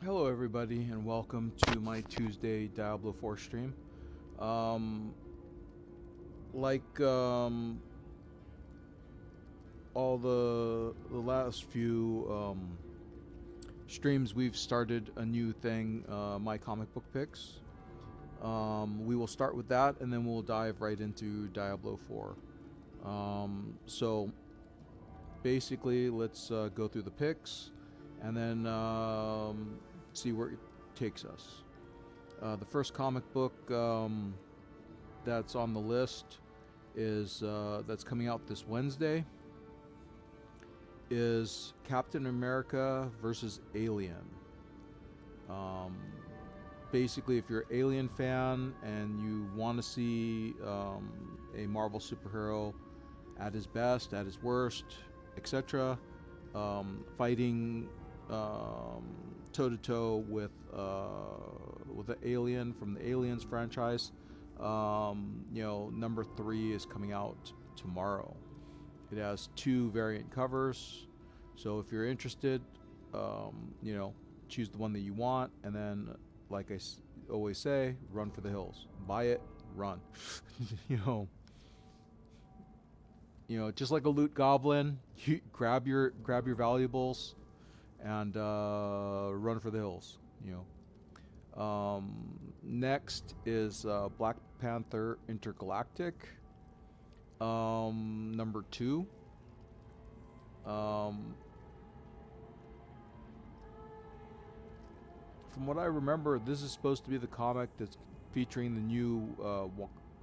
Hello everybody and welcome to my Tuesday Diablo 4 stream. Um, like all the last few streams, we've started a new thing, my comic book picks. We will start with that and then we'll dive right into Diablo 4. So basically, let's go through the picks and then see where it takes us. The first comic book that's on the list is that's coming out this Wednesday is Captain America versus Alien. Um, Basically, if you're an Alien fan and you want to see a Marvel superhero at his best, at his worst, etc., fighting toe to toe with the Alien from the Aliens franchise. Number 3 is coming out tomorrow. It has 2 variant covers, so if you're interested, choose the one that you want, and then, like I always say, run for the hills. Buy it, run. you know, just like a loot goblin, you grab your valuables and run for the hills. Next is Black Panther Intergalactic, number 2. From what I remember, this is supposed to be the comic that's featuring the new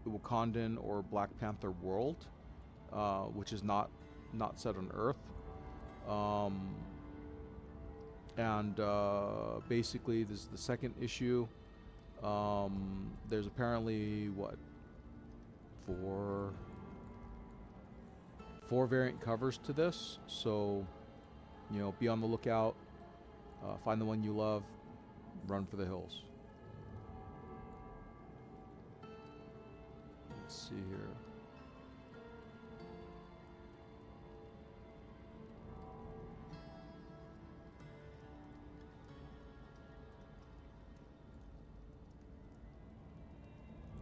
Wakandan or Black Panther world, which is not set on Earth. And basically, this is the second issue. There's apparently four variant covers to this, so be on the lookout. Find the one you love. Run for the hills. Let's see here.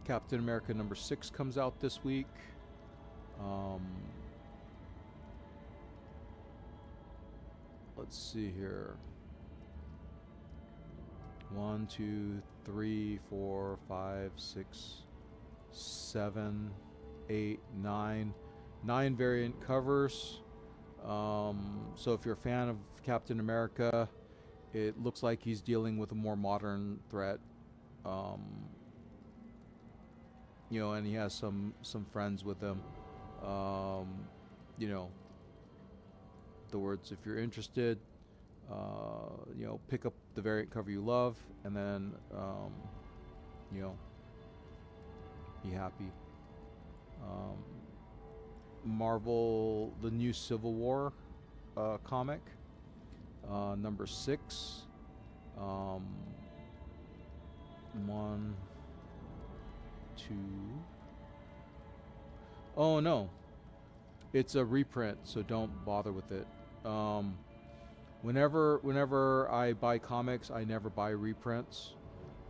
Captain America number 6 comes out this week. Let's see here. 1, 2, 3, 4, 5, 6, 7, 8, 9. 9 variant covers. So if you're a fan of Captain America, it looks like he's dealing with a more modern threat. And he has some friends with him. The words, if you're interested, pick up the variant cover you love, and then, be happy. Marvel, the new Civil War comic, number 6. 1, 2. Oh no, it's a reprint, so don't bother with it. Whenever I buy comics, I never buy reprints,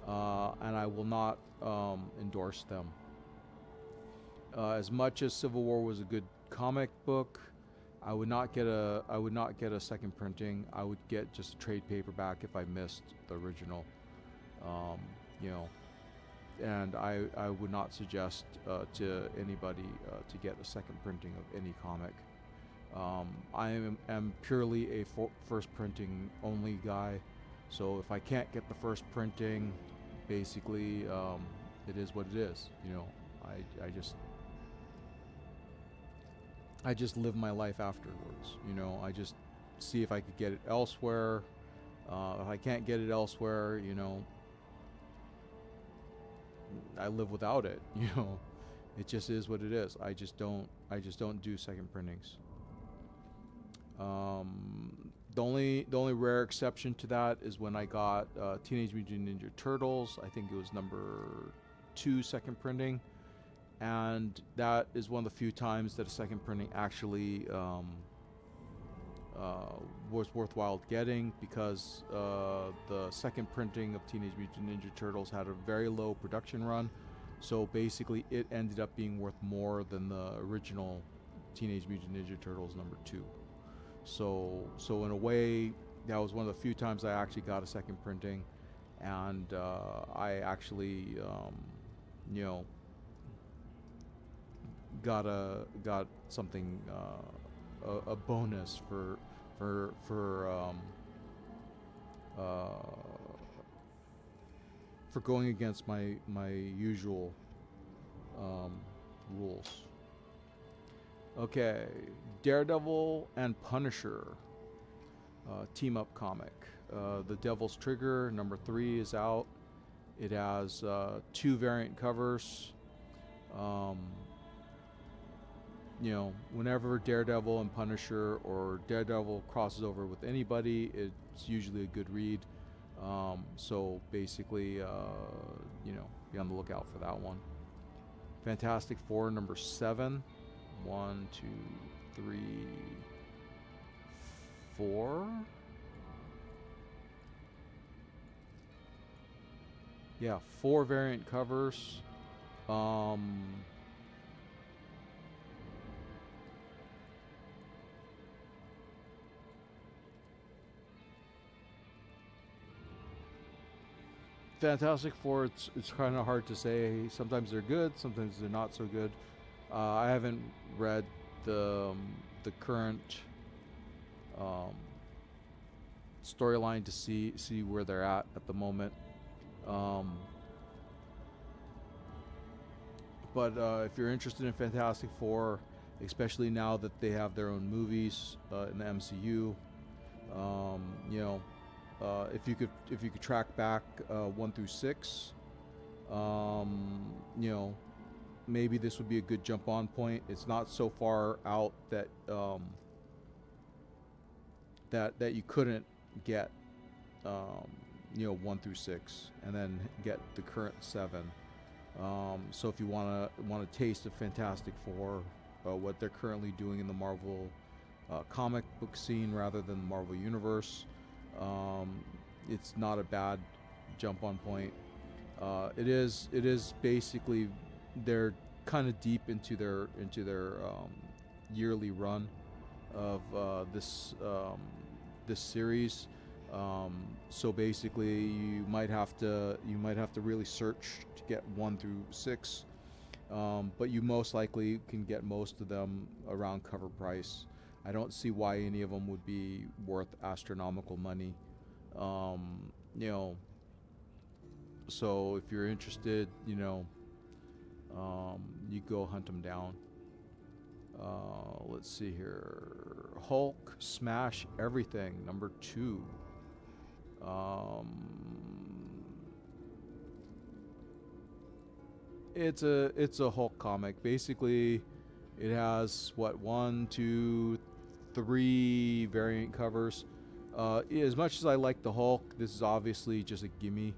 and I will not endorse them. As much as Civil War was a good comic book, I would not get a second printing. I would get just a trade paperback if I missed the original. And I would not suggest to anybody to get a second printing of any comic. I am purely a first printing only guy, so if I can't get the first printing, basically it is what it is. I just live my life afterwards. I just see if I could get it elsewhere. If I can't get it elsewhere, I live without it. It just is what it is. I just don't do second printings. The only rare exception to that is when I got Teenage Mutant Ninja Turtles. I think it was number 2 second printing, and that is one of the few times that a second printing actually was worthwhile getting because the second printing of Teenage Mutant Ninja Turtles had a very low production run. So basically, it ended up being worth more than the original Teenage Mutant Ninja Turtles #2. So in a way, that was one of the few times I actually got a second printing, and I actually, you know, got something, a bonus uh, for going against my usual rules. Okay, Daredevil and Punisher team up comic. The Devil's Trigger #3 is out. It has 2 variant covers. You know, whenever Daredevil and Punisher or Daredevil crosses over with anybody, it's usually a good read. So basically, you know, be on the lookout for that one. Fantastic Four #7. 1, 2, 3, 4. Yeah, 4 variant covers. Fantastic Four, it's kind of hard to say. Sometimes they're good, sometimes they're not so good. I haven't read the current storyline to see where they're at the moment. But if you're interested in Fantastic Four, especially now that they have their own movies in the MCU, you know, if you could track back 1 through 6, you know, maybe this would be a good jump on point. It's not so far out that that you couldn't get you know, 1 through 6 and then get the current 7. So if you want a taste of Fantastic Four, what they're currently doing in the Marvel comic book scene rather than the Marvel Universe, it's not a bad jump on point. It is basically, they're kind of deep into their yearly run of this series. So basically, you might have to really search to get 1 through 6, but you most likely can get most of them around cover price. I don't see why any of them would be worth astronomical money. You know, so if you're interested, you know, you go hunt them down. Let's see here. Hulk Smash Everything #2. It's a Hulk comic. Basically, it has 1, 2, 3 variant covers. As much as I like the Hulk, this is obviously just a gimme.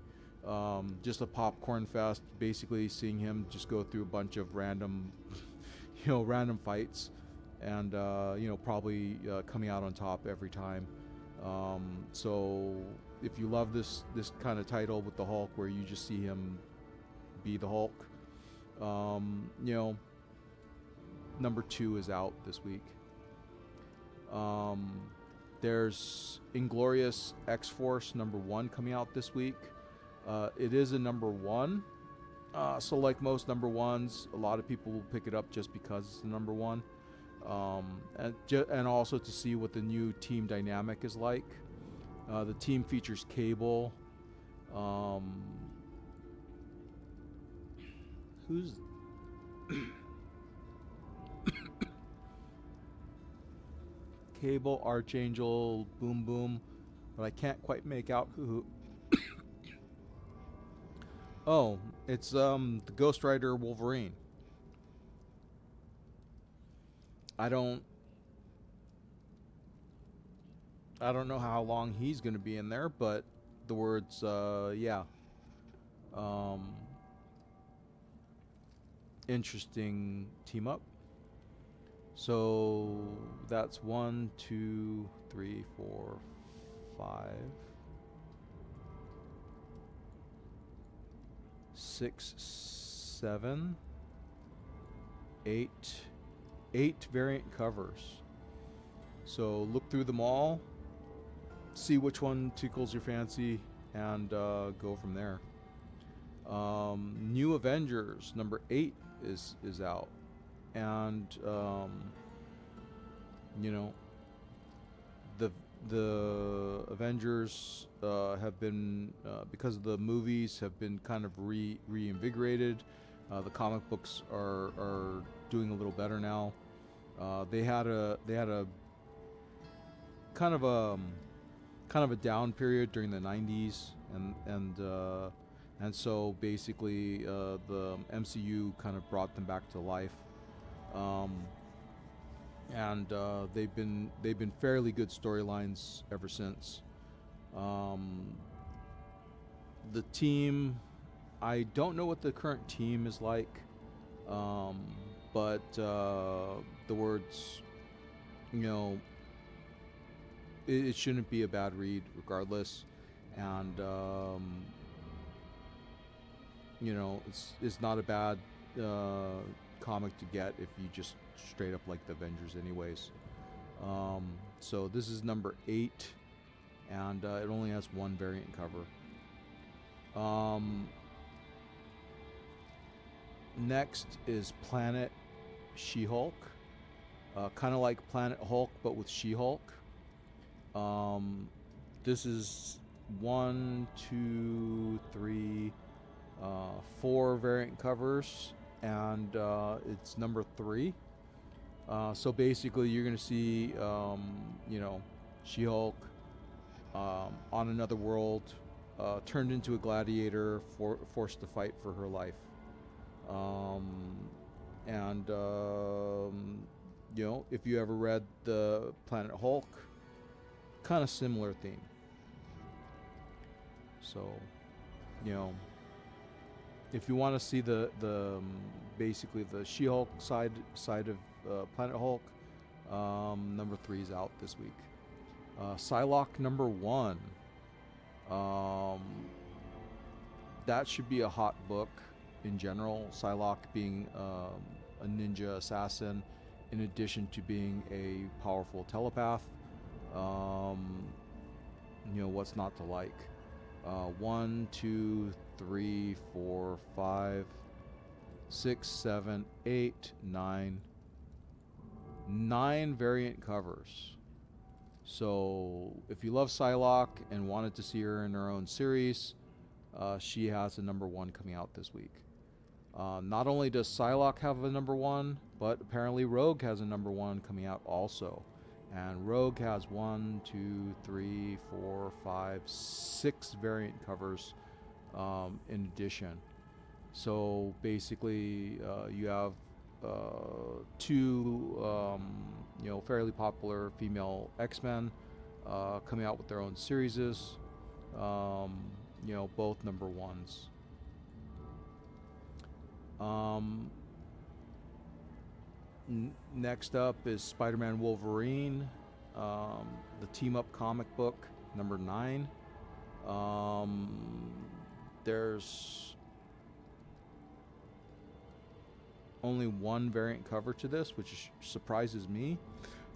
Just a popcorn fest. Basically, seeing him just go through a bunch of random, you know, random fights, and you know, probably coming out on top every time. So if you love this kind of title with the Hulk, where you just see him be the Hulk, you know, #2 is out this week. There's Inglorious X-Force #1 coming out this week. It is a #1. So like most #1s, a lot of people will pick it up just because it's the #1. And also to see what the new team dynamic is like. The team features Cable. Who's Cable, Archangel, Boom Boom, but I can't quite make out who. Oh, it's the Ghost Rider Wolverine. I don't know how long he's going to be in there, but the words yeah. Interesting team up. So that's 1, 2, 3, 4, 5, 6, 7, 8, 8 variant covers. So look through them all, see which one tickles your fancy, and go from there. New Avengers number 8 is out, and you know, the Avengers have been because of the movies have been kind of reinvigorated. The comic books are doing a little better now. They had a kind of a down period during the 90s, and so basically the MCU kind of brought them back to life. And they've been fairly good storylines ever since. The team, I don't know what the current team is like, but the words, you know, it shouldn't be a bad read regardless, and you know, it's not a bad comic to get if you just straight up like the Avengers anyways. So this is number 8, and it only has one variant cover. Next is Planet She-Hulk, kind of like Planet Hulk but with She-Hulk. This is 1, 2, 3, 4 variant covers, and it's number 3. So basically, you're going to see, you know, She-Hulk on another world, turned into a gladiator, forced to fight for her life. And you know, if you ever read the Planet Hulk, kind of similar theme. So, you know, if you want to see the basically the She-Hulk side of Planet Hulk, number 3 is out this week. Psylocke number 1. That should be a hot book in general. Psylocke being a ninja assassin, in addition to being a powerful telepath. You know, what's not to like? 1, 2, 3, 4, 5, 6, 7, 8, 9. 9 variant covers. So if you love Psylocke and wanted to see her in her own series, she has a number 1 coming out this week. Not only does Psylocke have a number 1, but apparently Rogue has a number 1 coming out also. And Rogue has 1, 2, 3, 4, 5, 6 variant covers in addition. So basically, you have 2, you know, fairly popular female X-Men coming out with their own series. You know, both number 1s. Next up is Spider-Man Wolverine, the team-up comic book, number 9. There's only 1 variant cover to this, which surprises me.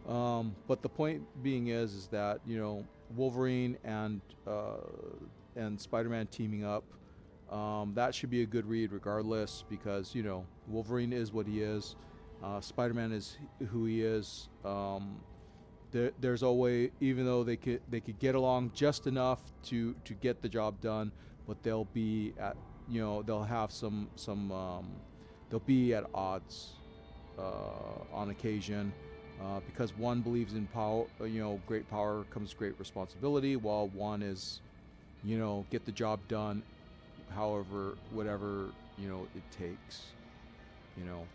But the point being is that, you know, Wolverine and Spider-Man teaming up, that should be a good read regardless, because, you know, Wolverine is what he is. Spider-Man is who he is. There's always, even though they could get along just enough to get the job done, but they'll be at, you know, they'll have some they'll be at odds on occasion, because one believes in power. You know, great power comes great responsibility, while one is, you know, get the job done, however, whatever, you know, it takes. You know.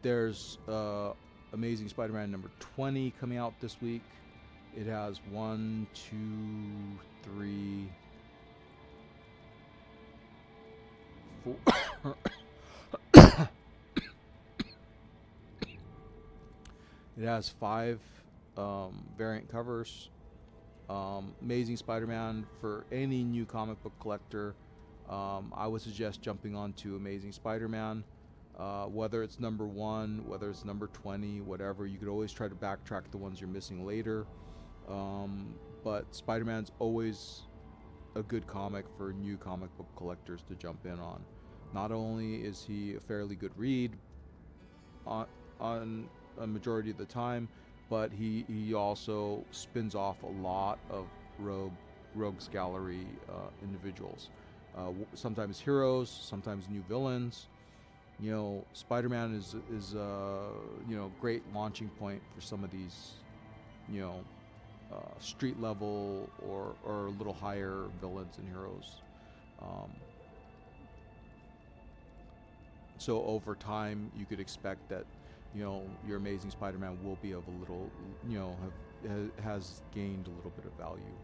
There's Amazing Spider-Man number 20 coming out this week. It has 1, 2, 3, 4, It has 5 variant covers. Amazing Spider-Man, for any new comic book collector, I would suggest jumping onto Amazing Spider-Man. Whether it's number 1, whether it's number 20, whatever, you could always try to backtrack the ones you're missing later. But Spider-Man's always a good comic for new comic book collectors to jump in on. Not only is he a fairly good read on a majority of the time, but he also spins off a lot of rogues gallery individuals. Sometimes heroes, sometimes new villains. You know, Spider-Man is you know, great launching point for some of these, you know, street level or a little higher villains and heroes. So over time, you could expect that, you know, your Amazing Spider-Man will be of a little, you know, has gained a little bit of value.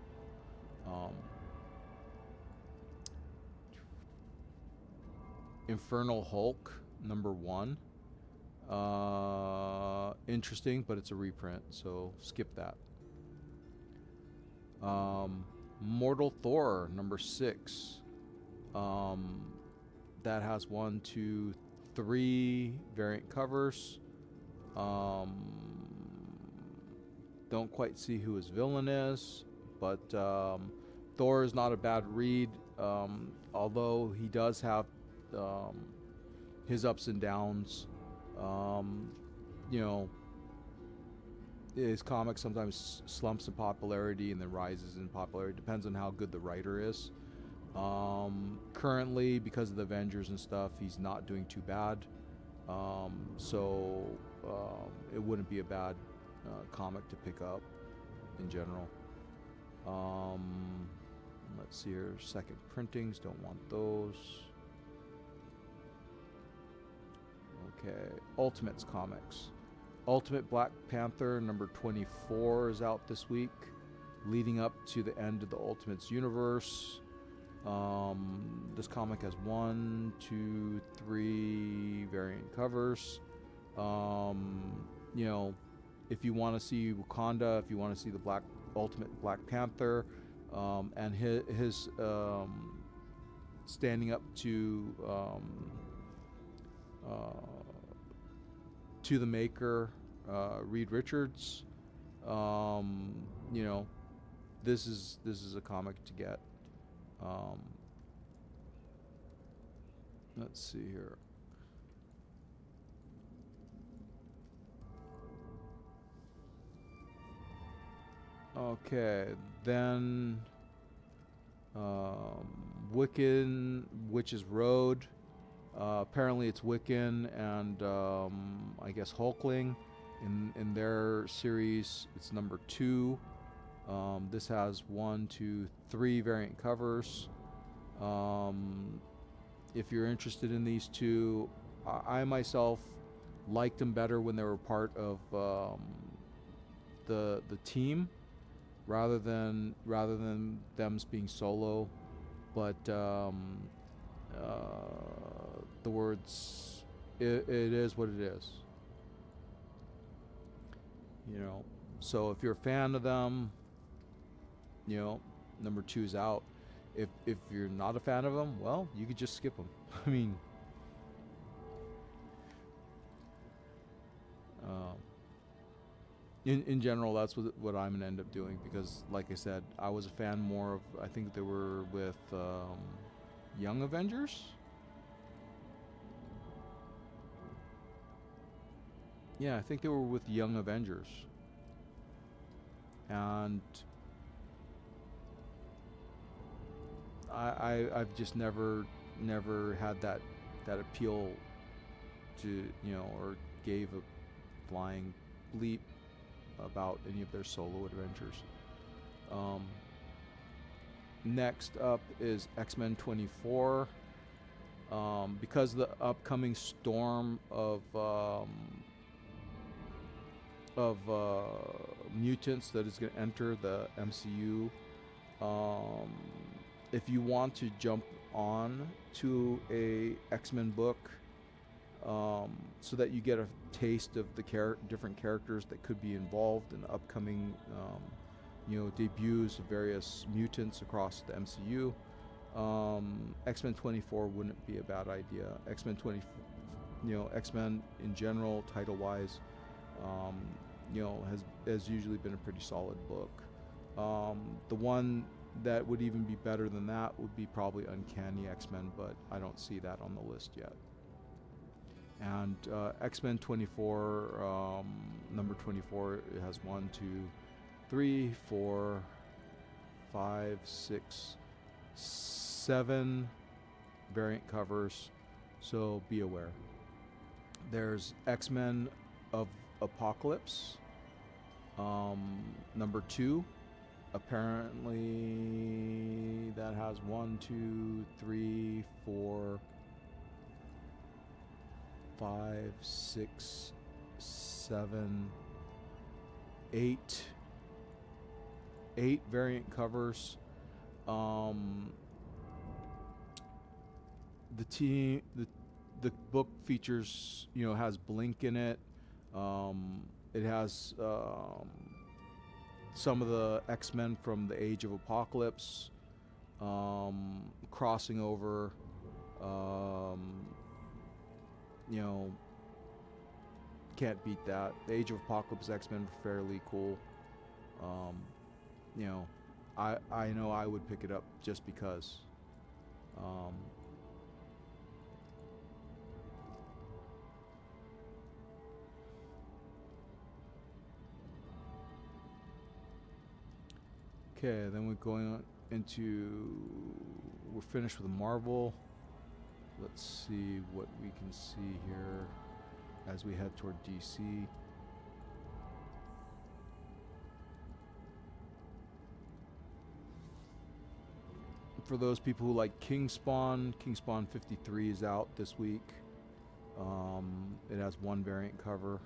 Infernal Hulk number 1. Interesting, but it's a reprint, so skip that. Mortal Thor number 6. That has 1, 2, 3 variant covers. Don't quite see who his villain is, but Thor is not a bad read, although he does have his ups and downs. You know, his comic sometimes slumps in popularity and then rises in popularity. Depends on how good the writer is. Currently, because of the Avengers and stuff, he's not doing too bad. So it wouldn't be a bad comic to pick up in general. Let's see here. Second printings, don't want those. Okay, Ultimates Comics. Ultimate Black Panther number 24 is out this week, leading up to the end of the Ultimates universe. This comic has 1, 2, 3 variant covers. You know, if you want to see Wakanda, if you want to see the Ultimate Black Panther, and his standing up to the maker, Reed Richards, you know, this is a comic to get. Let's see here. Okay, then Wiccan Witch's Road. Apparently it's Wiccan and I guess Hulkling in their series. It's number 2. This has 1, 2, 3 variant covers. If you're interested in these two, I myself liked them better when they were part of the team rather than them being solo. But the words, it is what it is. You know, so if you're a fan of them, you know, number 2 is out. If you're not a fan of them, well, you could just skip them. I mean, in general, that's what I'm gonna end up doing, because, like I said, I was a fan more of, I think they were with Young Avengers. Yeah, I think they were with Young Avengers, and I've just never had that appeal to, you know, or gave a flying bleep about any of their solo adventures. Next up is X-Men 24. Because of the upcoming storm of mutants that is going to enter the MCU, if you want to jump on to a X-Men book, so that you get a taste of the different characters that could be involved in the upcoming, debuts of various mutants across the MCU. X-Men 24 wouldn't be a bad idea. X-Men 20, X-Men in general, title-wise, has usually been a pretty solid book. The one that would even be better than that would be probably Uncanny X-Men, but I don't see that on the list yet. And X-Men 24, number 24, it has 1, 2, 3, 4, 5, 6, 7 variant covers, so be aware. There's X-Men of Apocalypse, number 2. Apparently that has 1, 2, 3, 4, 5, 6, 7, 8 variant covers. The book features, has Blink in it. It has some of the X-Men from the Age of Apocalypse crossing over. Can't beat that. The Age of Apocalypse X-Men were fairly cool. I know I would pick it up just because. Okay, then we're going on we're finished with Marvel. Let's see what we can see here as we head toward DC. For those people who like Kingspawn 53 is out this week. It has 1 variant cover.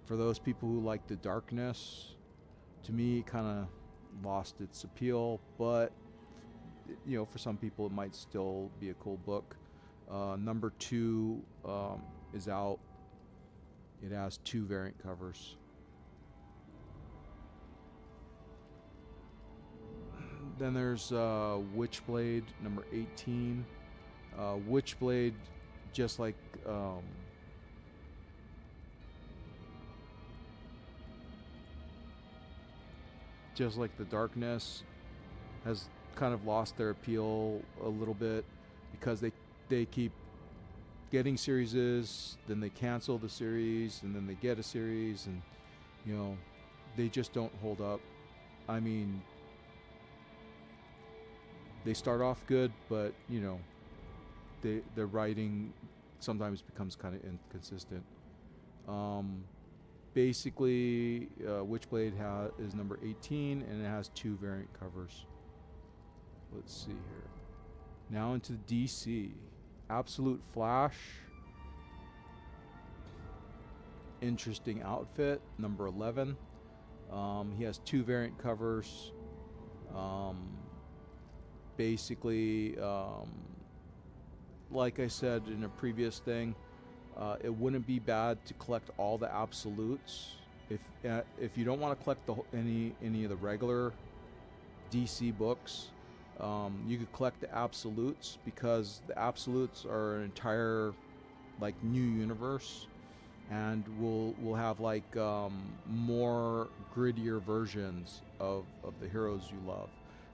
For those people who like The Darkness, to me, it kind of lost its appeal, but for some people it might still be a cool book. Number 2 is out. It has 2 variant covers. Then there's Witchblade number 18. Witchblade, just like The Darkness, has kind of lost their appeal a little bit because they keep getting series, then they cancel the series, and then they get a series, and they just don't hold up. I mean, they start off good, but their writing sometimes becomes kind of inconsistent. Basically, Witchblade is number 18, and it has 2 variant covers. Let's see here. Now into DC. Absolute Flash. Interesting outfit, number 11. He has 2 variant covers. Basically, like I said in a previous thing, it wouldn't be bad to collect all the absolutes. If you don't want to collect any of the regular DC books, you could collect the absolutes, because the absolutes are an entire new universe, and we'll have more grittier versions of the heroes you love.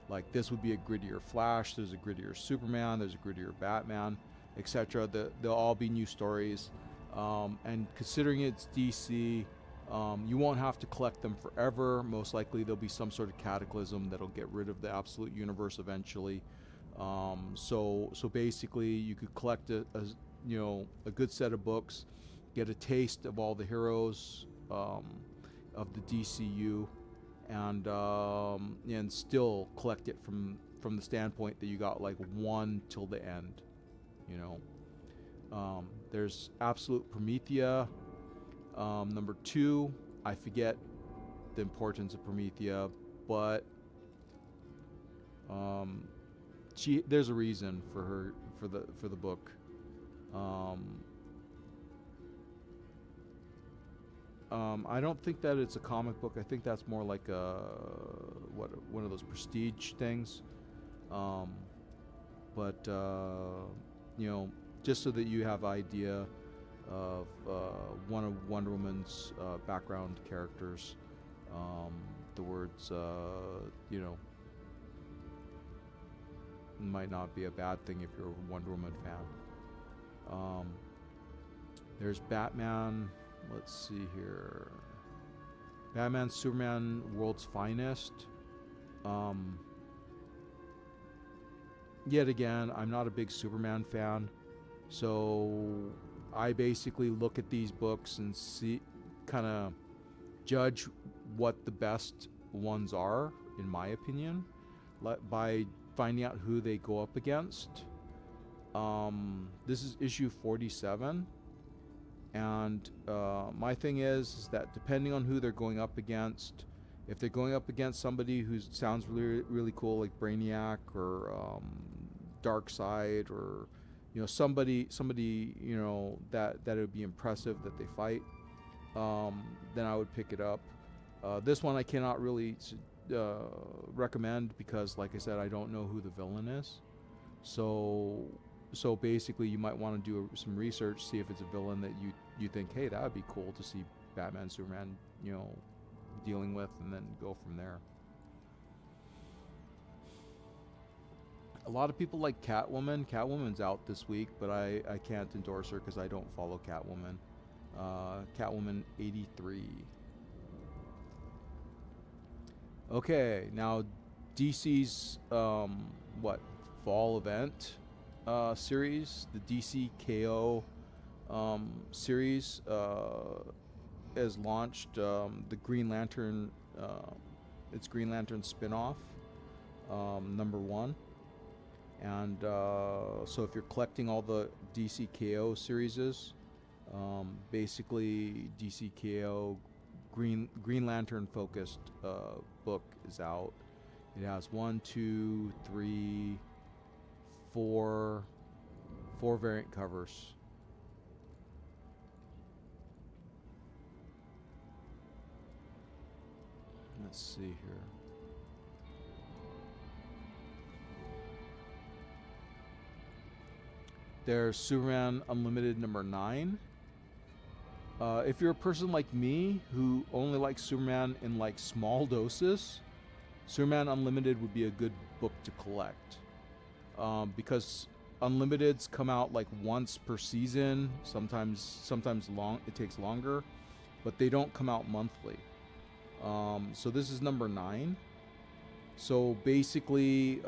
Like this would be a grittier Flash, there's a grittier Superman, there's a grittier Batman, etc. They'll all be new stories. And considering it's DC, you won't have to collect them forever. Most likely there'll be some sort of cataclysm that'll get rid of the absolute universe eventually. So basically you could collect a good set of books, get a taste of all the heroes of the DCU, and still collect it from the standpoint that you got 1 till the end. There's Absolute Promethea, number 2. I forget the importance of Promethea, but There's a reason for her for the book. I don't think that it's a comic book. I think that's more like one of those prestige things. But you know, just so that you have idea of one of Wonder Woman's background characters. The words, you know, might not be a bad thing if you're a Wonder Woman fan. There's Batman. Let's see here. Batman, Superman, World's Finest. Yet again, I'm not a big Superman fan, so I basically look at these books and kind of judge what the best ones are, in my opinion, by finding out who they go up against. This is issue 47, and my thing is that depending on who they're going up against, if they're going up against somebody who sounds really, really cool, like Brainiac or Darkseid, or you know, somebody you know that it would be impressive that they fight, then I would pick it up. This one I cannot really recommend because, like I said, I don't know who the villain is. So basically, you might want to do some research, see if it's a villain that you think, hey, that would be cool to see Batman, Superman, you know, dealing with, and then go from there. A lot of people like Catwoman. Catwoman's out this week, but I can't endorse her because I don't follow Catwoman. Catwoman 83. Okay, now DC's fall event series, the DC KO series has launched the Green Lantern. It's Green Lantern spin-off, #1. And so if you're collecting all the DC KO series, basically DC KO Green Lantern focused book is out. It has 1, 2, 3, 4 variant covers. Let's see here. There's Superman Unlimited #9. If you're a person like me who only likes Superman in like small doses, Superman Unlimited would be a good book to collect, because Unlimiteds come out like once per season. Sometimes long. It takes longer, but they don't come out monthly. So this is #9. So basically,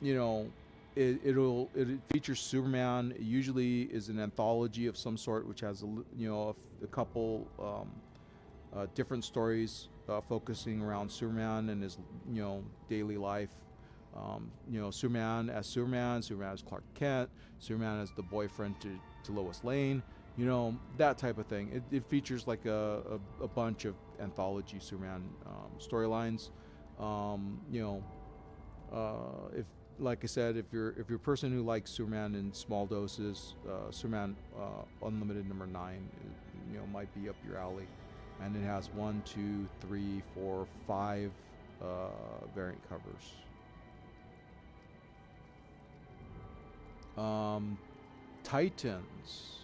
you know, it features Superman. It usually is an anthology of some sort, which has a couple different stories focusing around Superman and his daily life. Superman as Clark Kent, Superman as the boyfriend to Lois Lane, that type of thing. It features like a bunch of anthology Superman storylines. If, like I said, if you're a person who likes Superman in small doses, Superman Unlimited #9, might be up your alley. And it has 1, 2, 3, 4, 5 variant covers. Titans.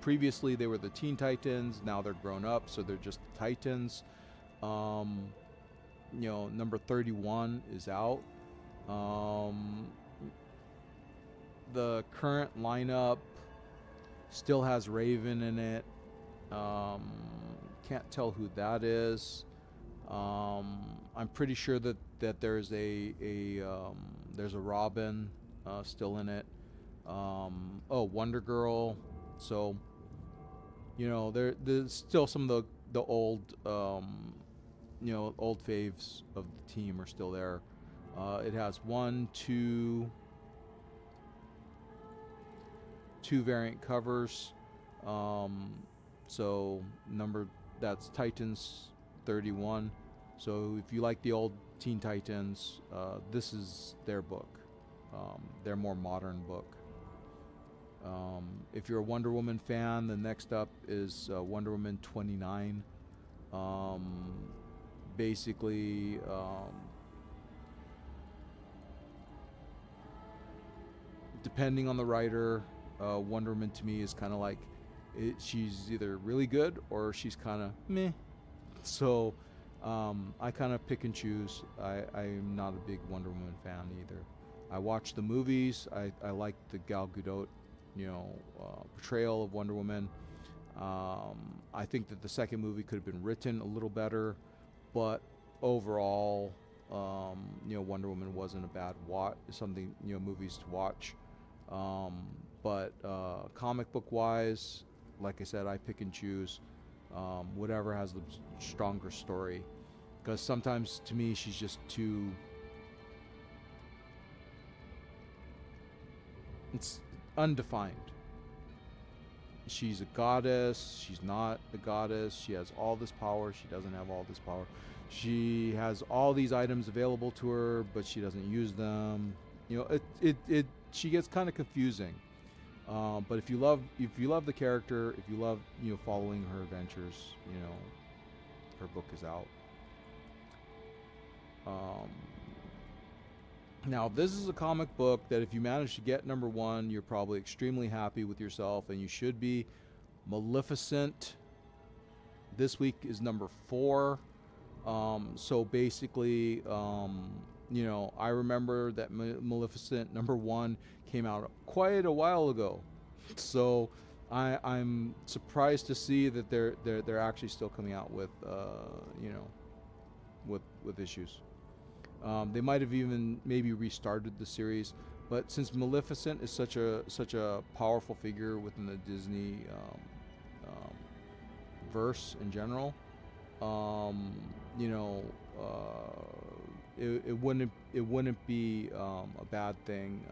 Previously they were the Teen Titans. Now they're grown up, so they're just the Titans. Number 31 is out. The current lineup still has Raven in it. Can't tell who that is. I'm pretty sure that there's there's a Robin still in it. Wonder Girl. So there's still some of the old old faves of the team are still there. It has 1, 2 variant covers. So that's Titans 31. So if you like the old Teen Titans. This is their book, their more modern book. If you're a Wonder Woman fan, the next up is Wonder Woman 29. Basically, depending on the writer, Wonder Woman to me is kind of like she's either really good or she's kind of meh. So I kind of pick and choose. I'm not a big Wonder Woman fan either. I watch the movies. I like the Gal Gadot, portrayal of Wonder Woman. I think that the second movie could have been written a little better, but overall, Wonder Woman wasn't a bad movies to watch. But comic book wise, like I said, I pick and choose whatever has the stronger story, because sometimes to me she's just too, it's undefined. She's a goddess, she's not a goddess, she has all this power, she doesn't have all this power. She has all these items available to her, but she doesn't use them. She gets kind of confusing. But if you love the character, if you love following her adventures, her book is out. Now this is a comic book that if you manage to get number 1, you're probably extremely happy with yourself, and you should be. Maleficent this week is number 4. So basically, I remember that Maleficent number 1 came out quite a while ago. So I'm surprised to see that they're actually still coming out with with issues. They might have even maybe restarted the series, but since Maleficent is such a powerful figure within the Disney verse in general, it wouldn't be a bad thing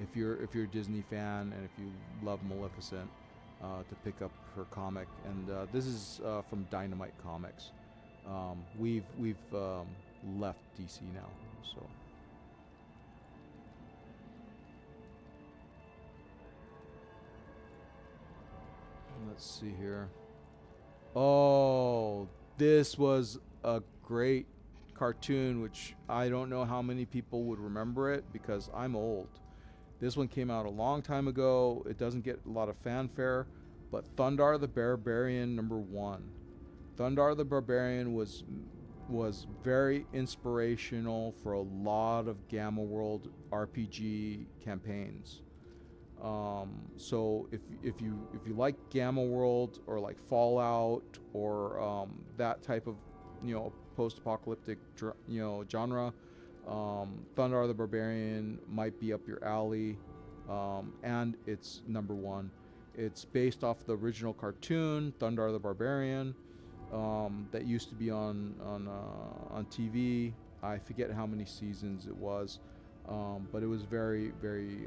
if you're a Disney fan and if you love Maleficent to pick up her comic. And this is from Dynamite Comics. We've left DC now, so. Let's see here. Oh, this was a great cartoon, which I don't know how many people would remember it because I'm old. This one came out a long time ago. It doesn't get a lot of fanfare, but Thundar the Barbarian number 1. Thundar the Barbarian was very inspirational for a lot of Gamma World RPG campaigns. So if you like Gamma World or like Fallout or that type of post-apocalyptic genre, Thundar the Barbarian might be up your alley, and it's number 1. It's based off the original cartoon Thundar the Barbarian that used to be on TV. I forget how many seasons it was. But it was very, very.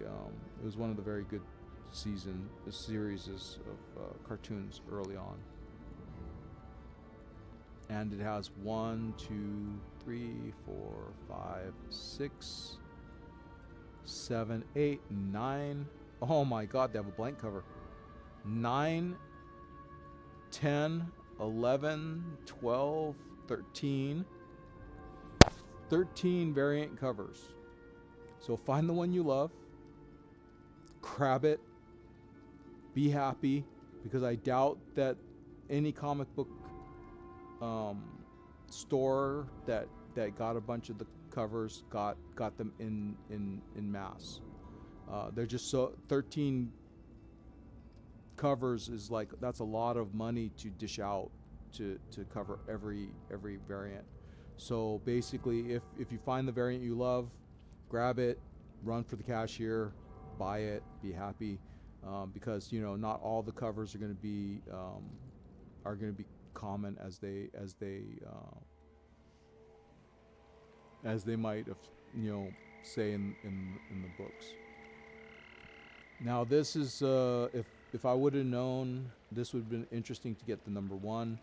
It was one of the very good series of cartoons early on. And it has 1, 2, 3, 4, 5, 6, 7, 8, 9. Oh my God! They have a blank cover. 9, 10, 11, 12, 13. 13 variant covers. So find the one you love, grab it, be happy, because I doubt that any comic book store that got a bunch of the covers got them in mass. They're just 13 covers is like, that's a lot of money to dish out to cover every variant. So basically, if you find the variant you love, grab it, run for the cashier, buy it, be happy, because not all the covers are going to be common as they might have say in the books. Now this is if I would have known this would have been interesting to get the number 1.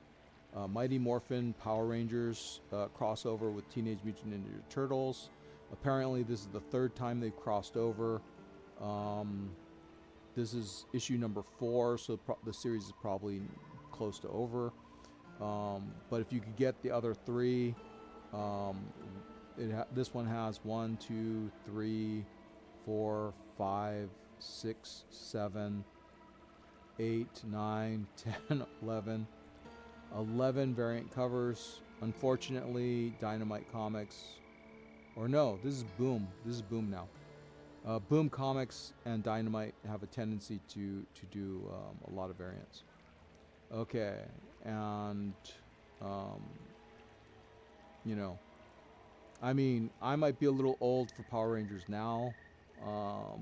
Mighty Morphin Power Rangers crossover with Teenage Mutant Ninja Turtles. Apparently, this is the third time they've crossed over. This is issue number 4, so the series is probably close to over. But if you could get the other 3, this one has 1, 2, 3, 4, 5, 6, 7, 8, 9, 10, 11 variant covers. Unfortunately, Dynamite Comics, or no, this is Boom. This is Boom now. Boom Comics and Dynamite have a tendency to do a lot of variants. Okay, and you know, I mean, I might be a little old for Power Rangers now,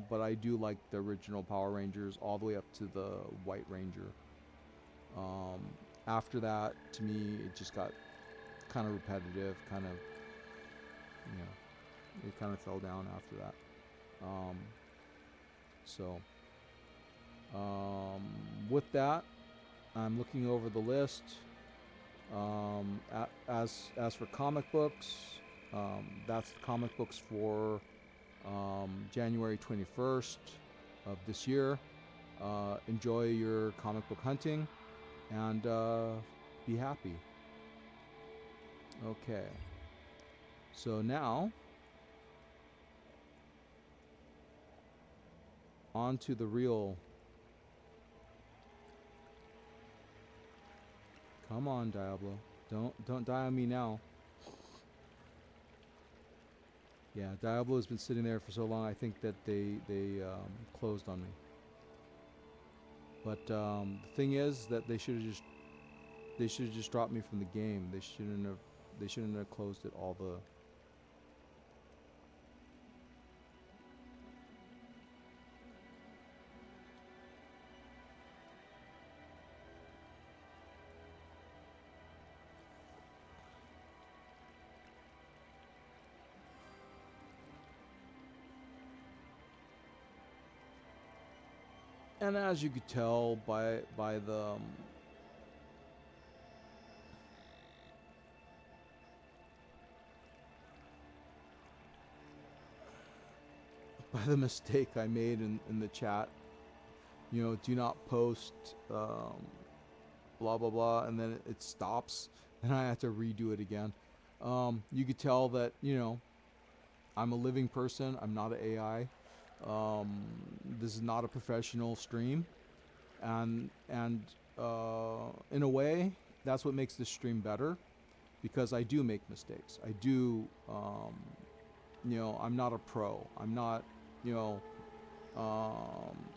but I do like the original Power Rangers all the way up to the White Ranger. After that, to me, it just got kind of repetitive, kind of, it kind of fell down after that. With that, I'm looking over the list. As for comic books, that's the comic books for January 21st of this year. Enjoy your comic book hunting and be happy. Okay. So now, on to the real. Come on, Diablo. Don't die on me now. Yeah, Diablo has been sitting there for so long. I think that they closed on me. But the thing is that they should have just dropped me from the game. They shouldn't have closed it all the. And as you could tell by the mistake I made in the chat, do not post blah blah blah, and then it stops, and I have to redo it again. You could tell that I'm a living person. I'm not an AI. This is not a professional stream, and in a way, that's what makes this stream better, because I do make mistakes. I do, I'm not a pro. I'm not,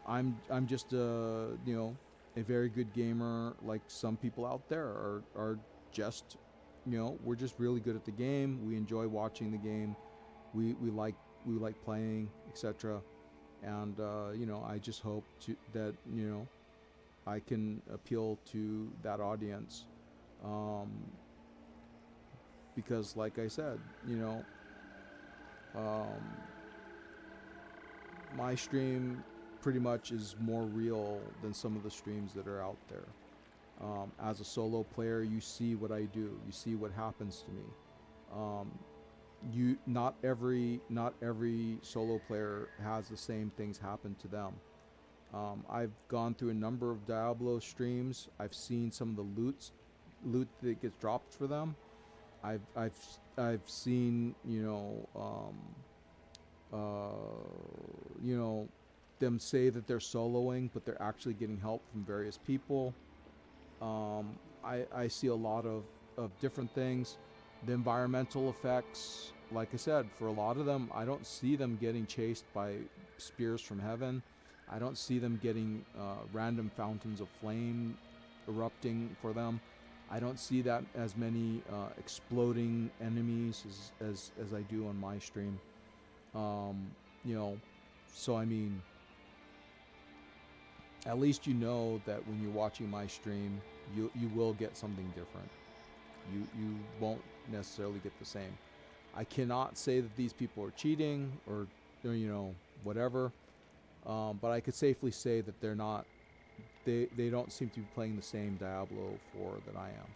I'm just a very good gamer. Like some people out there are just, we're just really good at the game. We enjoy watching the game. We like playing, etc. And I just hope that I can appeal to that audience, because like I said, my stream pretty much is more real than some of the streams that are out there. As a solo player, you see what I do. You see what happens to me. Not every solo player has the same things happen to them. I've gone through a number of Diablo streams. I've seen some of the loot that gets dropped for them. I've seen them say that they're soloing, but they're actually getting help from various people. I see a lot of different things. The environmental effects, like I said, for a lot of them, I don't see them getting chased by spears from heaven. I don't see them getting random fountains of flame erupting for them. I don't see that as many exploding enemies as I do on my stream. So I mean, at least you know that when you're watching my stream, you will get something different. You won't necessarily get the same. I cannot say that these people are cheating or whatever, but I could safely say that they're not. They don't seem to be playing the same Diablo 4 that I am.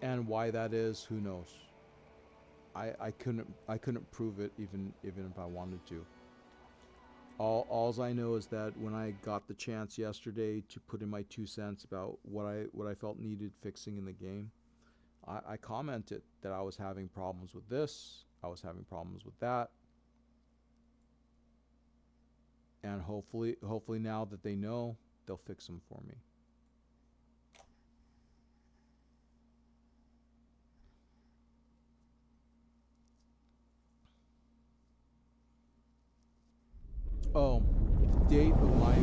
And why that is, who knows? I couldn't prove it even if I wanted to. Alls I know is that when I got the chance yesterday to put in my 2 cents about what I felt needed fixing in the game, I commented that I was having problems with this, I was having problems with that, and hopefully now that they know, they'll fix them for me. Oh, the date of my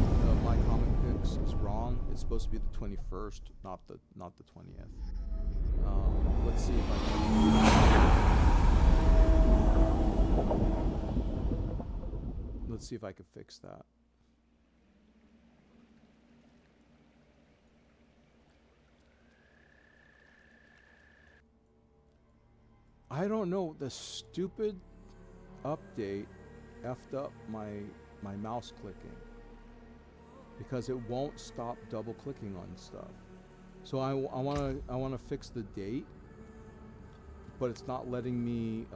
comic picks is wrong. It's supposed to be the 21st, not the 20th. Let's see if I can. Let's see if I can fix that. I don't know. The stupid update effed up my mouse clicking because it won't stop double clicking on stuff. So I want to fix the date, but it's not letting me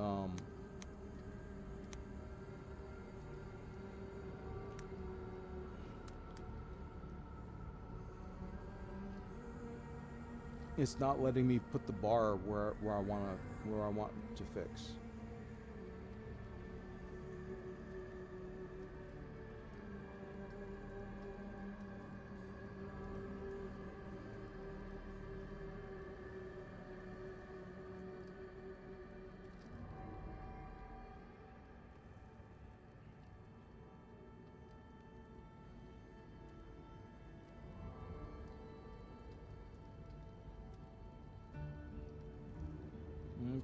it's not letting me put the bar where I want to fix.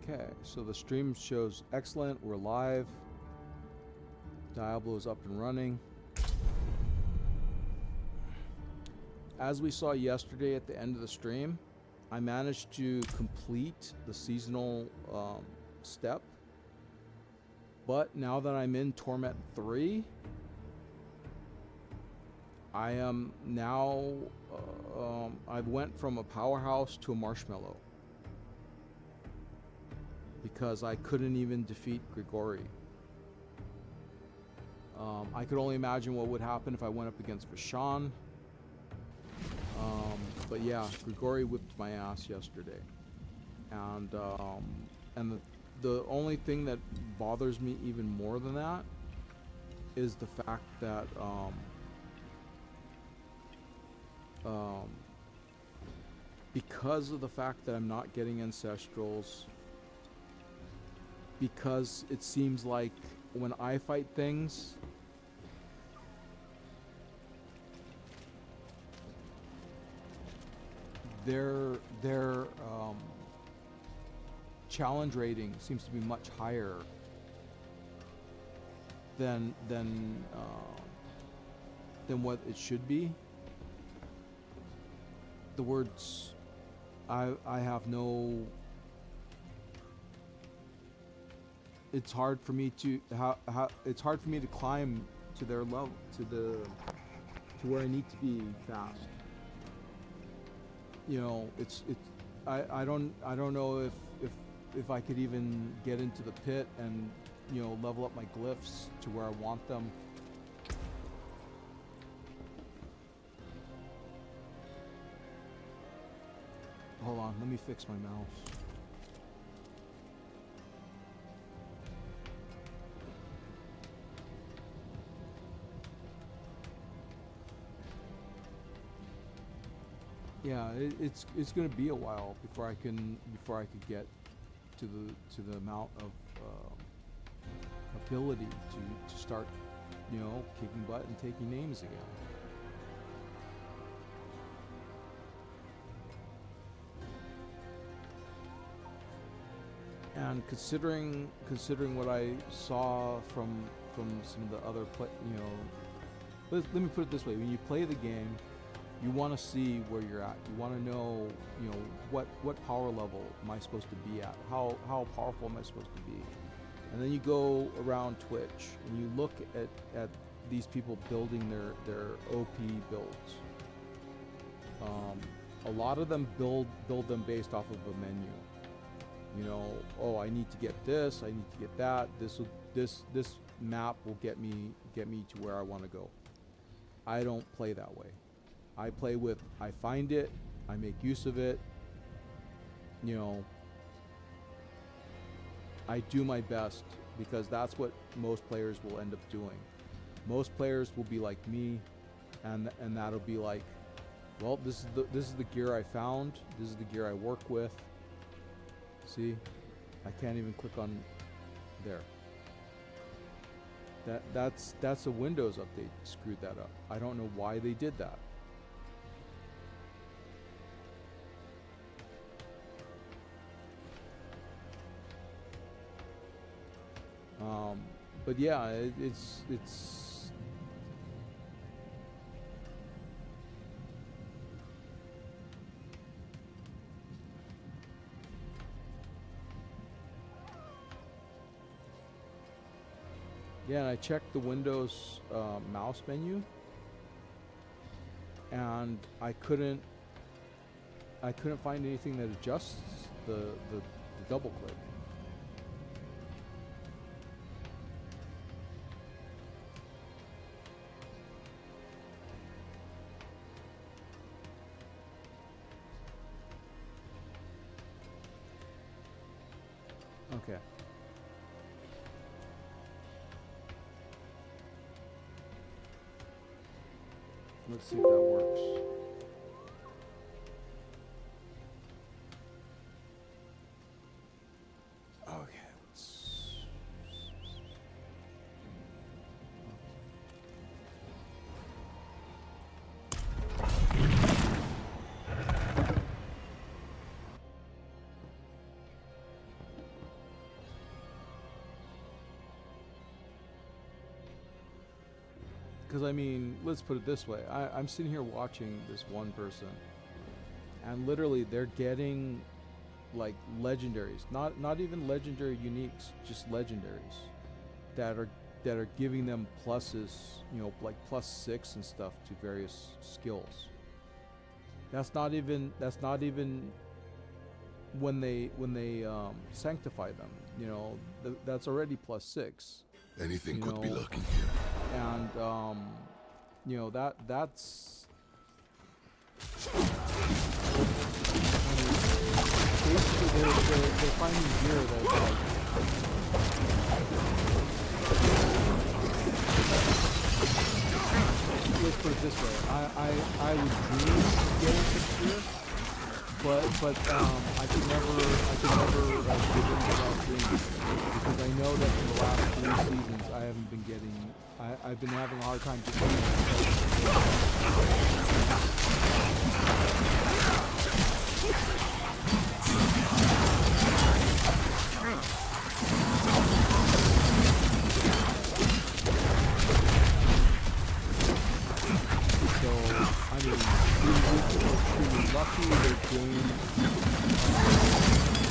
Okay, so the stream shows excellent. We're live. Diablo is up and running. As we saw yesterday at the end of the stream, I managed to complete the seasonal step. But now that I'm in Torment 3, I am now, I went from a powerhouse to a marshmallow. Because I couldn't even defeat Grigori. I could only imagine what would happen if I went up against Vashon. But yeah, Grigori whipped my ass yesterday. And the only thing that bothers me even more than that is the fact that because of the fact that I'm not getting Ancestrals, because it seems like when I fight things, their challenge rating seems to be much higher than what it should be. The words, I have no. It's hard for me to it's hard for me to climb to their level, to where I need to be fast. You know, I don't know if I could even get into the pit and, you know, level up my glyphs to where I want them. Hold on, let me fix my mouse. Yeah, it's going to be a while before I could get to the amount of ability to start, you know, kicking butt and taking names again. And considering what I saw from some of the other let me put it this way: when you play the game, you want to see where you're at. You want to know, you know, what power level am I supposed to be at? How powerful am I supposed to be? And then you go around Twitch and you look at these people building their OP builds. a lot of them build them based off of a menu. You know, oh, I need to get this, I need to get that. This map will get me to where I want to go. I don't play that way. I play with, I find it, I make use of it. You know, I do my best, because that's what most players will end up doing. Most players will be like me, and that'll be like, well, this is the gear I found. This is the gear I work with. See, I can't even click on there. That's a Windows update screwed that up. I don't know why they did that. But yeah, it's yeah, and I checked the Windows mouse menu, and I couldn't find anything that adjusts the double click. Okay. Let's see if that works. Okay, because I mean, let's put it this way. I'm sitting here watching this one person, and literally they're getting like legendaries, not even legendary uniques, just legendaries that are giving them pluses, you know, like +6 and stuff to various skills. That's not even when they sanctify them, you know, that's already +6. Anything you could know, be lurking here. And you know, that's basically they're finding gear that's like, let's put it this way, I would dream of getting such gear, but I could never give in to that dream, because I know that for the last 3 seasons I haven't been getting, I've been having a hard time getting so, I mean, we're lucky they're doing,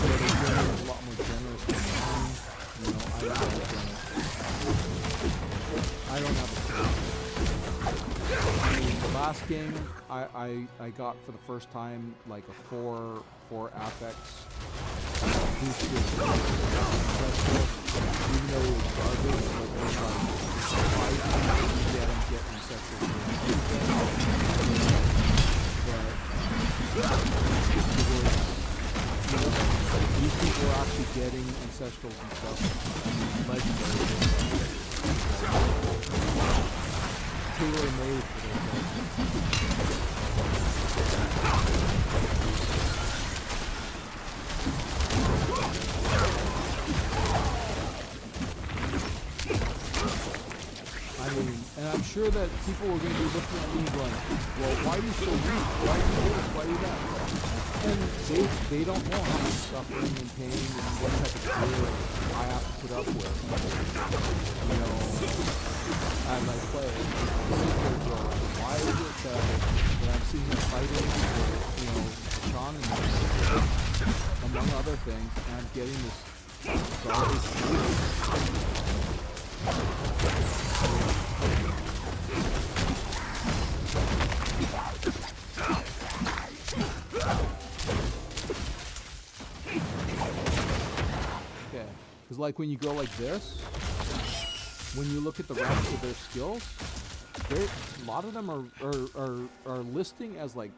they're a lot more generous than mine. You know, I don't have a I mean, the last game I got for the first time like a 4 affix boosted special, even though it was garbage, but it was like get ancestral but these people are actually getting ancestrals and stuff legendary. Tailor-made for their I mean, and I'm sure that people were going to be looking at me going, well, why are you so weak? Why are you this? Why are you that? And they don't know how much suffering and pain and what type of gear I have to put up with. You know, as I play. Why is it that I'm sitting here fighting with, you know, Sean and among other things, and I'm getting this garbage food? like when you go like this, when you look at the rest of their skills, a lot of them are listing as like,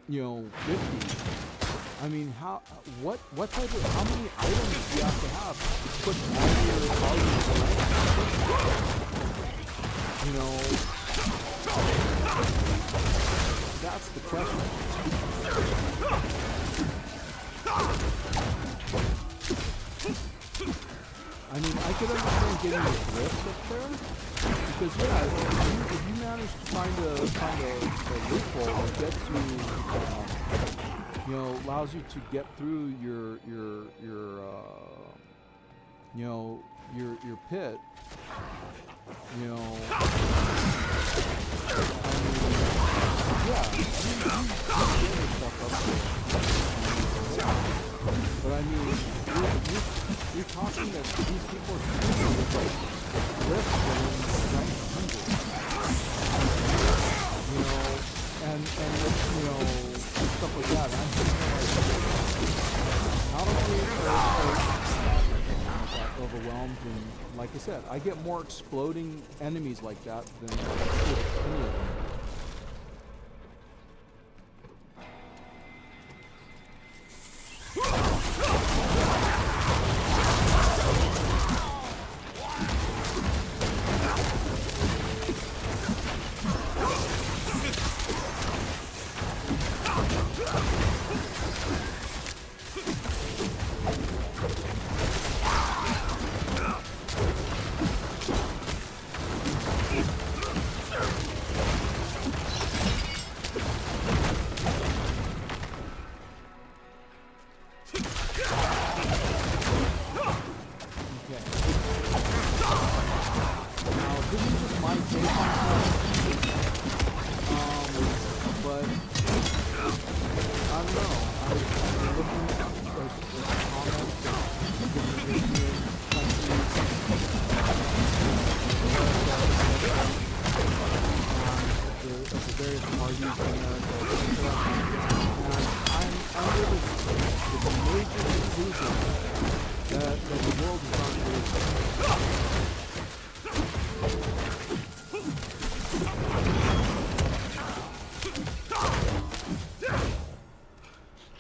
you know, 50. I mean, how type of, how many items do you have to put all your you know, that's the question. I mean, I could understand getting the drift up there, because yeah, if you manage to find a loophole that gets you, you know, allows you to get through your you know, your pit, you know, I mean, yeah, you get yourself up there. But I mean, you're talking that these people are shooting with like drifts going 900, you know, and you know, stuff like that. I'm thinking like, not only are overwhelmed, and like I said, I get more exploding enemies like that than any of them.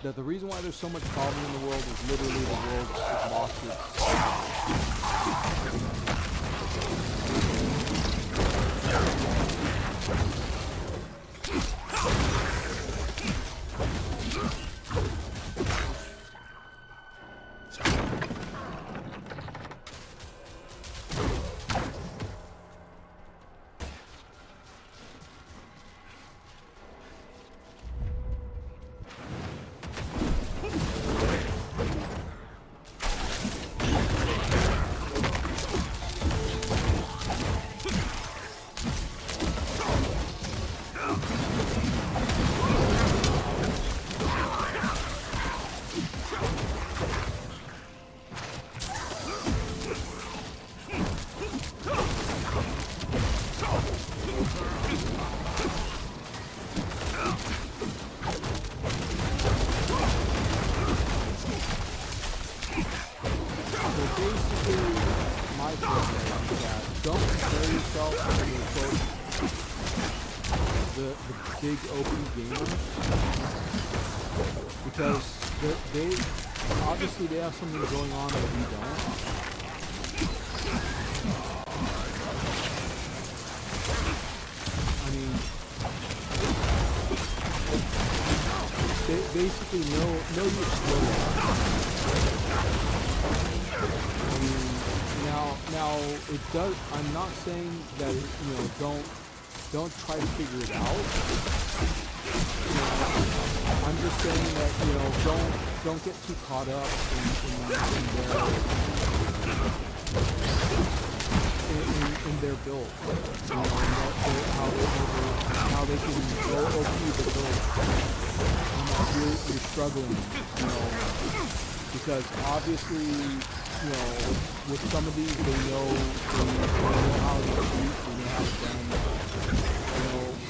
That the reason why there's so much problem in the world is literally the world has lost its big open gamers, because they obviously they have something going on that we don't. I mean, basically no use slow. I mean, now it does. I'm not saying that, you know, don't try to figure it out. You know, I'm just saying that, you know, don't get too caught up in their build. You know, how they can go OP the build. And that you're struggling, you know, because obviously, you know, with some of these they know how to shoot, they know how to gun.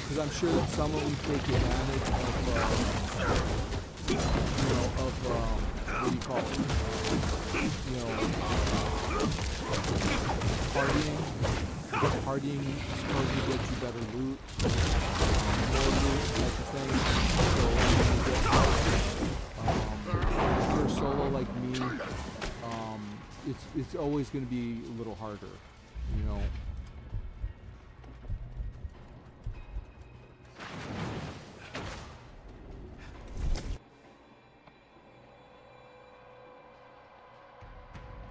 Because I'm sure that some of them take advantage of, you know, what do you call it? You know, partying is supposed to get you better loot, more loot, type of thing. So when you get if you're a solo like me, it's always going to be a little harder, you know.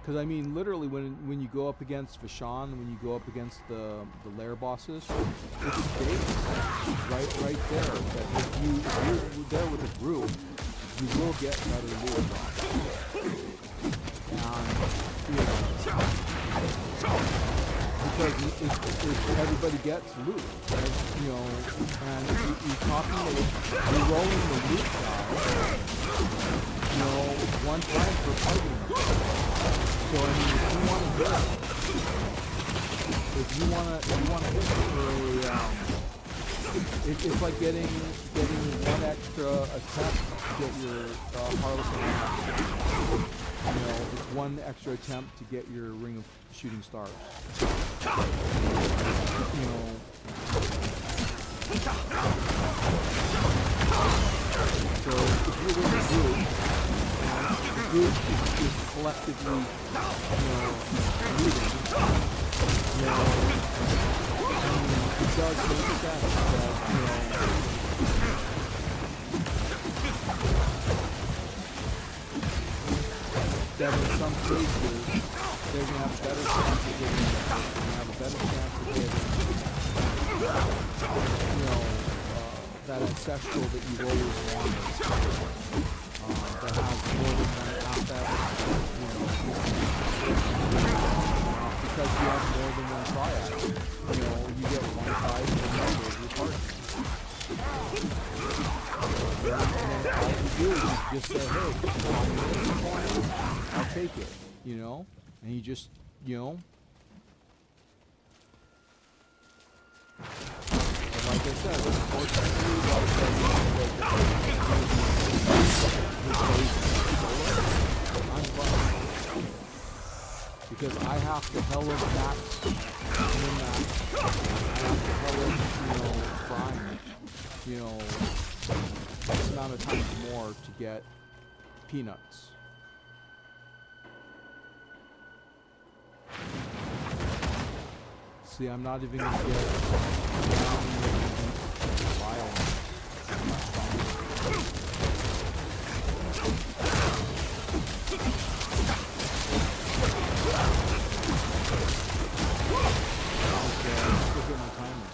Because I mean, literally, when you go up against Vashon, when you go up against the lair bosses, it's base right there. That if you're there with a group, you will get better loot. And you know, because if everybody gets loot, right, you know, and you're rolling the loot die, you know, one time per party. So I mean, if you want to hit for a, it's like getting one extra attempt to get your Harlequin axe. You know, it's one extra attempt to get your Ring of Shooting Stars. You know. So if you're with a group, the group is collectively, you know, leading. You know, it does make sense that, you know, that in some cases they're going to have a better chance of getting, you know, that ancestral that you've always wanted. That has more than one affect, you know, because you have more than one triad. You know, you get one triad and a member of your party. And all you do is you just say, hey, I'm disappointed, I'll take it, you know? And you just, you know. And like I said, I'm fine. Because I have to hell of max in that. I have to hell of, you know, grind, you know, X amount of times more to get peanuts. See, I'm not even going to get violence. Look at my timer.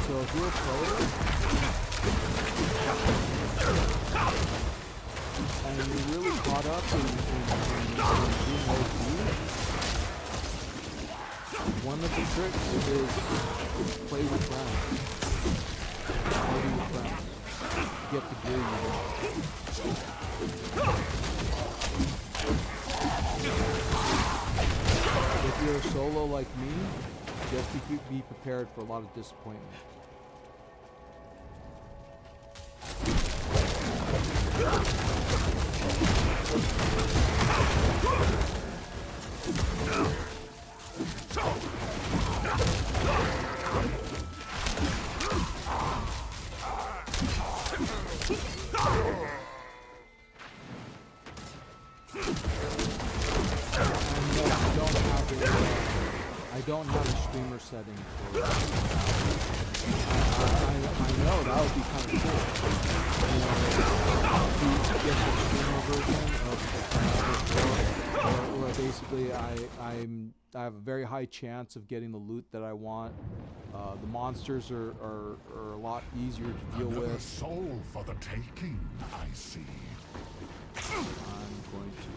So if you're a player and you're really caught up in being OP, one of the tricks is play with friends. Party with friends. Get the gear you want. If you're a solo like me, just be prepared for a lot of disappointment. I don't have a streamer setting for it. I know that would be kind of cool. You know, to get the streamer version of where basically I have a very high chance of getting the loot that I want. The monsters are a lot easier to deal with. Soul for the taking, I see. I'm going to.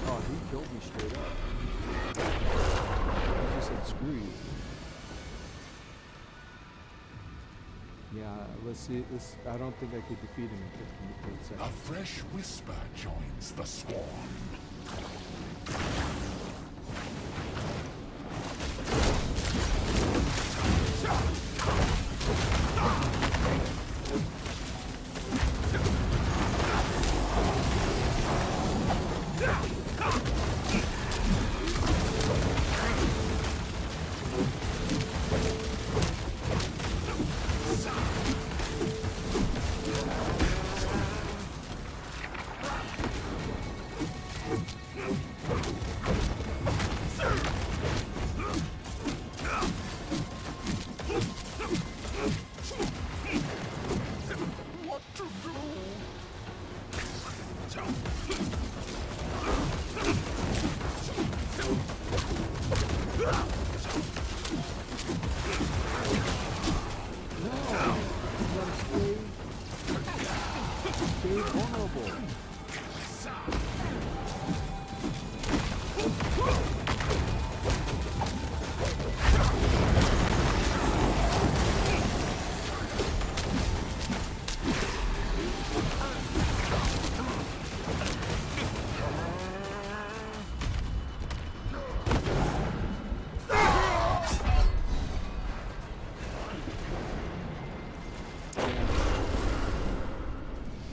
Oh, he killed me straight up. let's see. I don't think I could defeat him in 15 A seconds. fresh whisper joins the swarm.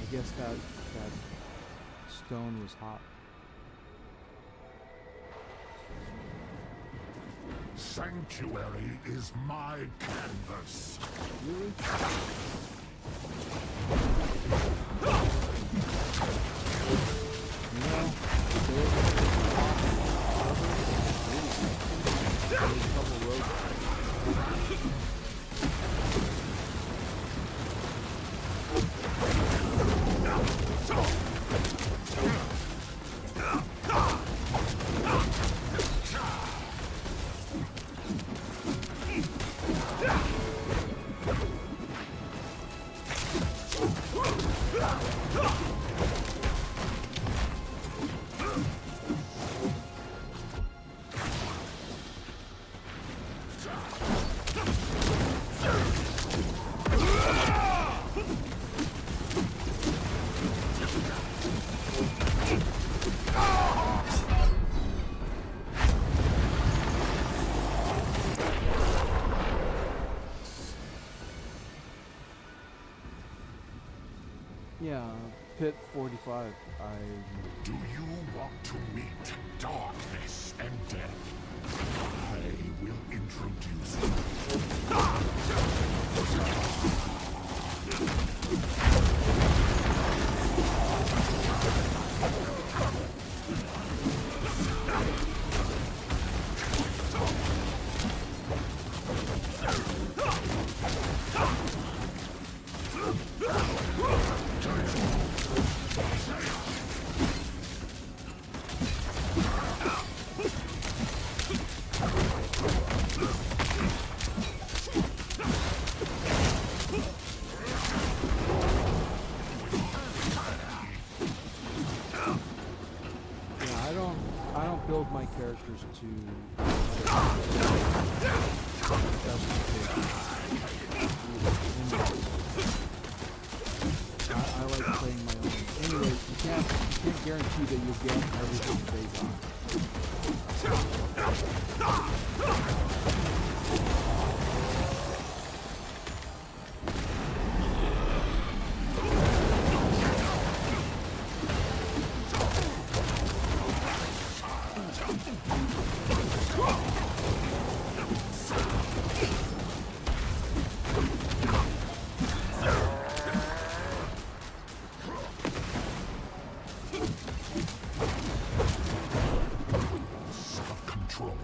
I guess that stone was hot. Sanctuary is my canvas. Really? You know, there's a couple roads. Yeah, Pit 45. Do you want to meet darkness and death? I will introduce I don't build my characters to I like playing my own. Anyway, you can't guarantee that you'll get everything they got. self-control.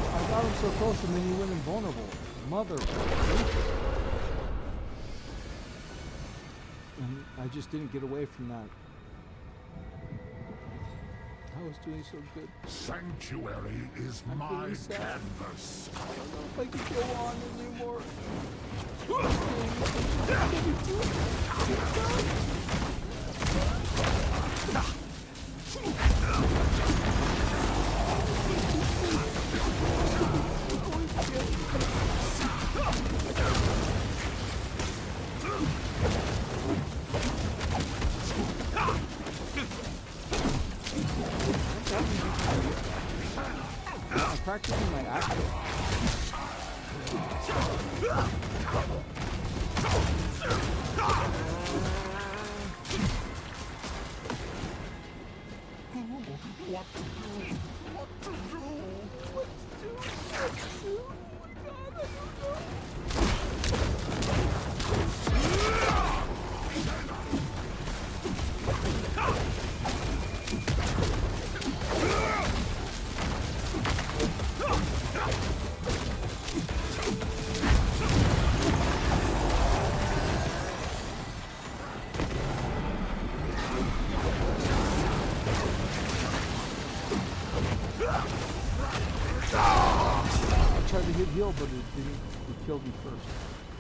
I got him so close and then he went invulnerable. Mother. And I just didn't get away from that. I was doing so good. Sanctuary is I'm my really sad. canvas. I don't know if I can go on anymore. I'm practicing my action. What to do? What to do? What to do? What to do? Oh my god, I don't know. I tried to hit heal, but it didn't. It killed me first.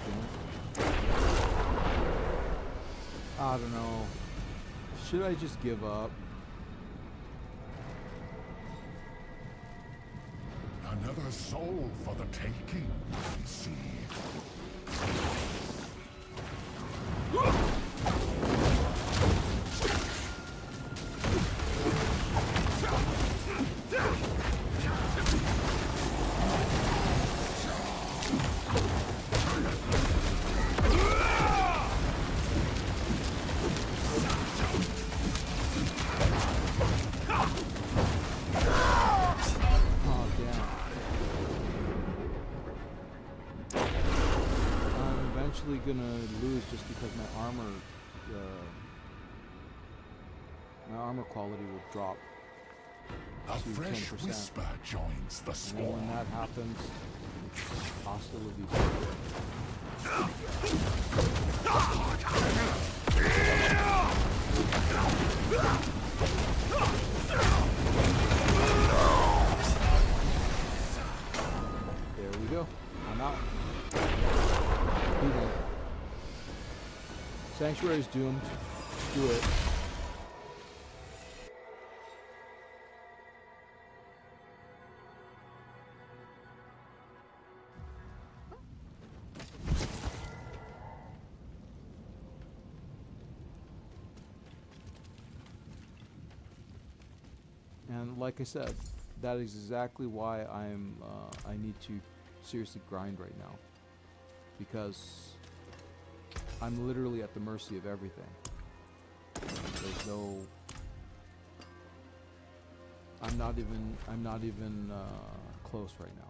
Damn it. I don't know. Should I just give up? Another soul for the taking, I see. Oh, damn. I'm eventually gonna lose just because my armor quality will drop A to fresh 10%. whisper joins the And then when swarm. that happens, it's hostile abuse. There we go. I'm out. Doomed. Sanctuary's doomed. Do it. And like I said, that is exactly why I need to seriously grind right now, because I'm literally at the mercy of everything. There's no. I'm not even close right now.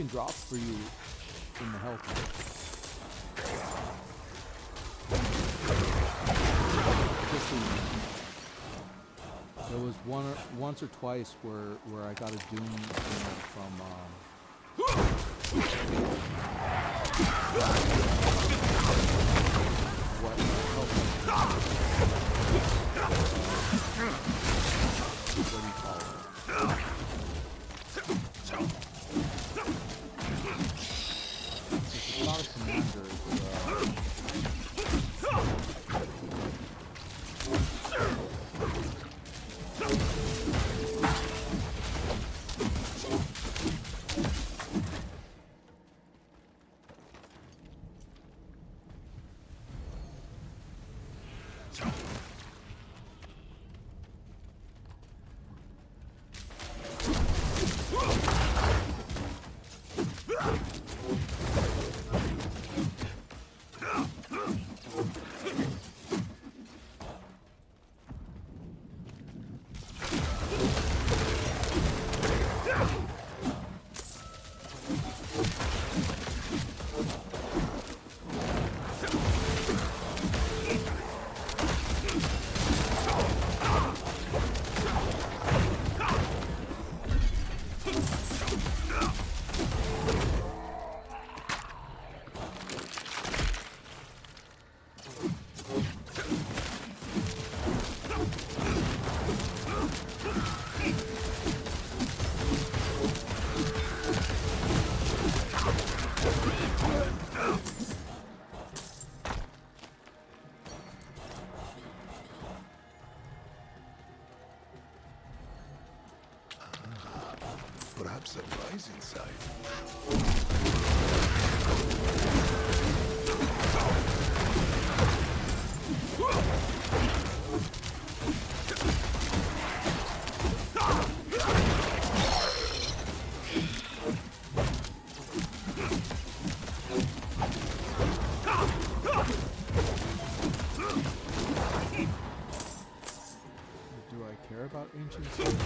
drops for you in the health kit. Just so you know. There was once or twice where I got a Doom from what do you call it? It's not a commander. Perhaps a prize inside. Do I care about ancient swords?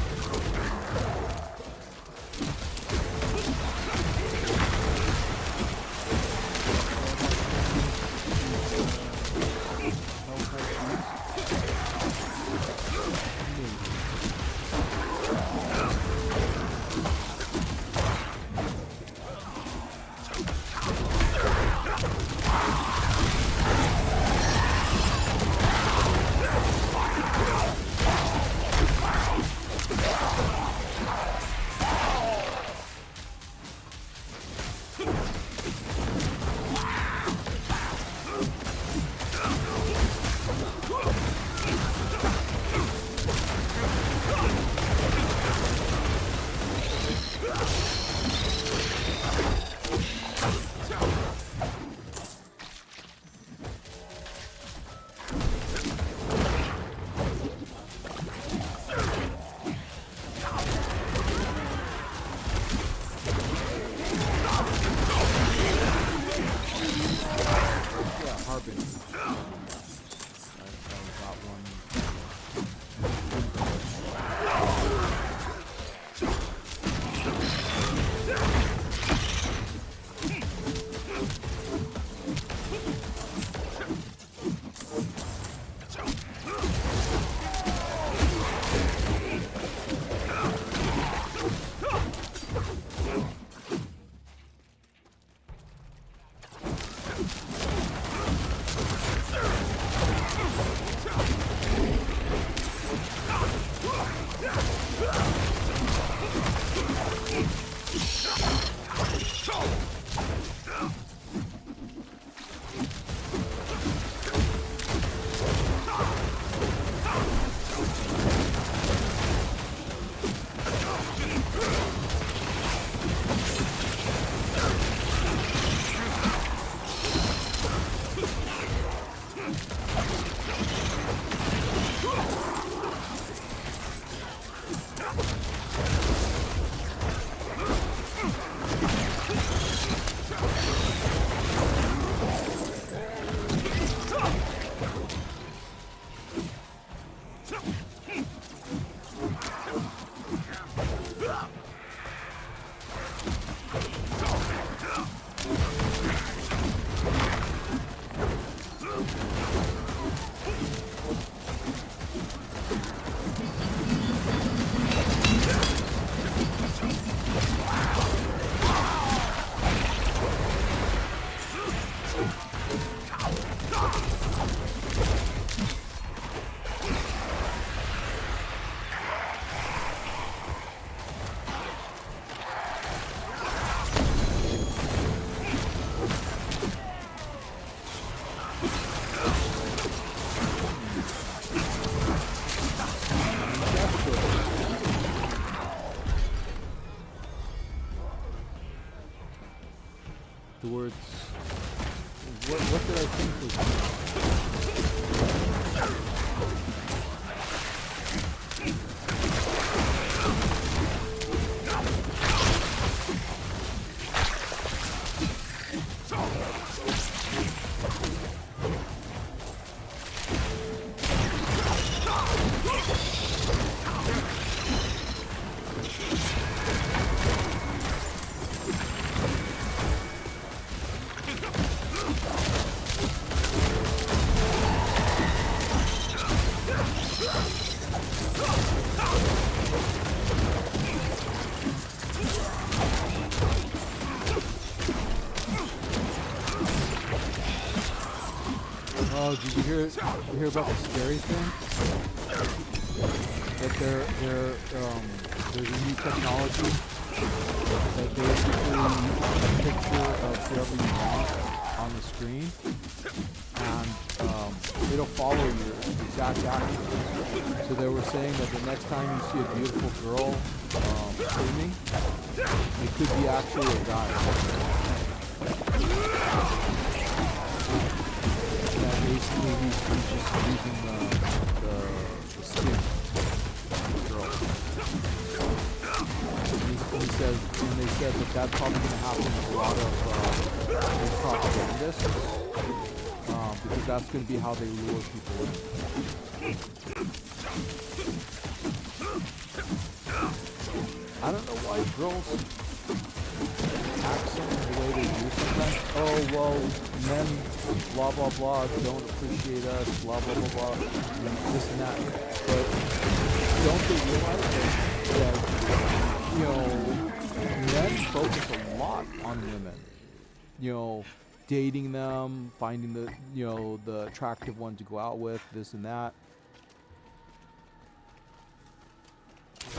afterwards. What did I think Oh, did you hear about the scary thing? That there's a new technology that basically a picture of whoever you want on the screen, and it'll follow your exact action. So they were saying that the next time you see a beautiful girl screaming, it could be actually a guy. Basically, he's just using the skin of the girl. He says, and they said that that's probably going to happen with a lot of propagandists, because that's going to be how they lure people in. I don't know why girls accent the way they do sometimes. Oh, well, men, blah, blah, blah, don't appreciate us, blah, blah, blah, blah, and this and that. But don't they realize that, you know, men focus a lot on women? You know, dating them, finding the, you know, the attractive one to go out with, this and that. I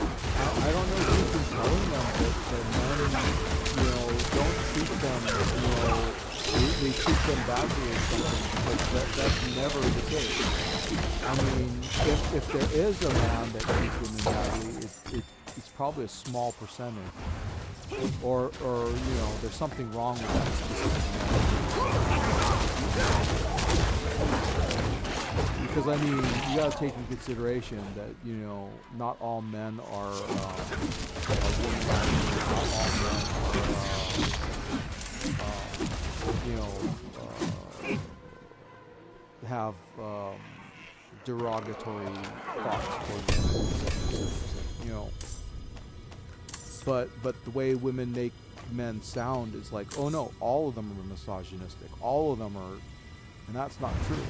don't know who's been telling them that men, you know, don't treat them, you know, they treat them badly or something, but that's never the case. I mean, if there is a man that treats women badly, it's probably a small percentage. Or you know, there's something wrong with that specific man. Because I mean, you gotta take into consideration that, you know, not all men are women. Not all men are, you know, have derogatory thoughts towards women. You know, but the way women make men sound is like, oh no, all of them are misogynistic. All of them are, and that's not true.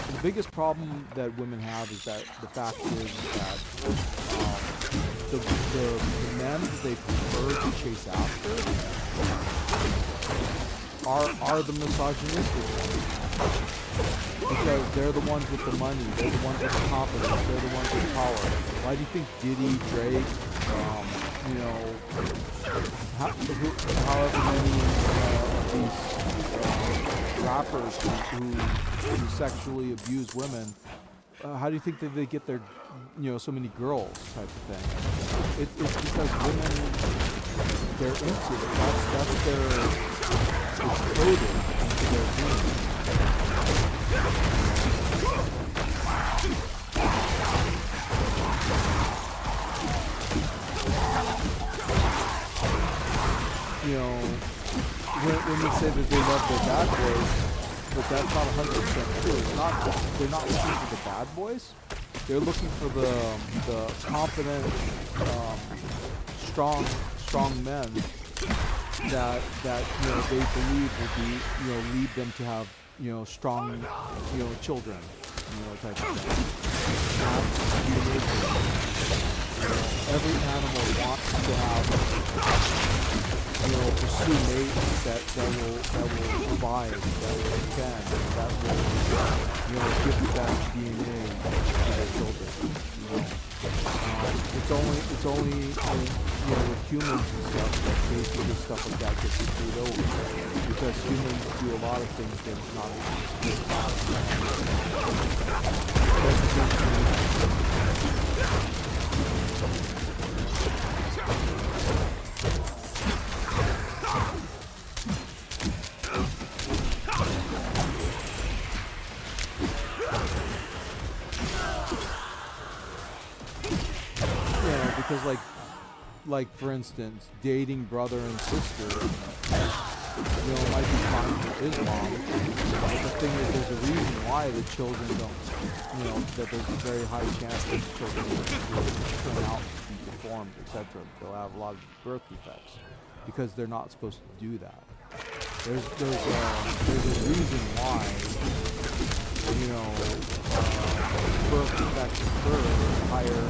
The biggest problem that women have is that the fact is that the men that they prefer to chase after are the misogynistic ones. Because they're the ones with the money, they're the ones with the confidence, they're the ones with power. Why do you think Diddy, Drake, you know, however many of these rappers who sexually abuse women, how do you think that they get their, you know, so many girls type of thing? It's because women, they're into it. That's their, it's coded into their genes. You know, when they say that they love their bad boys, but that's not 100% true. They're not looking for the bad boys. They're looking for the confident, strong men that you know they believe will be, you know, lead them to have, you know, strong, you know, children, you know, type of thing. That's unique. Every animal wants to have, you know, pursue mates that will provide, that will defend, that will, you know, give that DNA to their children. You know, it's only you know, with humans and stuff that basically stuff like that gets screwed over, because humans do a lot of things that not because like for instance, dating brother and sister, might be fine for Islam. But the thing is, there's a reason why the children don't, that there's a very high chance that the children will turn out to be deformed, etc. They'll have a lot of birth defects because they're not supposed to do that. There's a reason why, birth defects occur higher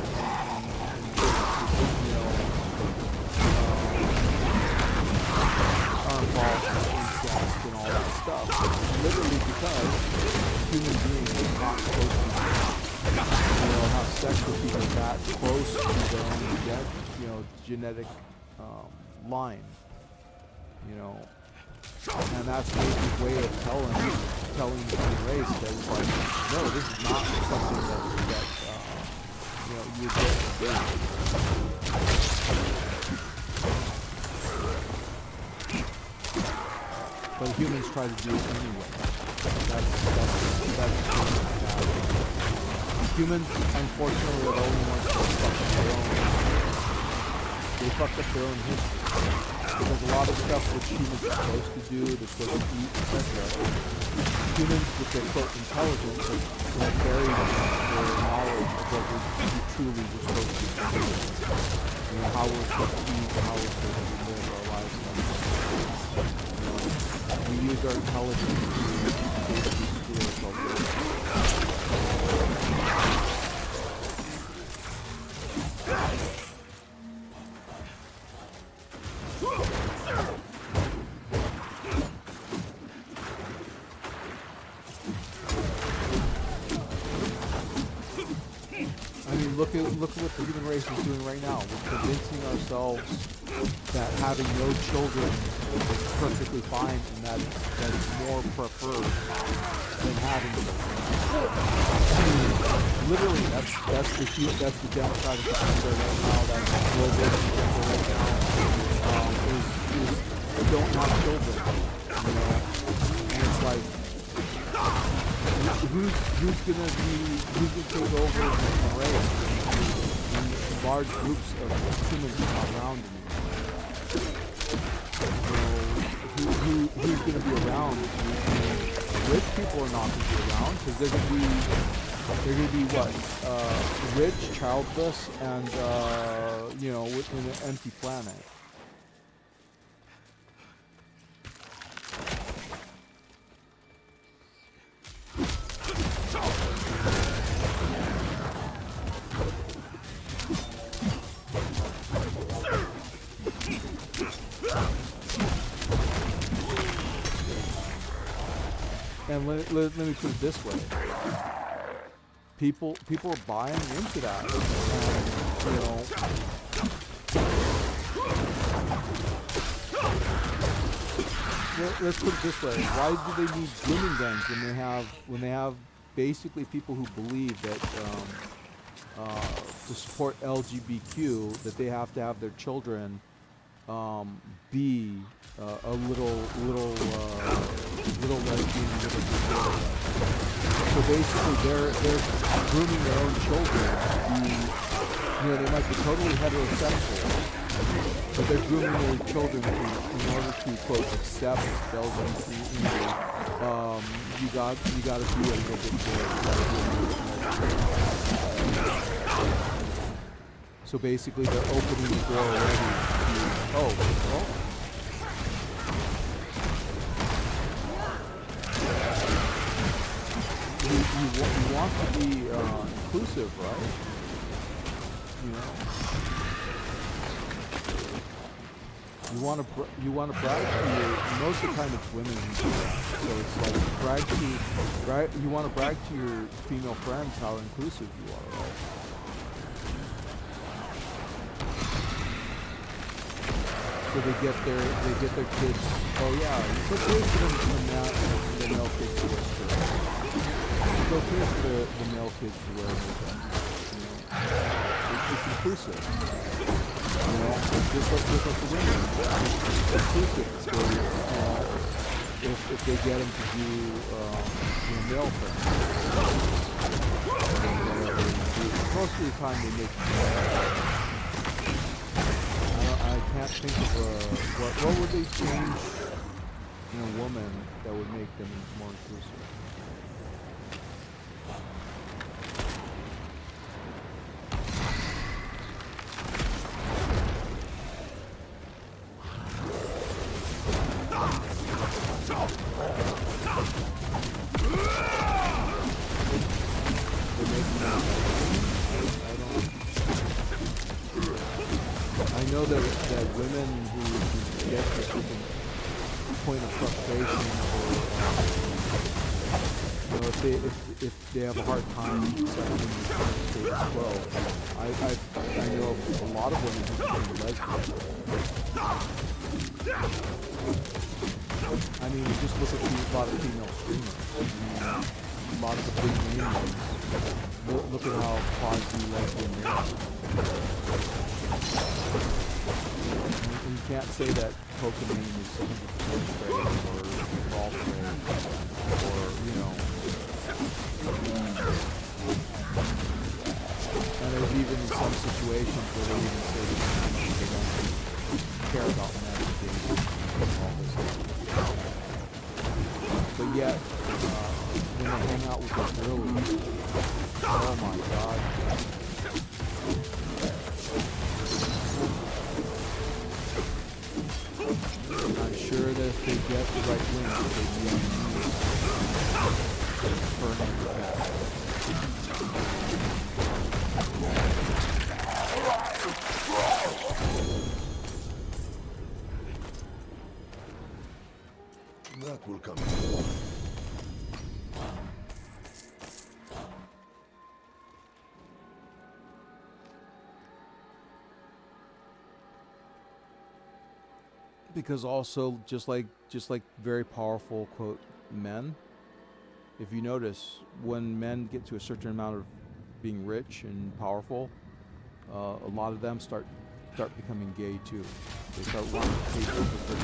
are involved in incest and all that stuff. Literally because human beings are not supposed to, have sex with people that close to their own genetic line. And that's Nature's way of telling the human race that it's like, no, this is not something that you would get to do. But humans try to do it anyway. That's humans, unfortunately, are the only ones that fuck up their own. They fucked up their own history. Because a lot of stuff which humans are supposed to do, they're supposed to eat, etc. Humans with their quote intelligence have buried their knowledge of what we truly were supposed to do. How we're supposed to eat and how we're supposed to live our lives. We use our intelligence to basically screw ourselves over. Look at what the human race is doing right now. We're convincing ourselves that having no children is perfectly fine and that it's more preferred than having them. Literally, that's the Democratic agenda right now. That's the global agenda right now. Is don't have children. And it's like, who's gonna take over the race? Large groups of humans are not around anymore. Who's going to be around? Rich people are not going to be around because they're going to be what? Rich, childless, and within an empty planet. And let me put it this way: people are buying into that. Let's put it this way: why do they need grooming guns when they have basically people who believe that to support LGBTQ that they have to have their children be a little lesbian, little gay. So basically, they're grooming their own children to be, they might be totally heterosexual, but they're grooming their children in order to quote accept LGBT. You got to be a little bit more. So basically, they're opening the door already to, you want to be inclusive, right? You want to brag to most of the time it's women who do that. So it's like you want to brag to your female friends how inclusive you are, right? So they get their kids. Oh yeah, it's okay for them the male kids to wear skirts. It's okay for the male kids to wear makeup. It's inclusive. Just like the women. It's inclusive. If they get them to do male things. Most of the time they make it. can't think of what would they change in a woman that would make them more inclusive. I know that women who get to a certain point of frustration, or if they have a hard time accepting the status quo, I know a lot of women who become lesbian. I mean, just look at a lot of female streamers. A lot of the big name ones. Look at how quasi-lesbian they are. And you can't say that Pokemon is 100% straight or all straight, or, you know. And there's even some situations where they even say that they don't care about men being all this stuff. But yet, when they hang out with the girlies, oh my god. I'm sure that if they get the right wing, they'd be on the news for an attack. That will come. Because also, just like very powerful quote men, if you notice, when men get to a certain amount of being rich and powerful, a lot of them start becoming gay too. They start wanting to take over for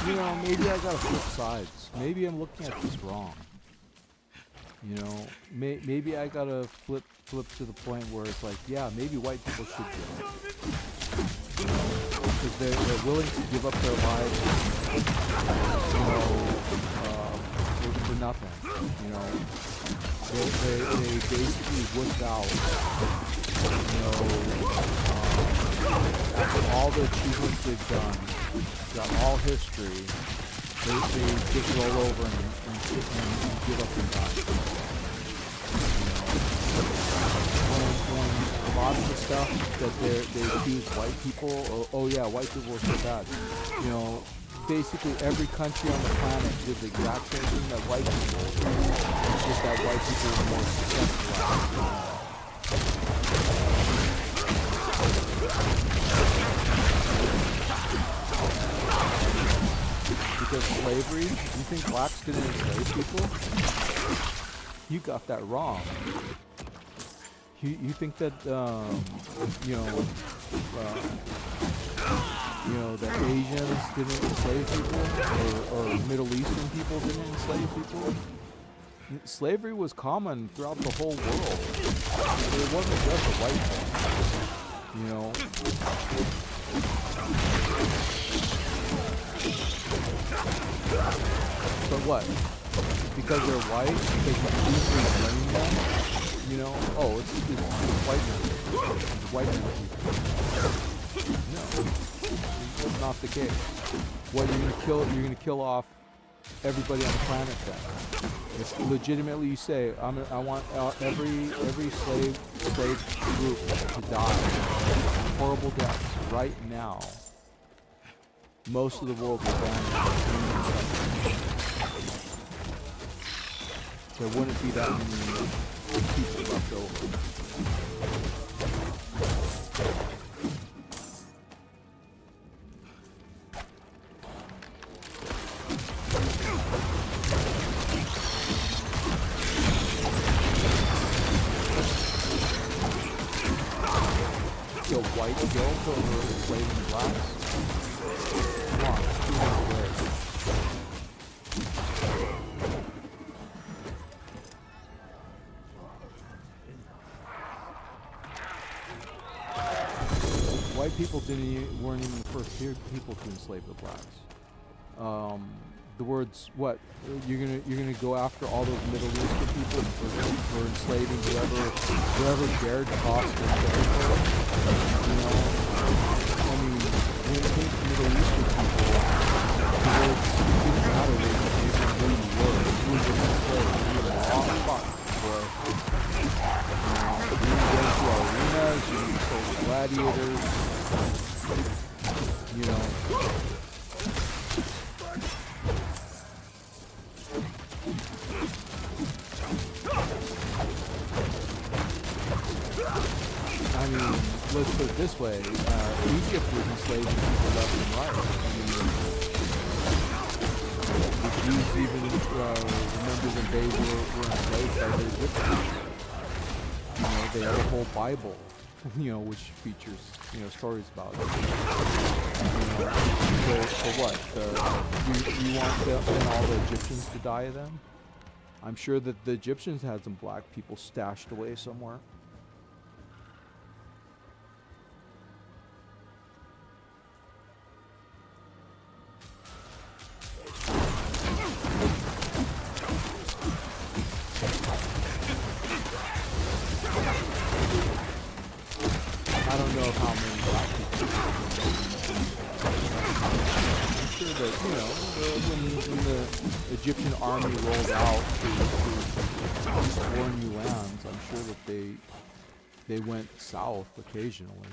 you know, maybe I gotta flip sides. Maybe I'm looking at this wrong. You know, maybe I gotta flip to the point where it's like, yeah, maybe white people should do it. You know, because they're willing to give up their lives, you know, for nothing. You know, they basically whipped out, you know, after all the achievements they've done, got all history, they just roll over and give up and die. When a lot of the stuff that they accuse white people, oh yeah, white people are so bad. You know, basically every country on the planet did the exact same thing that white people did. It's just that white people were more successful at it. Because slavery, you think blacks didn't enslave people? You got that wrong. You think that you know that Asians didn't enslave people, or Middle Eastern people didn't enslave people? Slavery was common throughout the whole world. It wasn't just a white thing, you know. But what? Because they're white? Because you easily blame them? You know? Oh, it's white men. It's white men. No, that's not the case. What, you're gonna kill off everybody on the planet then? If legitimately you say, I want every slave group to die horrible deaths right now, most of the world will vanish. There wouldn't be that many people left over. Kill white guilt over enslaving blacks? Come on, it's too much work. White people weren't even the first people to enslave the blacks. The words, what? You're gonna go after all those Middle Eastern people for enslaving whoever dared to cross their territory? You know, I mean, when it came to Middle Eastern people, the words didn't matter who you were. You were just enslaved. You were all fucked, boy. You didn't go to arenas. You didn't sold gladiators. You know. I mean, let's put it this way, Egypt was enslaving people left and right. I mean, the Jews even remember that they were enslaved by the Egyptians. You know, they have a whole Bible, you know, which features, you know, stories about it. You know, so what? You want all the Egyptians to die then? I'm sure that the Egyptians had some black people stashed away somewhere. I don't know how many black people. I'm sure that, you know, when the Egyptian army rolled out to explore new lands, I'm sure that they went south occasionally.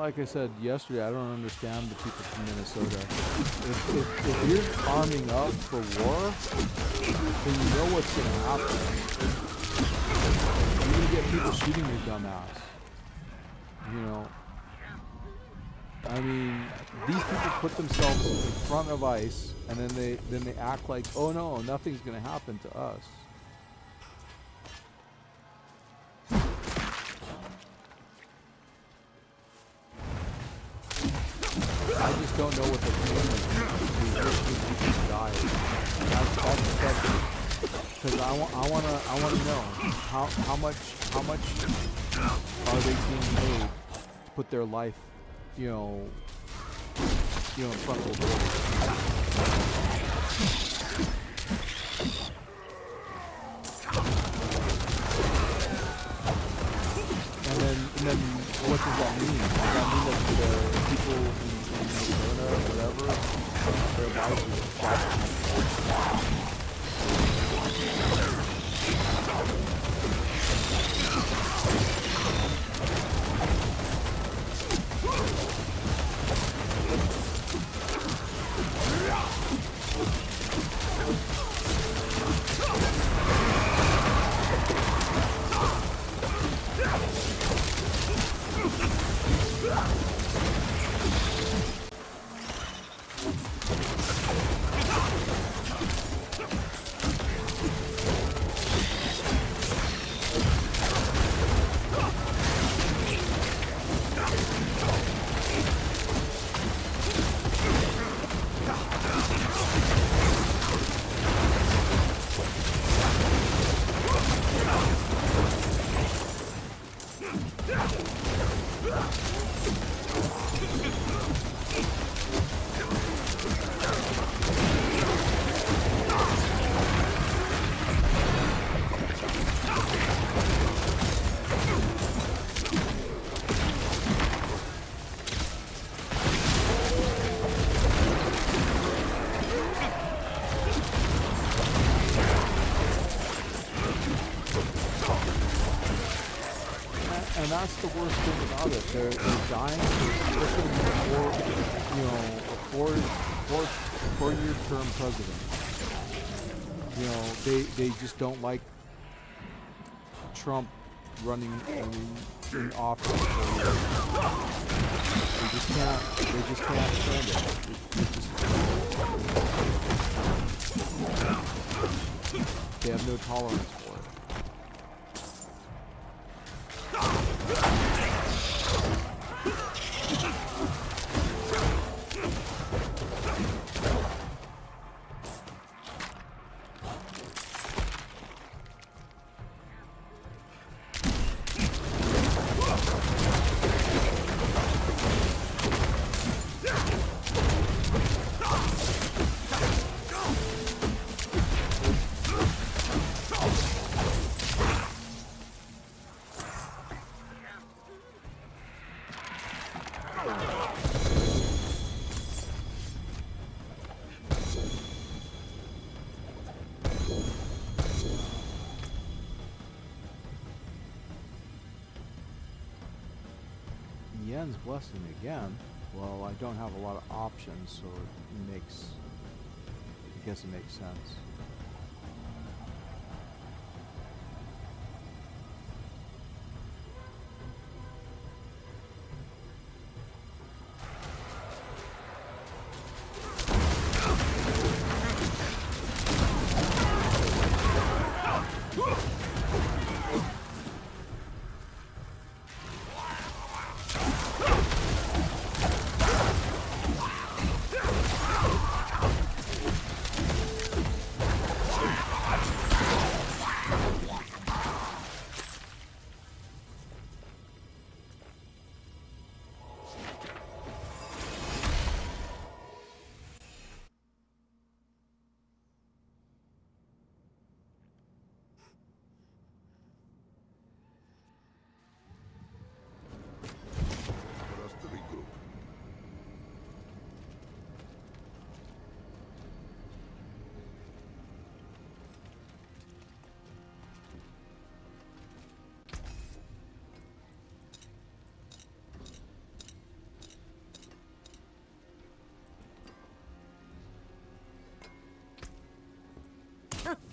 like I said yesterday, I don't understand the people from Minnesota. If you're arming up for war, then you know what's going to happen. You're going to get people shooting your dumb ass. You know, I mean, these people put themselves in front of ice, and then they act like, oh no, nothing's going to happen to us. I just don't know what the feeling is to die. That's the question. Because I want to know how much are they being made to put their life, in front of the door. And then what does that mean? Does that mean that the people in Minnesota or whatever, their lives are shot? And that's the worst thing about it. They're dying for a four-year term president. They just don't like Trump running in office. They just can't stand it. They have no tolerance for it. Yen's blessing again. Well, I don't have a lot of options, so I guess it makes sense.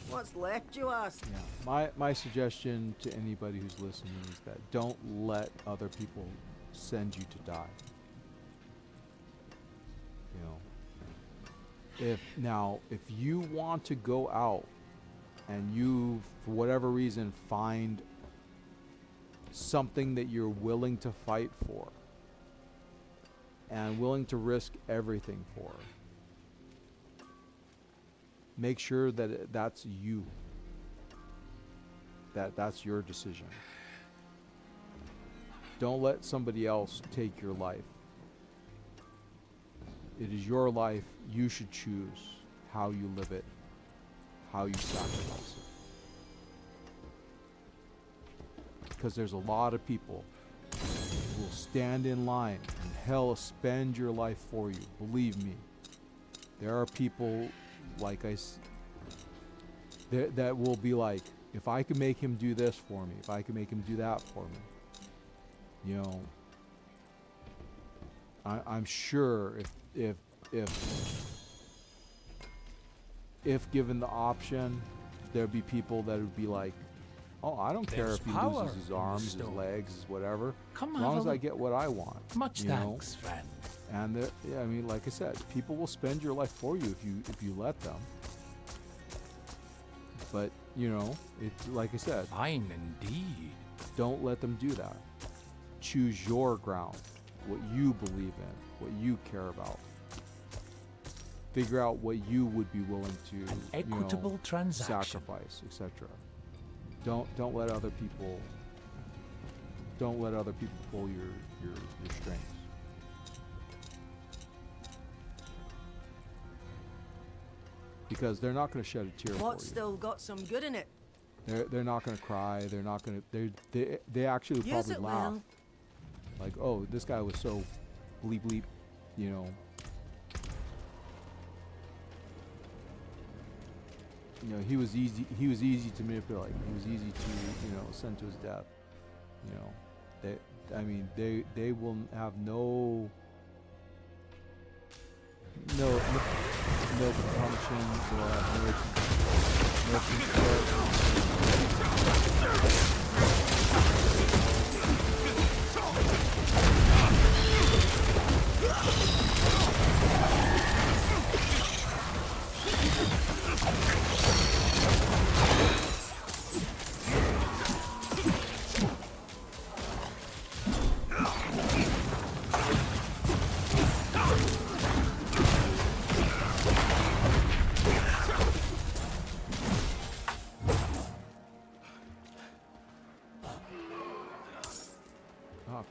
What's left, you ask? Yeah. My suggestion to anybody who's listening is that don't let other people send you to die. You know, if you want to go out and you, for whatever reason, find something that you're willing to fight for and willing to risk everything for, make sure that that's you. That's your decision. Don't let somebody else take your life. It is your life. You should choose how you live it, how you sacrifice it. Because there's a lot of people who will stand in line and hell spend your life for you. Believe me. There are people that will be like, if I could make him do this for me, if I could make him do that for me, you know, I'm sure if given the option, there'd be people that would be like, oh, I don't care if he loses his arms, his legs, his whatever, as long as I get what I want. Much thanks, friend. And yeah, I mean, like I said, people will spend your life for you if you let them. But you know, it's like I said. Fine indeed. Don't let them do that. Choose your ground, what you believe in, what you care about. Figure out what you would be willing to, an equitable transaction, sacrifice, etc. Don't let other people. Don't let other people pull your strings. Because they're not going to shed a tear What's for you. still got some good in it? They're not going to cry. They're not going to. They actually would Use probably it laugh. well. Like, oh, this guy was so bleep bleep, you know. You know, he was easy. He was easy to manipulate. He was easy to, you know, send to his death. You know, they will have no compunction. They'll have no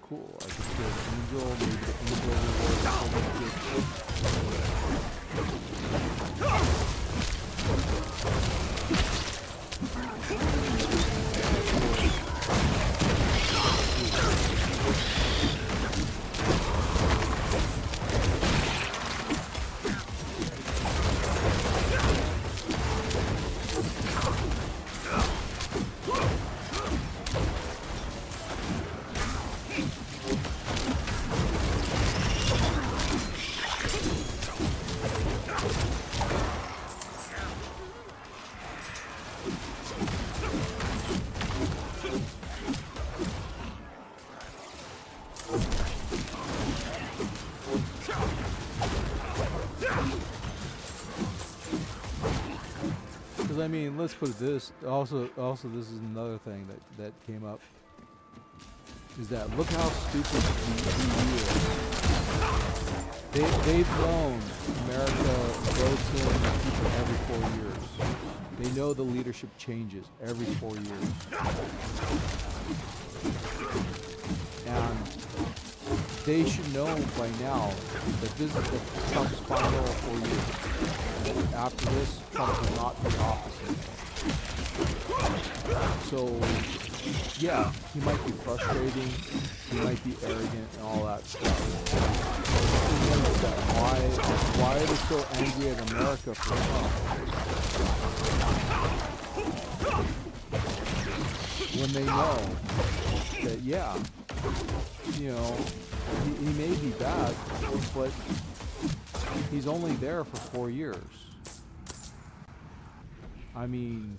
cool. I just did Angel, maybe the Angel reward. I mean, let's put it this. Also, this is another thing that came up. Is that look how stupid the EU is. They've known America votes in people every 4 years. They know the leadership changes every 4 years. And they should know by now that this is the Trump's final 4 years. And after this, Trump will not be in office anymore. So, yeah, he might be frustrating, he might be arrogant and all that stuff. Why are they so angry at America for Trump? When they know that, yeah, you know, he may be bad, but he's only there for 4 years. I mean,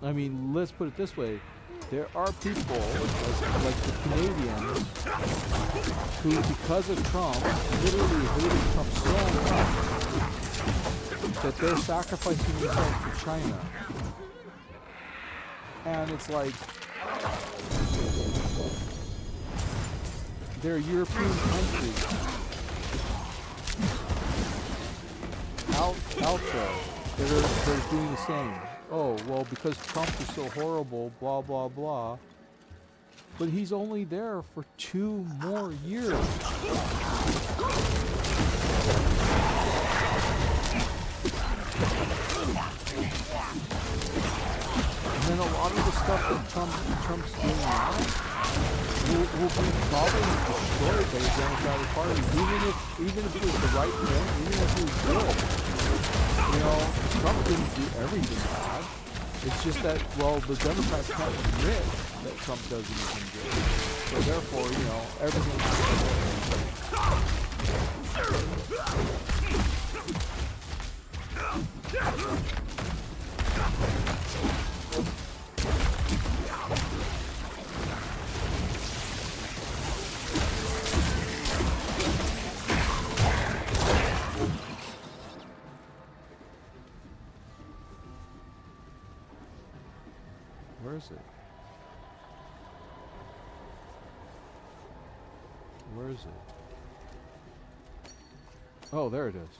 let's put it this way. There are people, like the Canadians, who, because of Trump, literally hated Trump so much that they're sacrificing themselves for China. And it's like, they're European countries out there that are doing the same. Oh, well, because Trump is so horrible, blah, blah, blah. But he's only there for 2 more years. And then a lot of the stuff that Trump's doing now will be probably destroyed by the Democratic Party, even if it was the right thing, even if it was good. You know, Trump didn't do everything bad. It's just that, well, the Democrats can't admit that Trump does anything good. So therefore, you know, everything has Where is it? Where is it? Oh, there it is.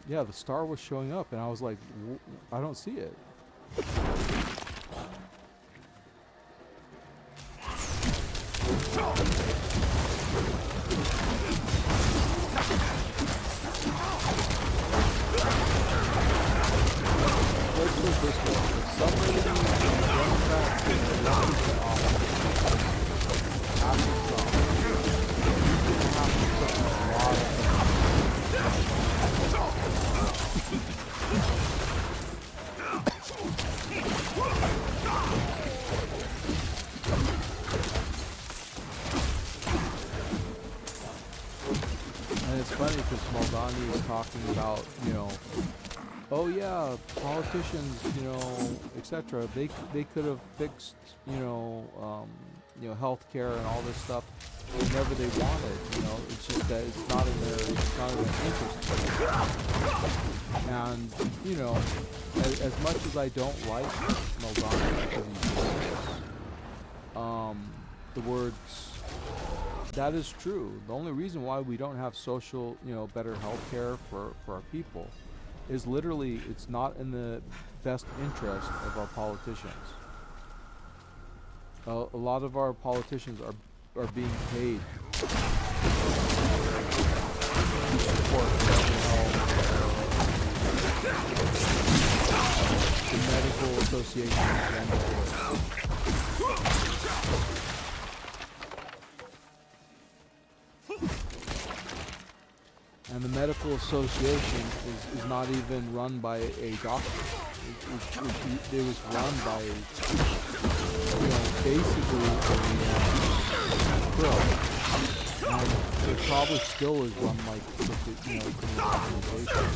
Yeah, the star was showing up, and I was like, I don't see it. Let's put it this way. If somebody in the Democrats is elected to office after Trump, he's going to have to put a lot of And it's funny because Maldani is talking about, you know, oh yeah, politicians, you know, etc. They could have fixed, you know, healthcare and all this stuff whenever they wanted. You know, it's just that it's not in their interest. And you know, as much as I don't like Maldani because he's the words. That is true. The only reason why we don't have social, you know, better healthcare for our people is literally it's not in the best interest of our politicians. A lot of our politicians are being paid to support, you know, the medical association agenda. And the medical association is not even run by a doctor. It was run by, you know, basically a pro. And it probably still is run like, you know, an organization.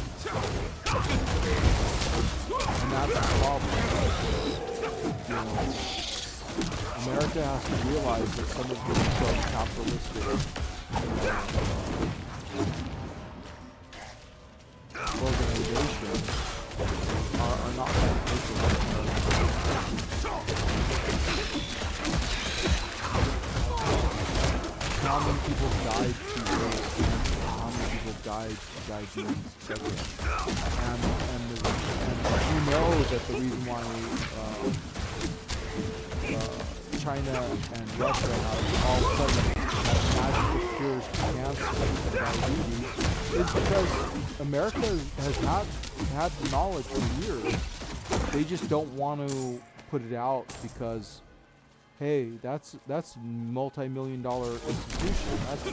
And that's the problem. You know, America has to realize that some of these capitalistic, organizations are not beneficial. How many people died to rape? How many people died to diabetes, etc. And you know that the reason why China and Russia have all of a sudden magical cures to cancer and diabetes is because America has not had the knowledge for years. They just don't want to put it out because, hey, that's multi-million-dollar institution. That's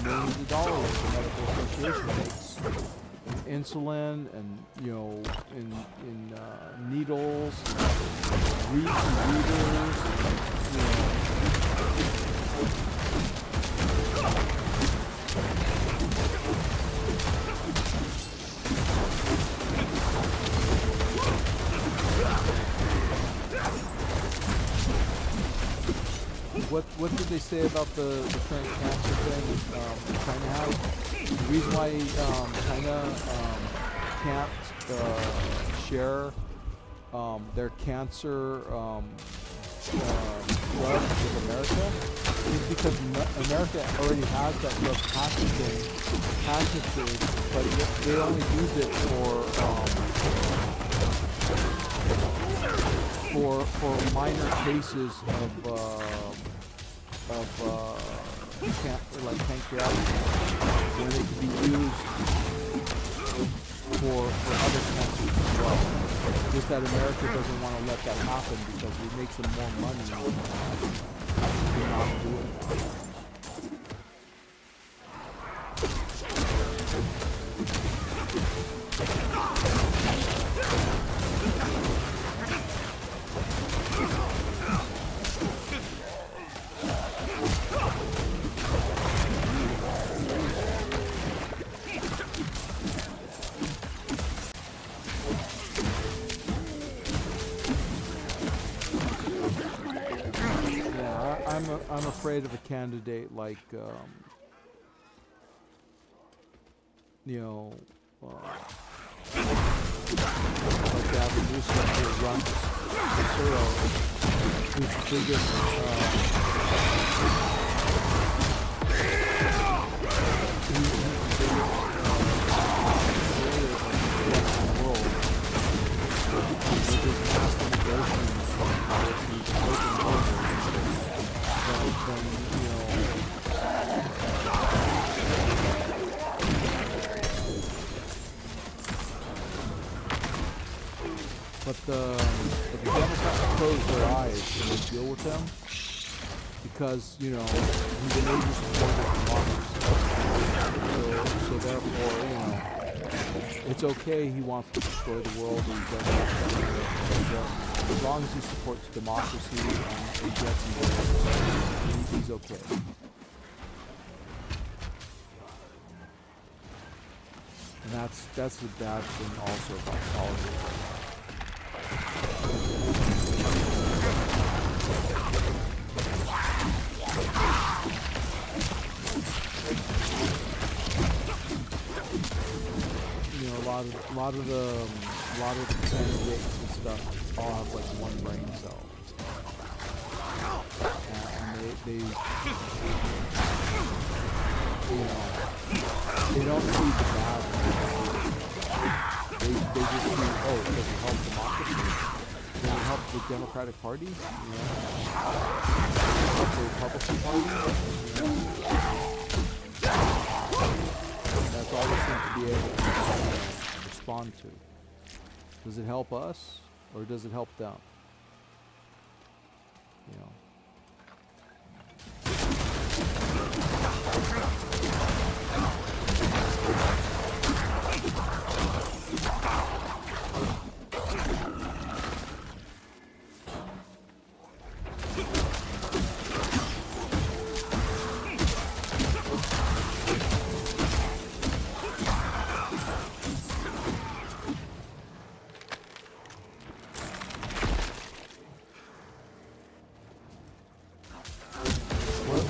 millions of dollars the medical association makes. Insulin and, you know, in needles, readers, you know. what did they say about the current cancer thing China has? The reason why China can't share their cancer drug with America is because America already has that drug patented, but they only use it for minor cases of like pancreatic, when it can be used for other cancers as well. Just that America doesn't want to let that happen because it makes them more money to not do it. I'm afraid of a candidate like, you know, like Gavin Newsom, who runs Cicero, who's the biggest, world. With his mass immigration policies and open borders. But the Democrats close their eyes when they deal with him because, you know, he's a major supporter of democracy. So therefore, you know, it's okay he wants to destroy the world and he does that. As long as he supports democracy and gets involved, he's okay. And that's the bad thing also about politics. You know, a lot of the candidates and stuff all have like one brain cell, and they you know, they don't see the bad. They just see, oh, does it help democracy? Does it help the Democratic Party? You know? Help the Republican Party? You know? That's all they seem to be able to respond to. Does it help us, or does it help them? You know.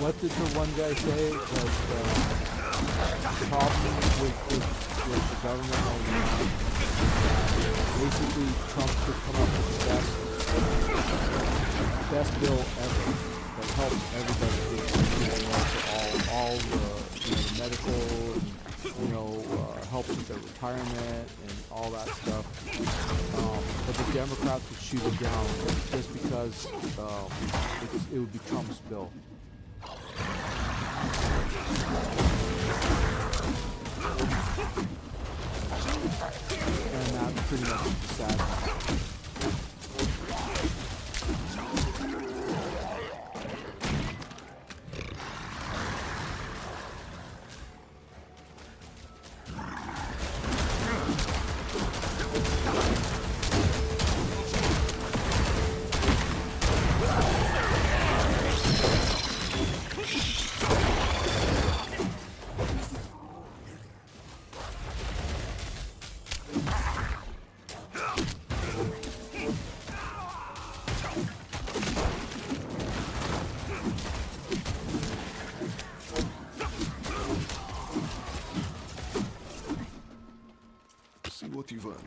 What did the one guy say? Like, the problem with the government right now, basically Trump could come up with the best bill ever that helps everybody get all the, you know, the medical and, you know, helps with their retirement and all that stuff. But the Democrats would shoot it down just because it would be Trump's bill. And that's pretty much the sad. what you've earned.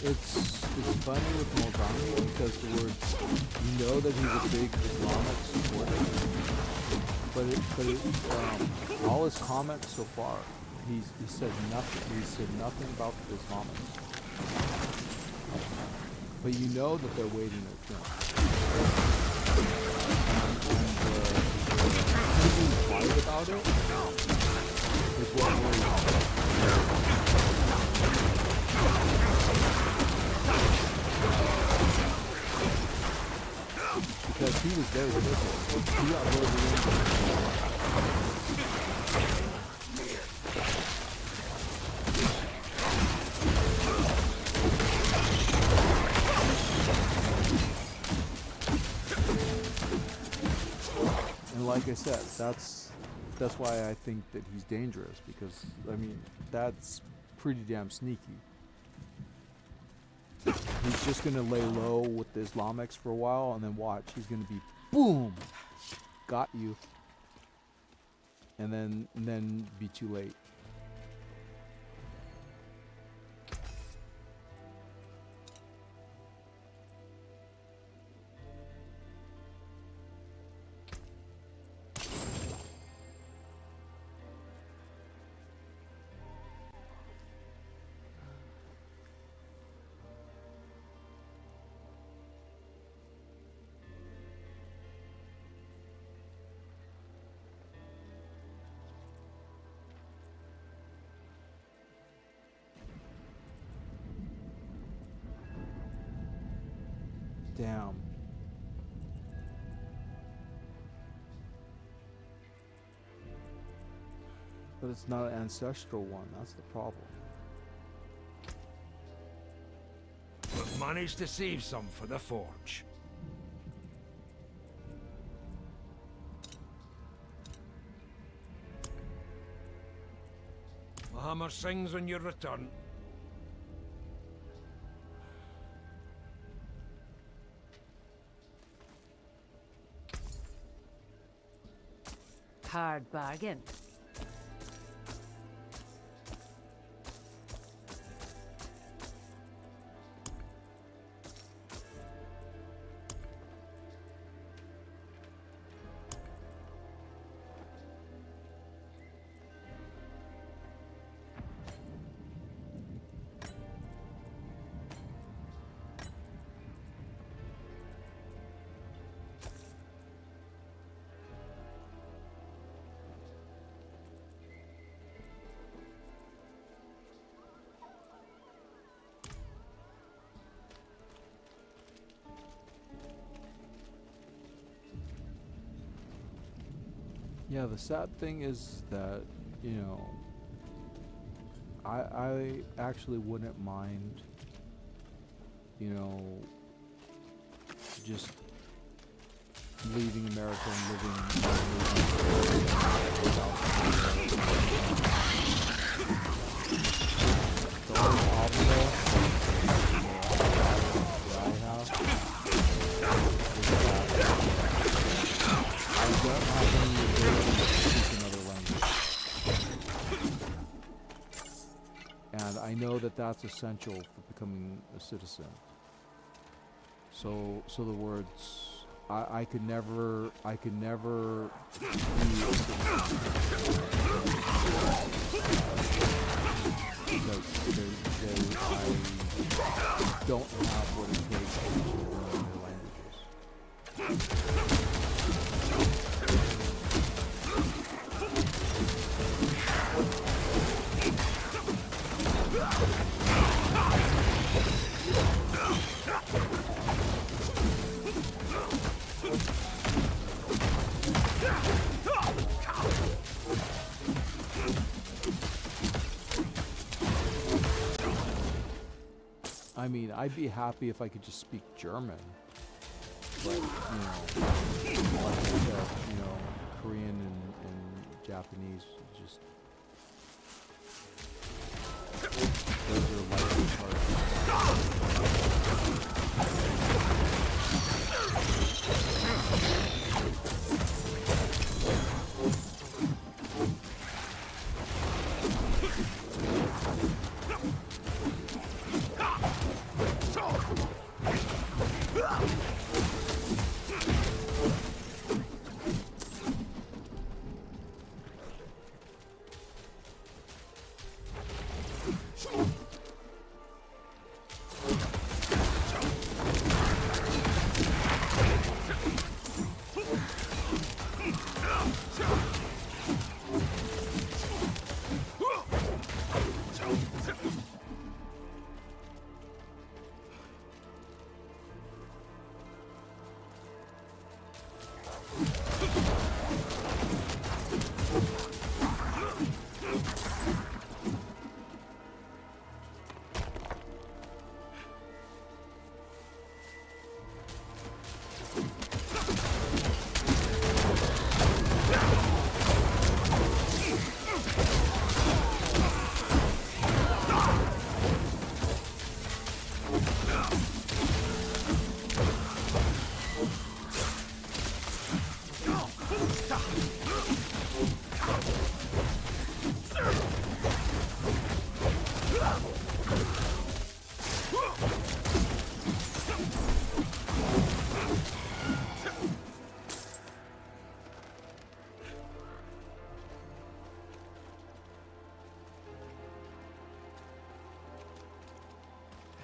It's funny with Mulgani because the words, you know that he's a big Islamic supporter, but all his comments so far, he said nothing. He said nothing about the Islamics. But you know that they're waiting to kill him. And being quiet about it is what worries me. Because he was very different. He got really and like I said, that's why I think that he's dangerous, because I mean that's pretty damn sneaky. He's just gonna lay low with the Islamics for a while, and then watch. He's gonna be boom, got you, and then be too late. Damn. But it's not an ancestral one, that's the problem. We've managed to save some for the forge. The hammer sings on your return. Hard bargain. Yeah, the sad thing is that, you know, I actually wouldn't mind, you know, just leaving America and living without the only problem though, that I have is that I don't have any ability to speak another language. And I know that that's essential for becoming a citizen. So the words, I could never be a citizen. Because I don't have what it takes to learn their languages. I mean, I'd be happy if I could just speak German. But, like I said, Korean and Japanese, just those are lightly charged.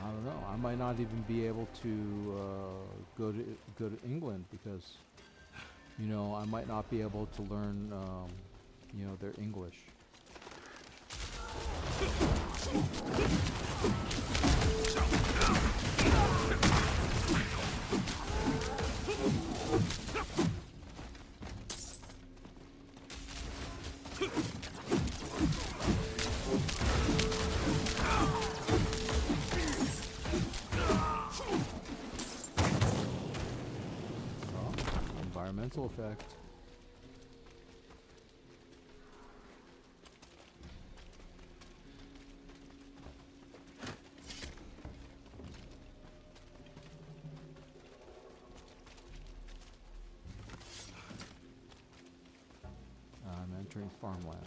I don't know. I might not even be able to go to England because, I might not be able to learn, their English. Environmental effect. I'm entering farmland.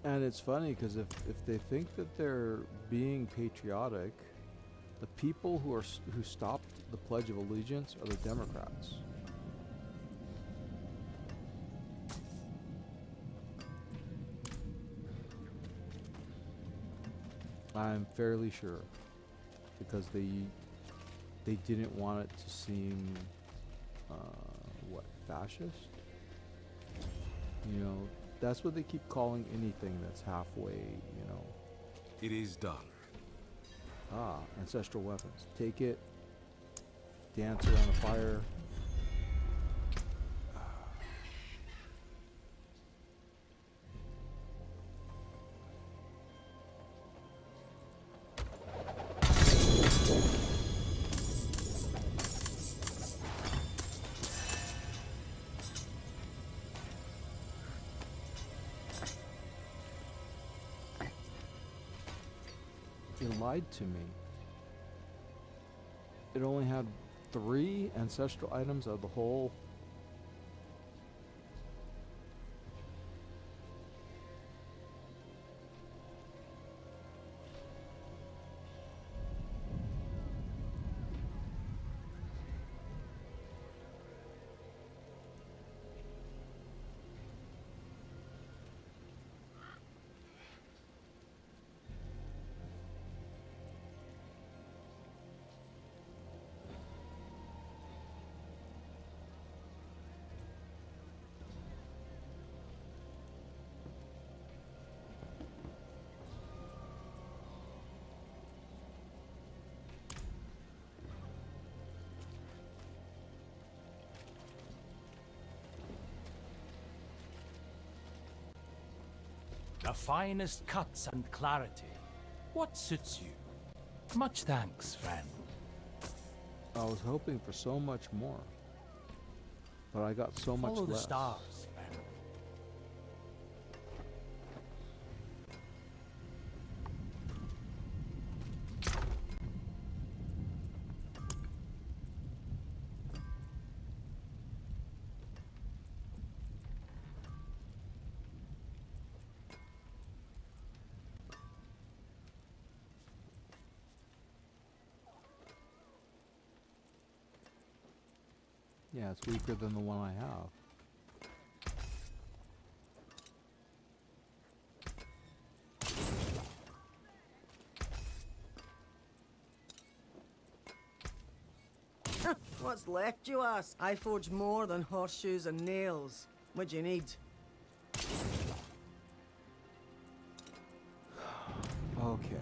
And it's funny because if they think that they're being patriotic, the people who stopped the Pledge of Allegiance are the Democrats. I'm fairly sure, because they didn't want it to seem what fascist? You know, that's what they keep calling anything that's halfway, you know. It is done. Ah, ancestral weapons. Take it. Dance around a fire. It lied to me. It only had 3 ancestral items out of the whole. The finest cuts and clarity. What suits you? Much thanks, friend. I was hoping for so much more, but I got so much Follow the less. stars, friend. Yeah, it's weaker than the one I have. What's left, you ask? I forge more than horseshoes and nails. What do you need? Okay.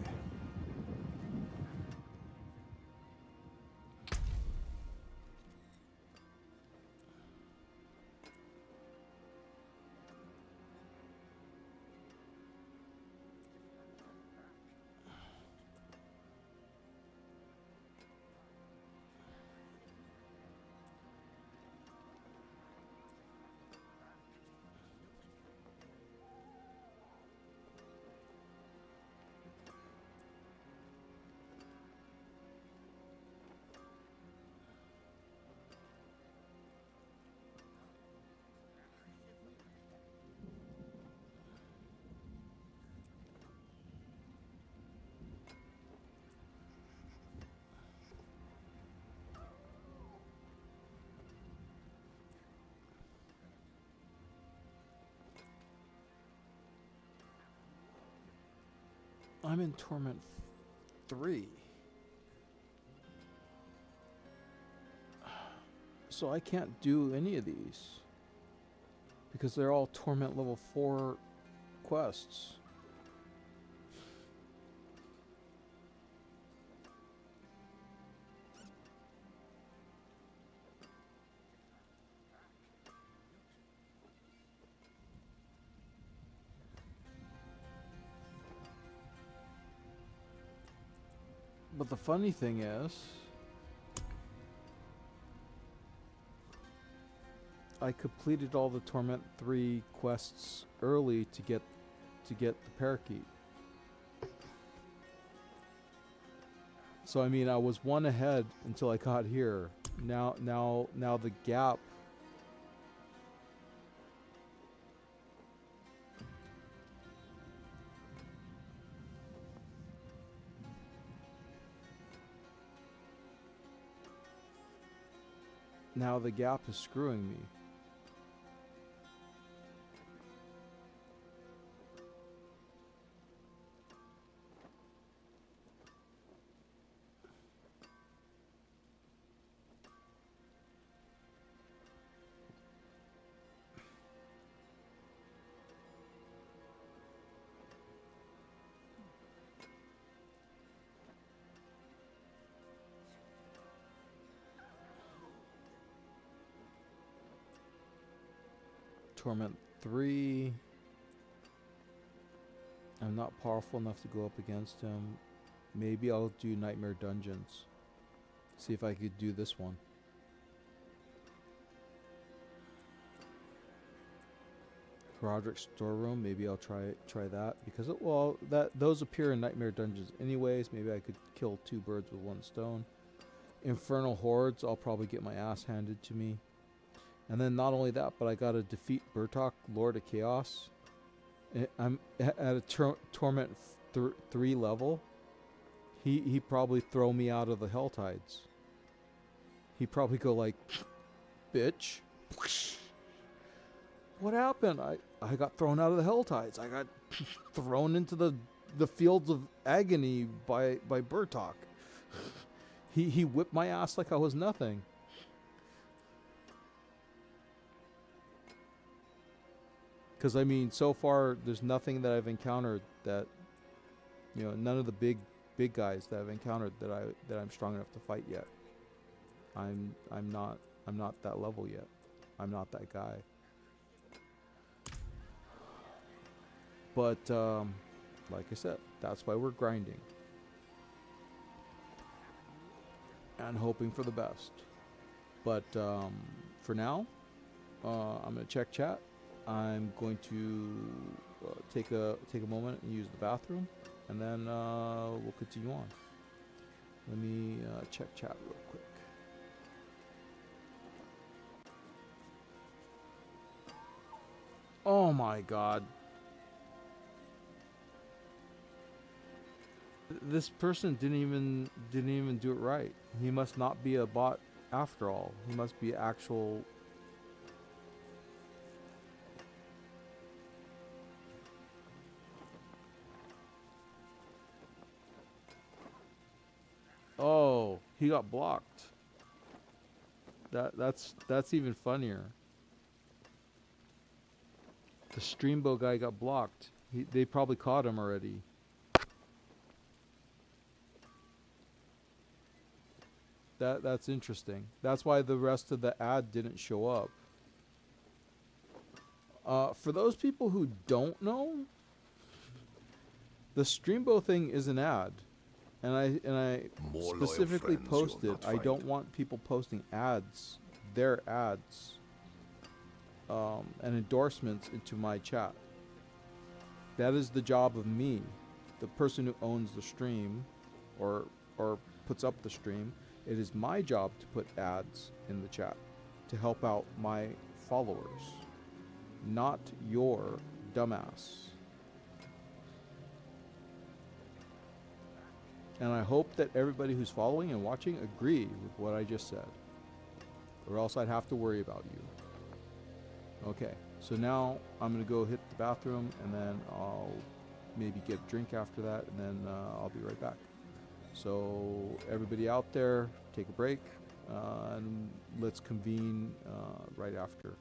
I'm in Torment 3. So I can't do any of these because they're all Torment level 4 quests. But the funny thing is, I completed all the Torment 3 quests early to get the parakeet. So I mean, I was one ahead until I got here. Now the gap. Now the gap is screwing me. Torment 3. I'm not powerful enough to go up against him. Maybe I'll do Nightmare Dungeons. See if I could do this one. Roderick's Storeroom. Maybe I'll try that because those appear in Nightmare Dungeons anyways. Maybe I could kill 2 birds with 1 stone. Infernal Hordes. I'll probably get my ass handed to me. And then not only that, but I gotta defeat Burtok, Lord of Chaos. I'm at a Torment 3 level. He probably throw me out of the Helltides. He probably go like, bitch. What happened? I got thrown out of the Helltides. I got thrown into the fields of agony by Burtok. He whipped my ass like I was nothing. Because I mean, so far there's nothing that I've encountered that, you know, none of the big guys that I've encountered that I'm strong enough to fight yet. I'm not that level yet. I'm not that guy. But like I said, that's why we're grinding and hoping for the best. But for now, I'm gonna check chat. I'm going to take a moment and use the bathroom, and then we'll continue on. Let me check chat real quick. Oh my god. This person didn't even do it right. He must not be a bot after all. He must be actual. Oh, he got blocked. That's even funnier. The Streambo guy got blocked. They probably caught him already. That's interesting. That's why the rest of the ad didn't show up. For those people who don't know, the Streambo thing is an ad. And I More specifically loyal friends you'll posted, not I find. don't want people posting ads, their ads, and endorsements into my chat. That is the job of me, the person who owns the stream, or puts up the stream. It is my job to put ads in the chat to help out my followers, not your dumbass. And I hope that everybody who's following and watching agree with what I just said, or else I'd have to worry about you. Okay, so now I'm gonna go hit the bathroom, and then I'll maybe get a drink after that, and then I'll be right back. So everybody out there, take a break, and let's convene right after.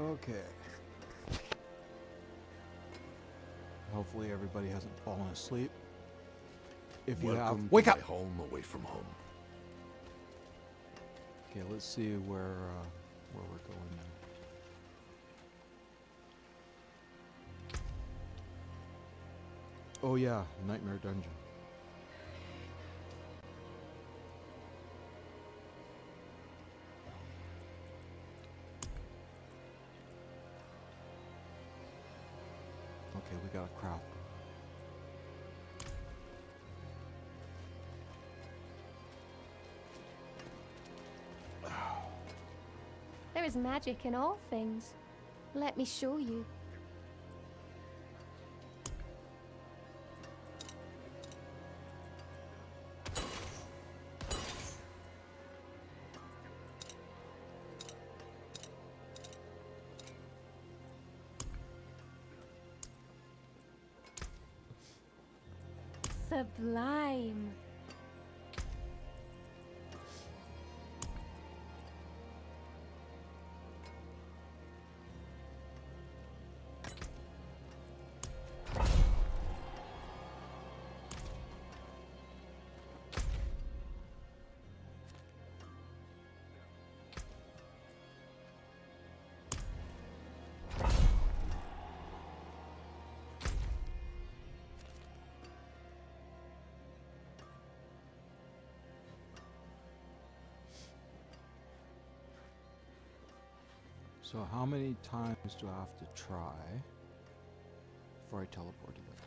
Okay. Hopefully everybody hasn't fallen asleep. If you Welcome have, to wake my up! home away from home. Okay, let's see where we're going now. Oh yeah, Nightmare Dungeon. Okay, we got a craft. There is magic in all things. Let me show you. Sublime. So how many times do I have to try before I teleport to there?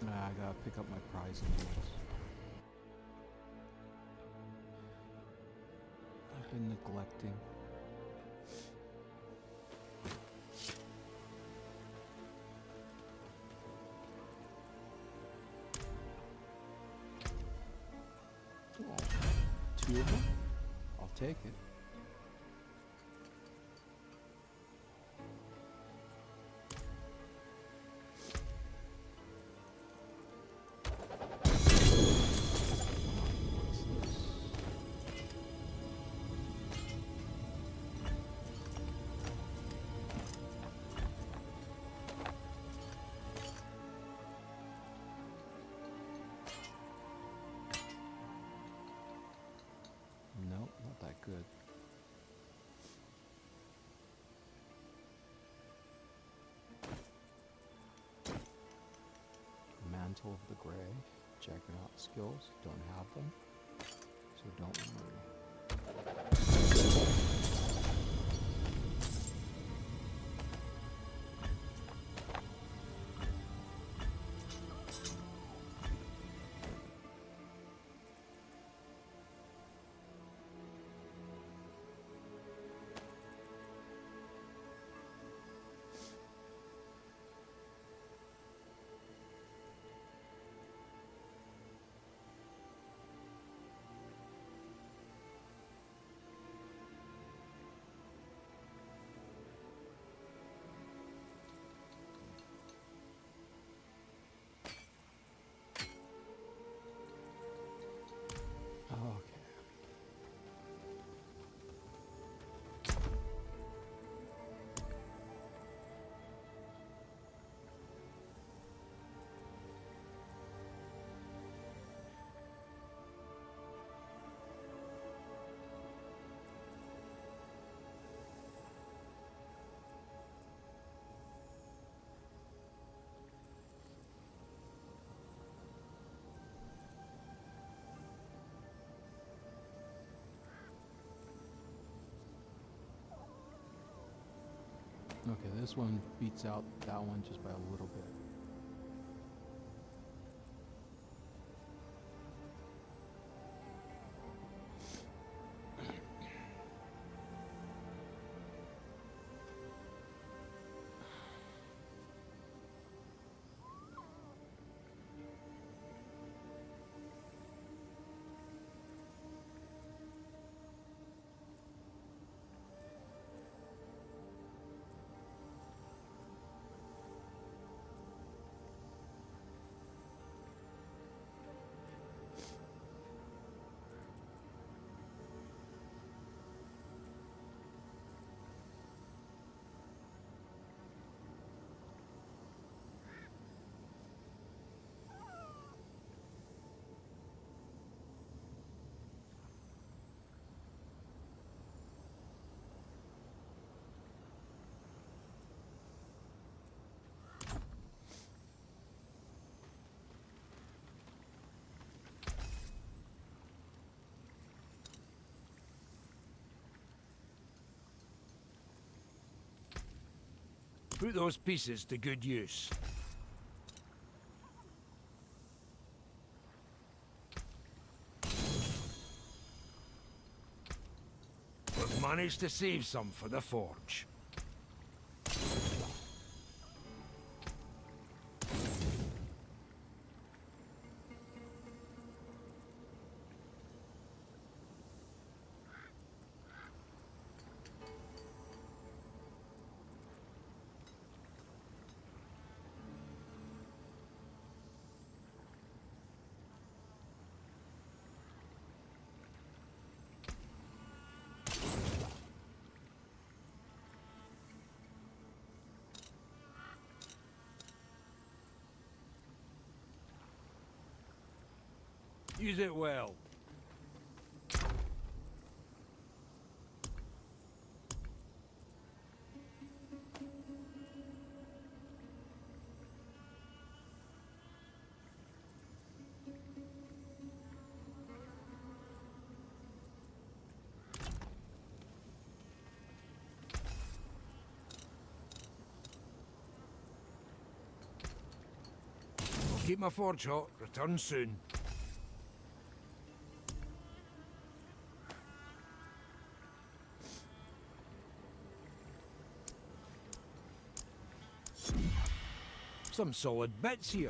I gotta pick up my prize anyways. I've been neglecting. Oh, 2 of them? I'll take it. Nope, not that good. Mantle of the Grey. Juggernaut skills. Don't have them. So don't worry. Okay. Okay, this one beats out that one just by a little bit. Put those pieces to good use. We've managed to save some for the forge. Use it well. I'll keep my forge hot. Return soon. Some solid bits here.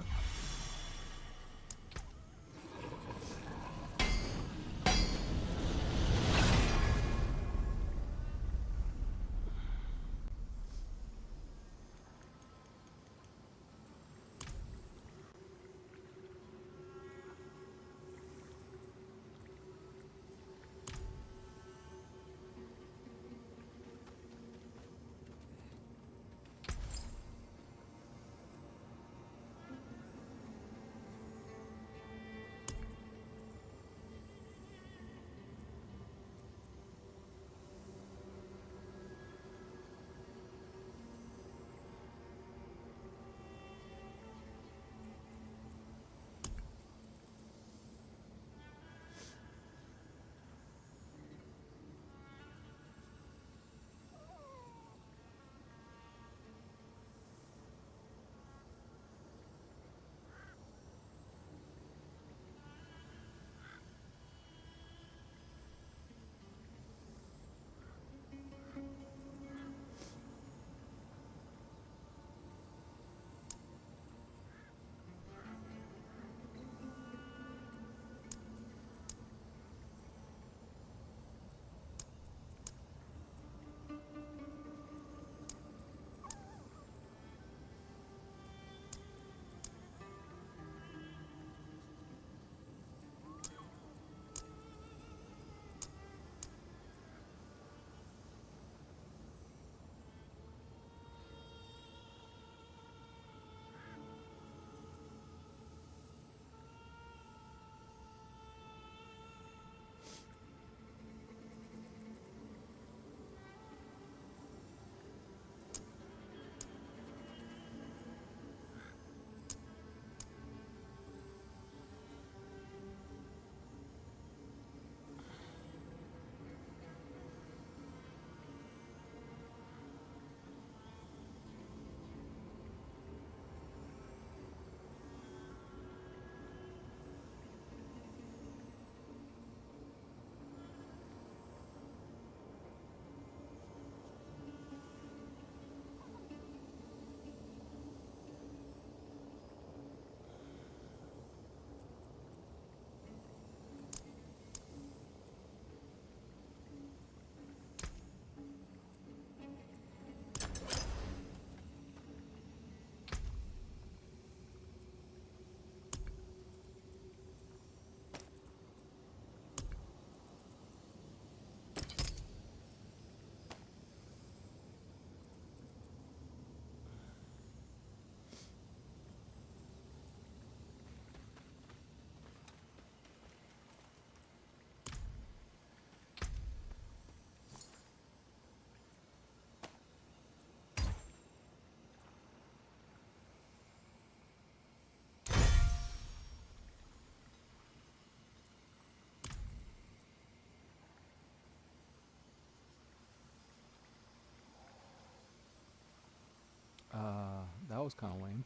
was kind of lame.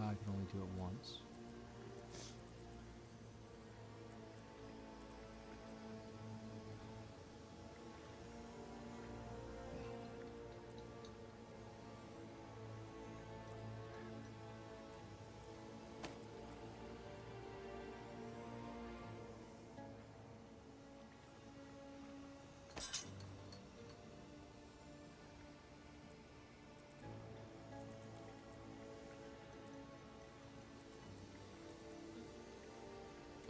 I can only do it once.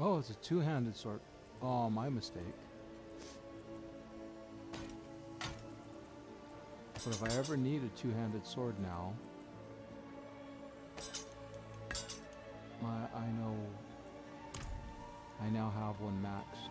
Oh, it's a two-handed sword. Oh, my mistake. But if I ever need a two-handed sword now, I now have one maxed.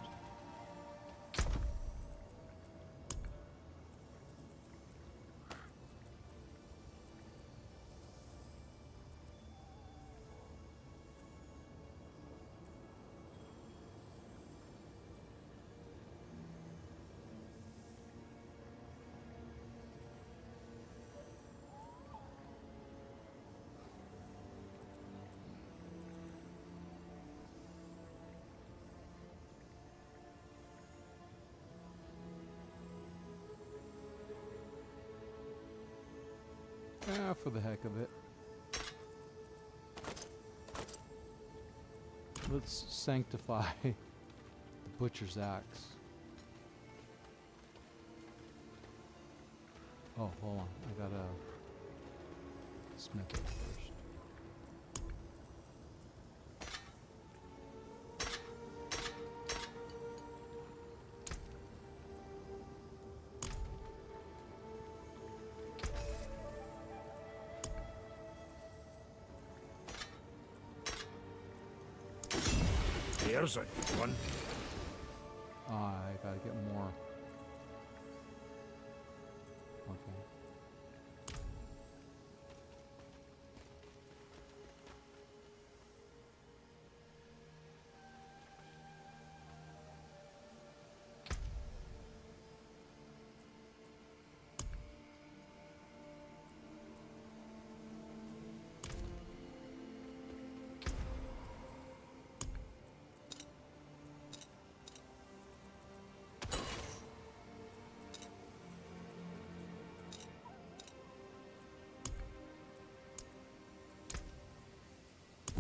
For the heck of it. Let's sanctify the butcher's axe. Oh, hold on. I gotta smith it first. Here's a good one. I gotta get more. Okay.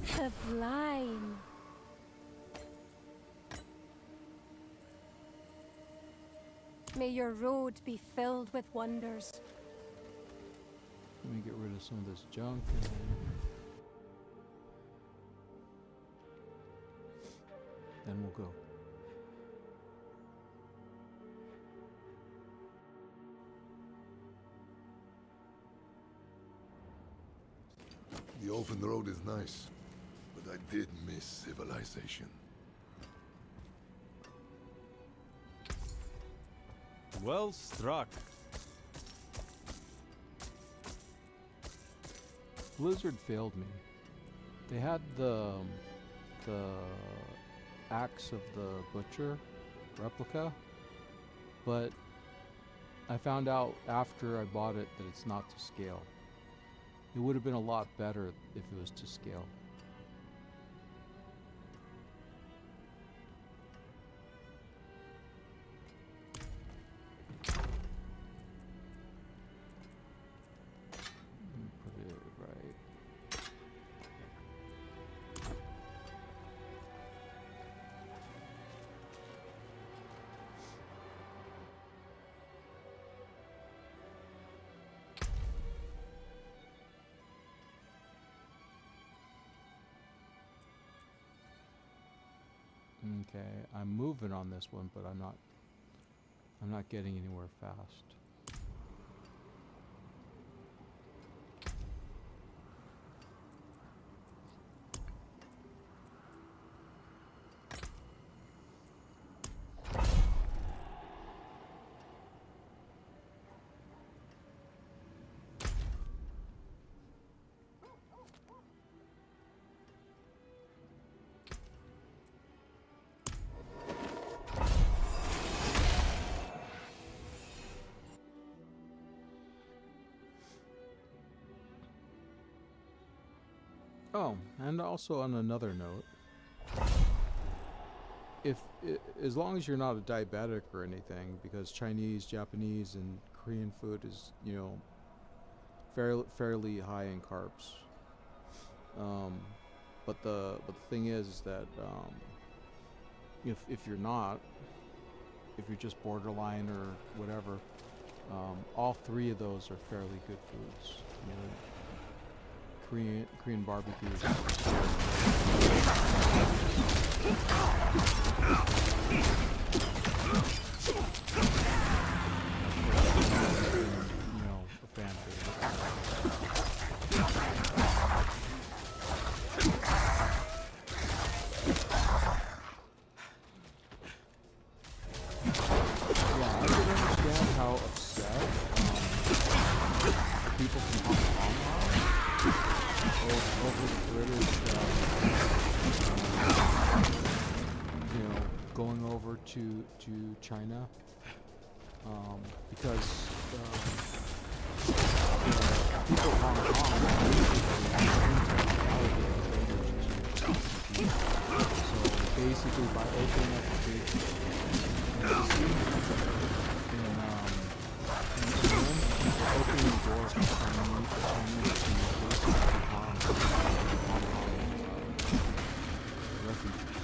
Sublime. May your road be filled with wonders. Let me get rid of some of this junk. Then we'll go. The open road is nice, but I did miss civilization. Well struck. Blizzard failed me. They had the axe of the butcher replica, but I found out after I bought it that it's not to scale. It would have been a lot better if it was to scale. Put it right. Okay, I'm moving on this one, but I'm not getting anywhere fast. Oh, and also on another note, as long as you're not a diabetic or anything, because Chinese, Japanese, and Korean food is, you know, fairly high in carbs. But the thing is that if you're not, if you're just borderline or whatever, all three of those are fairly good foods. You know, Korean barbecue is you know, a fan favorite. Yeah, I can understand how upset people from Hong Kong are over the British, you know, going over to China, because you know, people of Hong Kong are usually so basically, by opening up the gate opening the door for Chinese to basically harm Hong Kong refugees.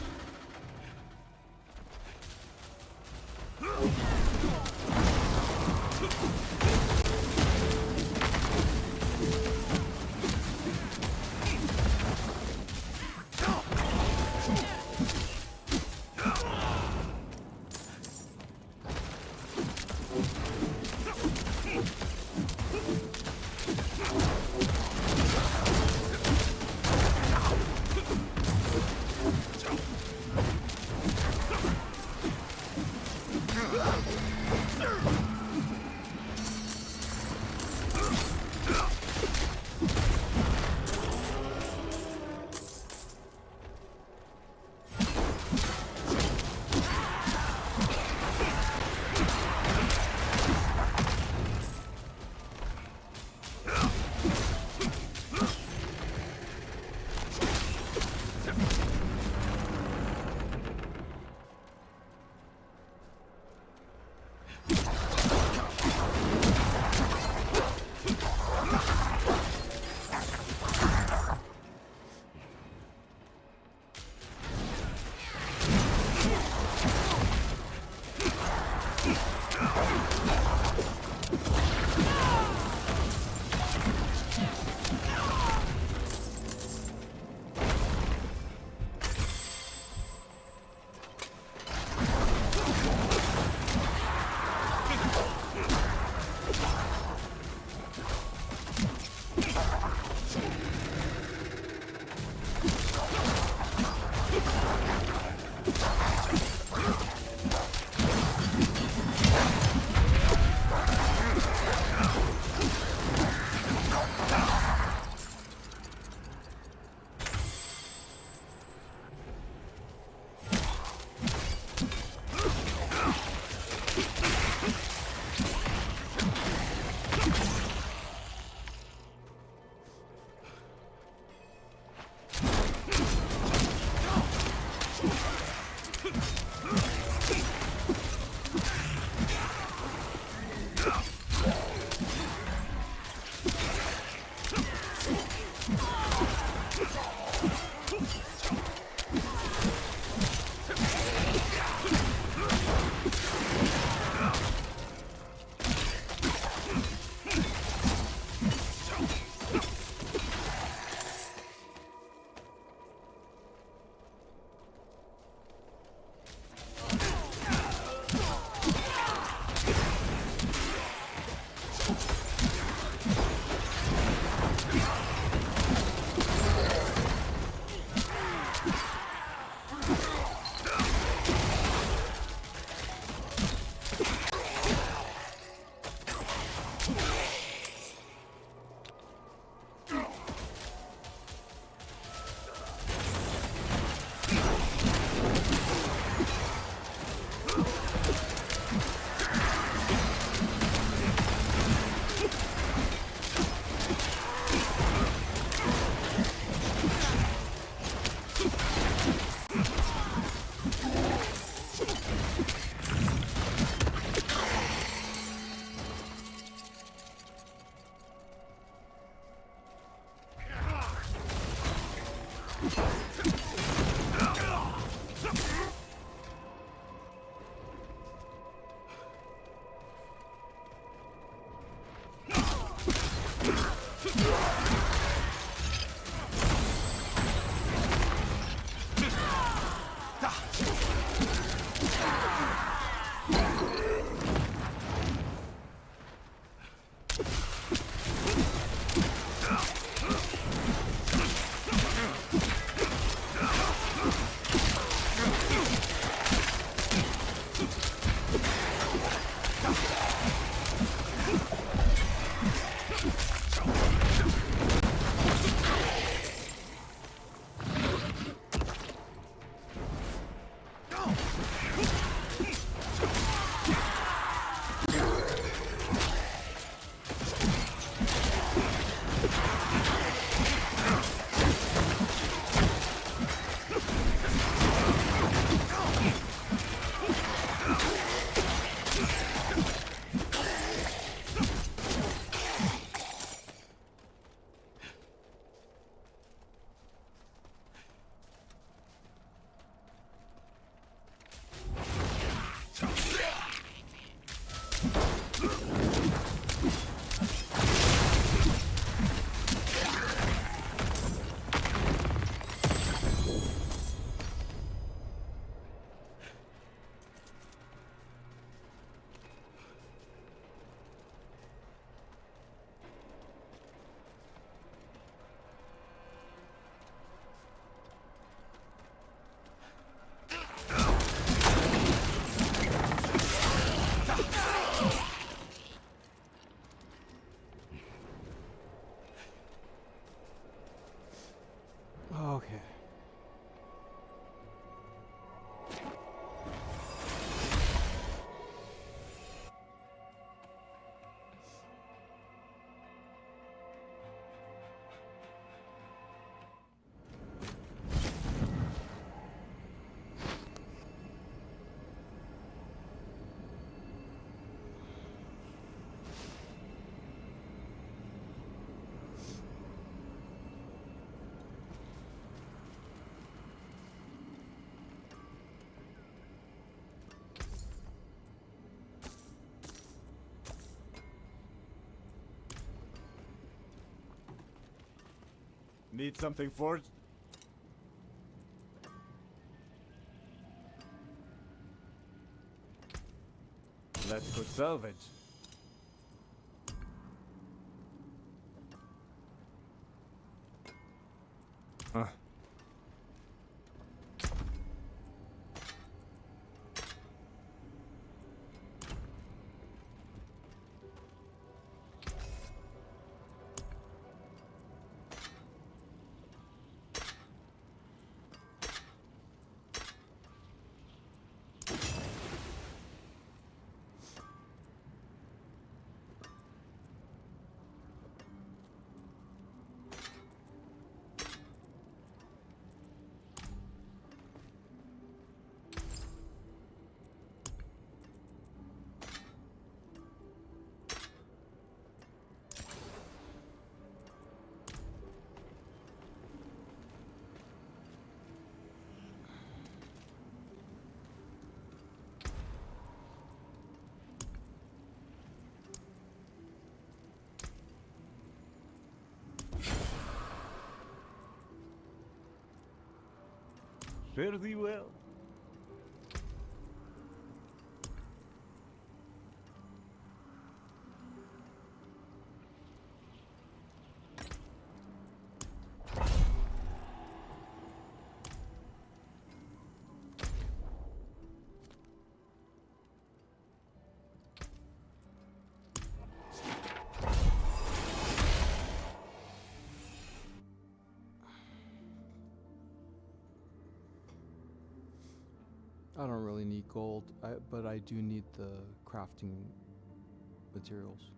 Need something forged? Let's go salvage. Huh. Fare thee well. I don't really need gold, but I do need the crafting materials.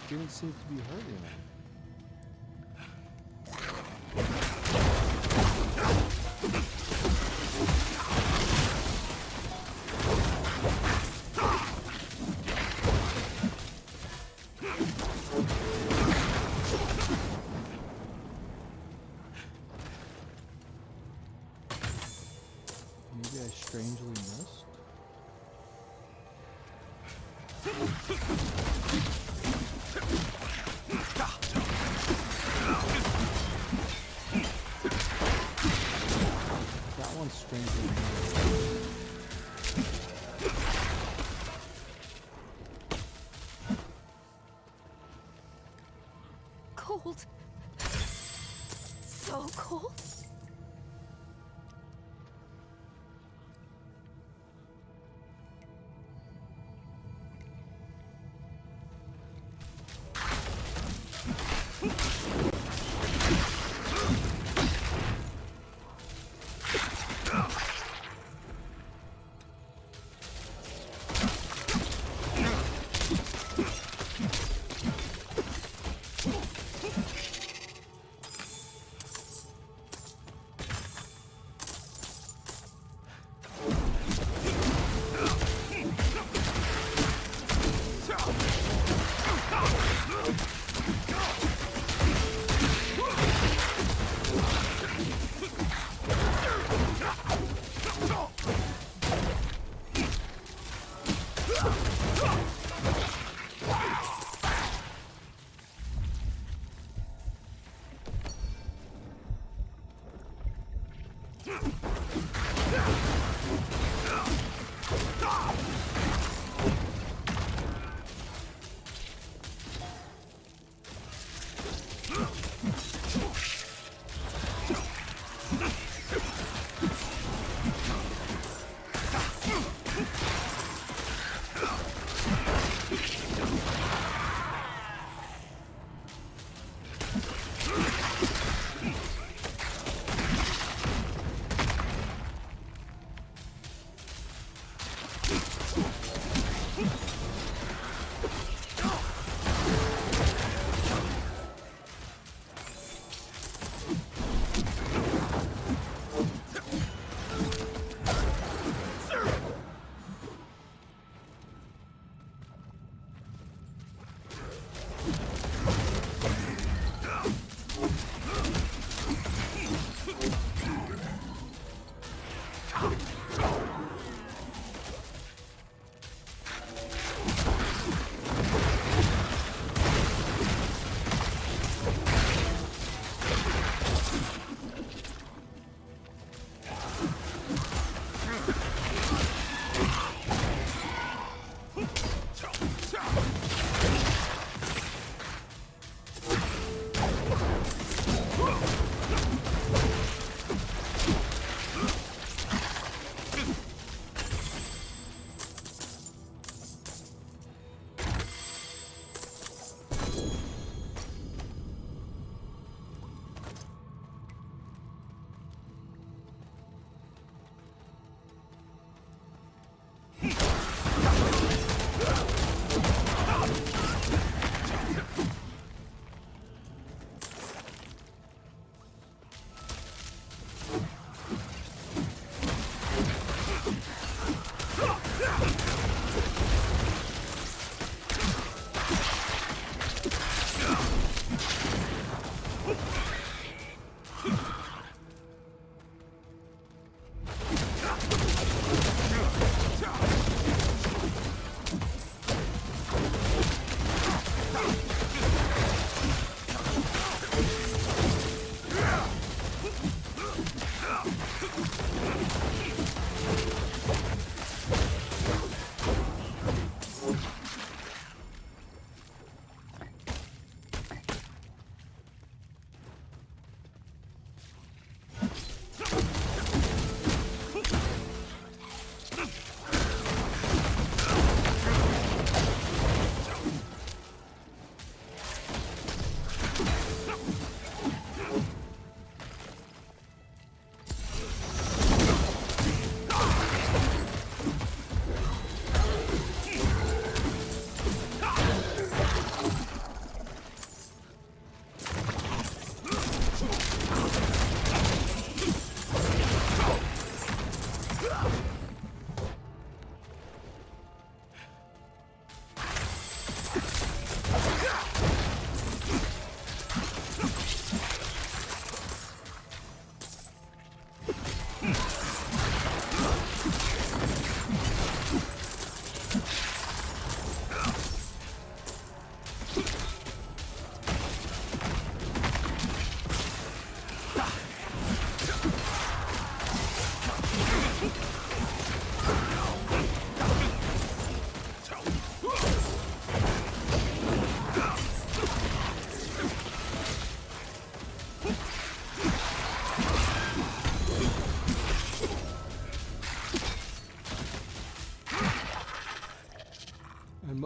Didn't seem to be hurting him. Maybe I strangely missed. That one's strangely missed. Cold. So cold.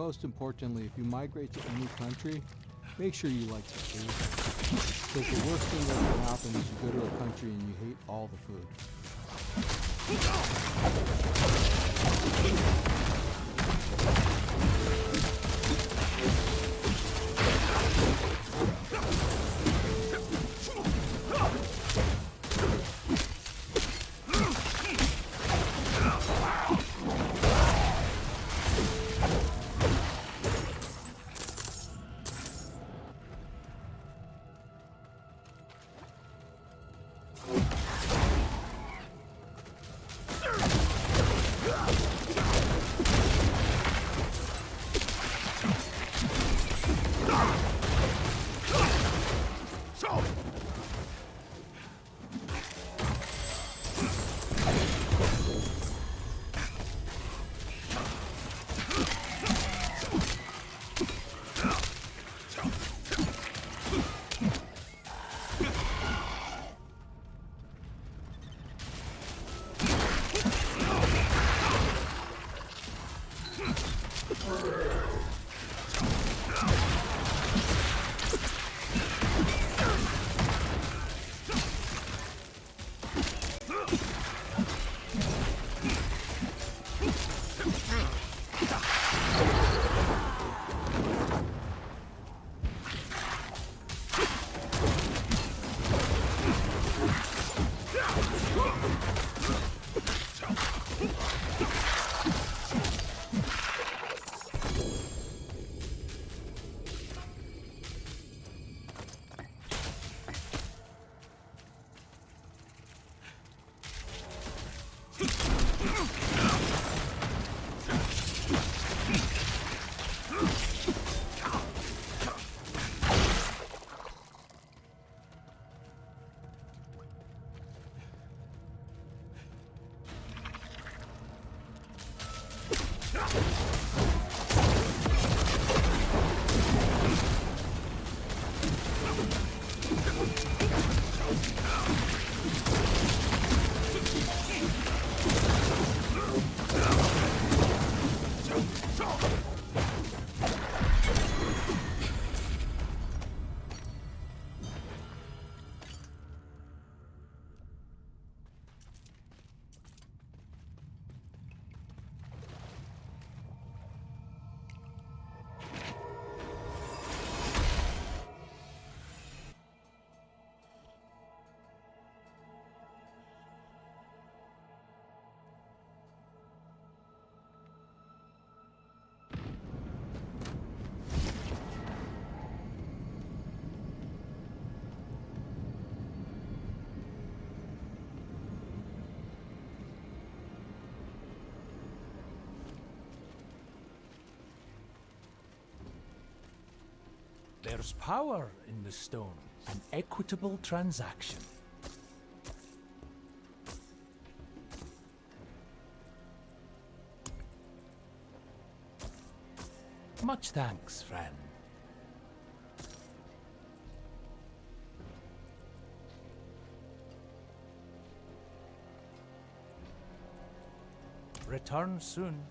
most importantly, if you migrate to any country, make sure you like the food. Because the worst thing that can happen is you go to a country and you hate all the food. There's power in the stone. An equitable transaction. Much thanks, friend. Return soon.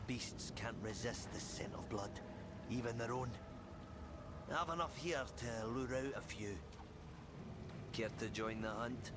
beasts can't resist the scent of blood, even their own. I have enough here to lure out a few. Care to join the hunt?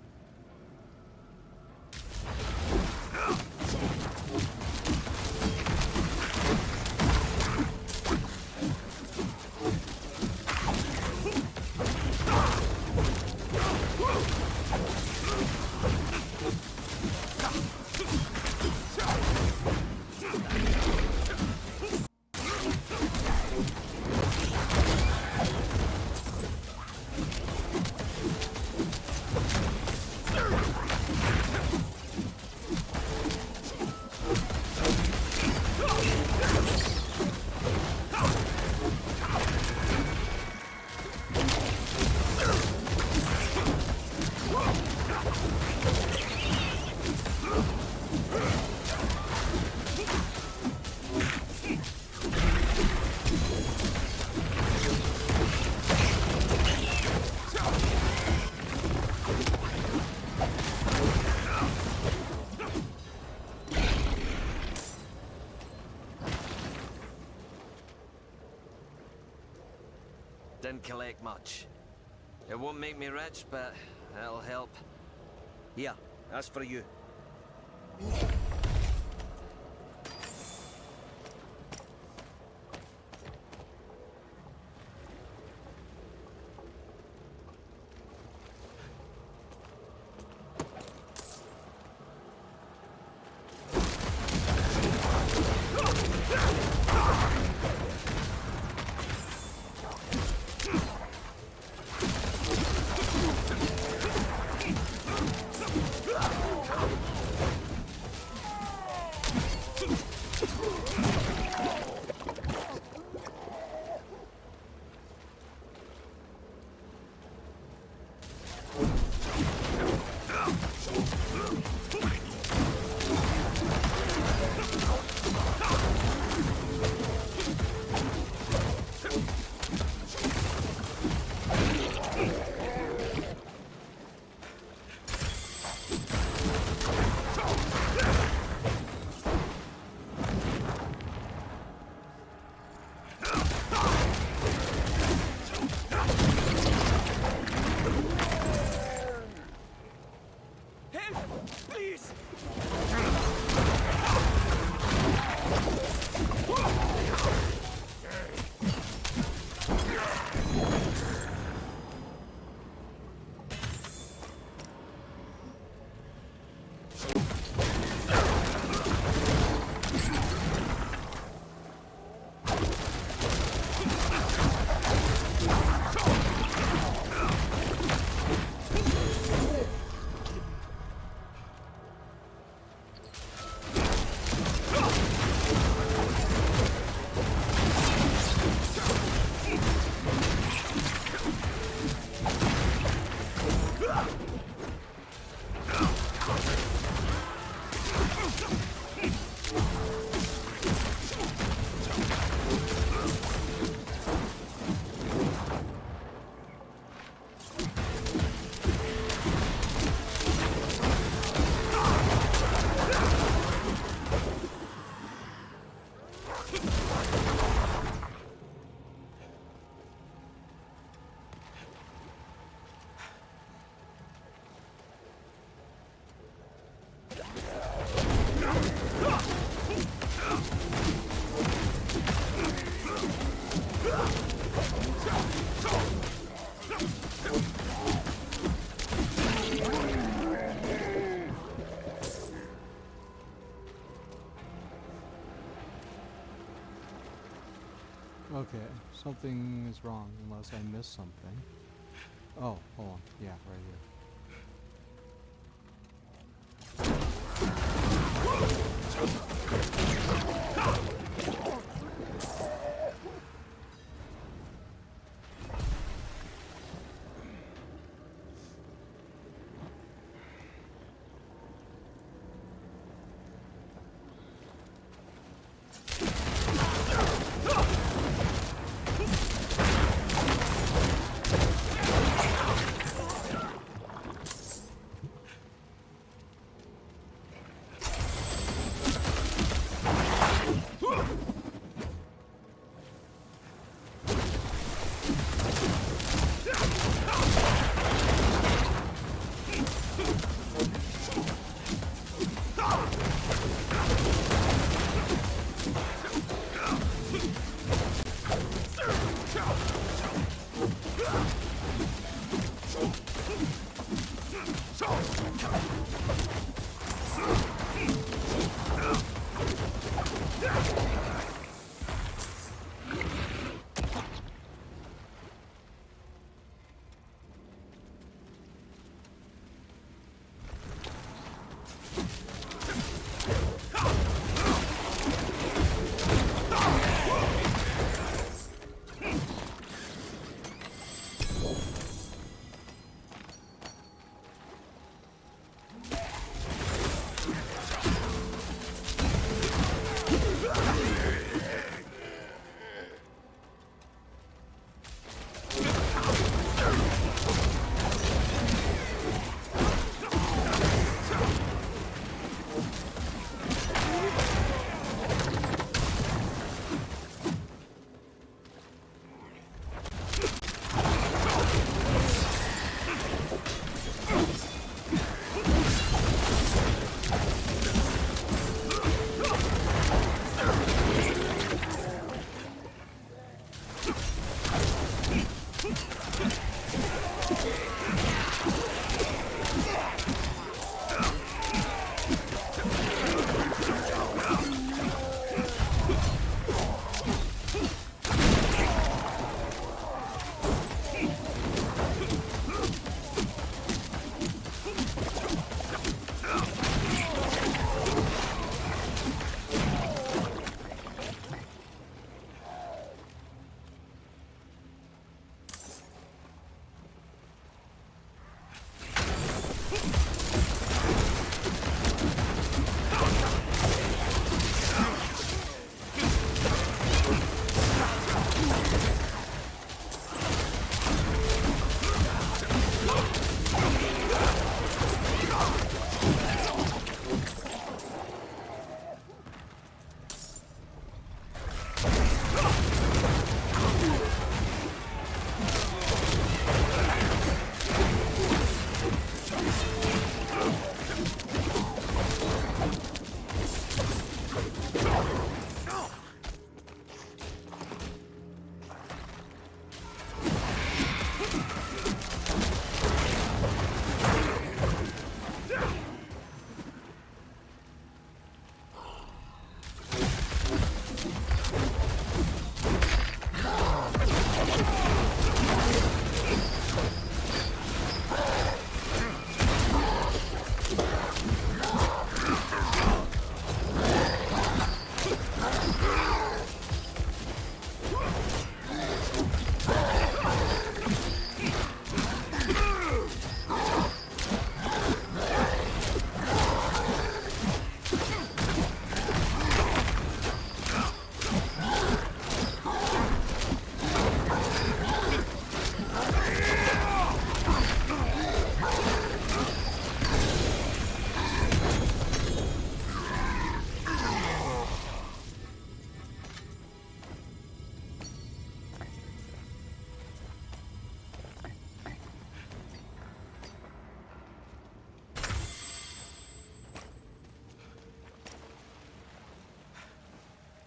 Didn't collect much. It won't make me rich, but it'll help. Here, that's for you. Okay, something is wrong unless I missed something. Oh, hold on. Yeah, right here.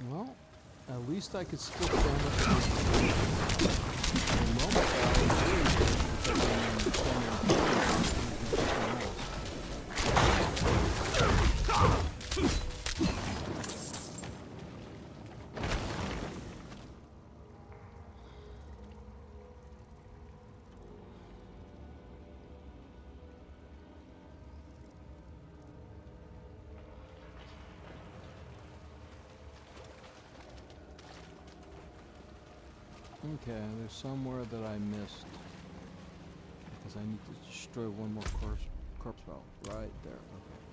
Well, at least I could still stand up to this. For a moment, I was worried because I'm standing Okay, there's somewhere that I missed. Because I need to destroy one more corpse pile. Right there. Okay.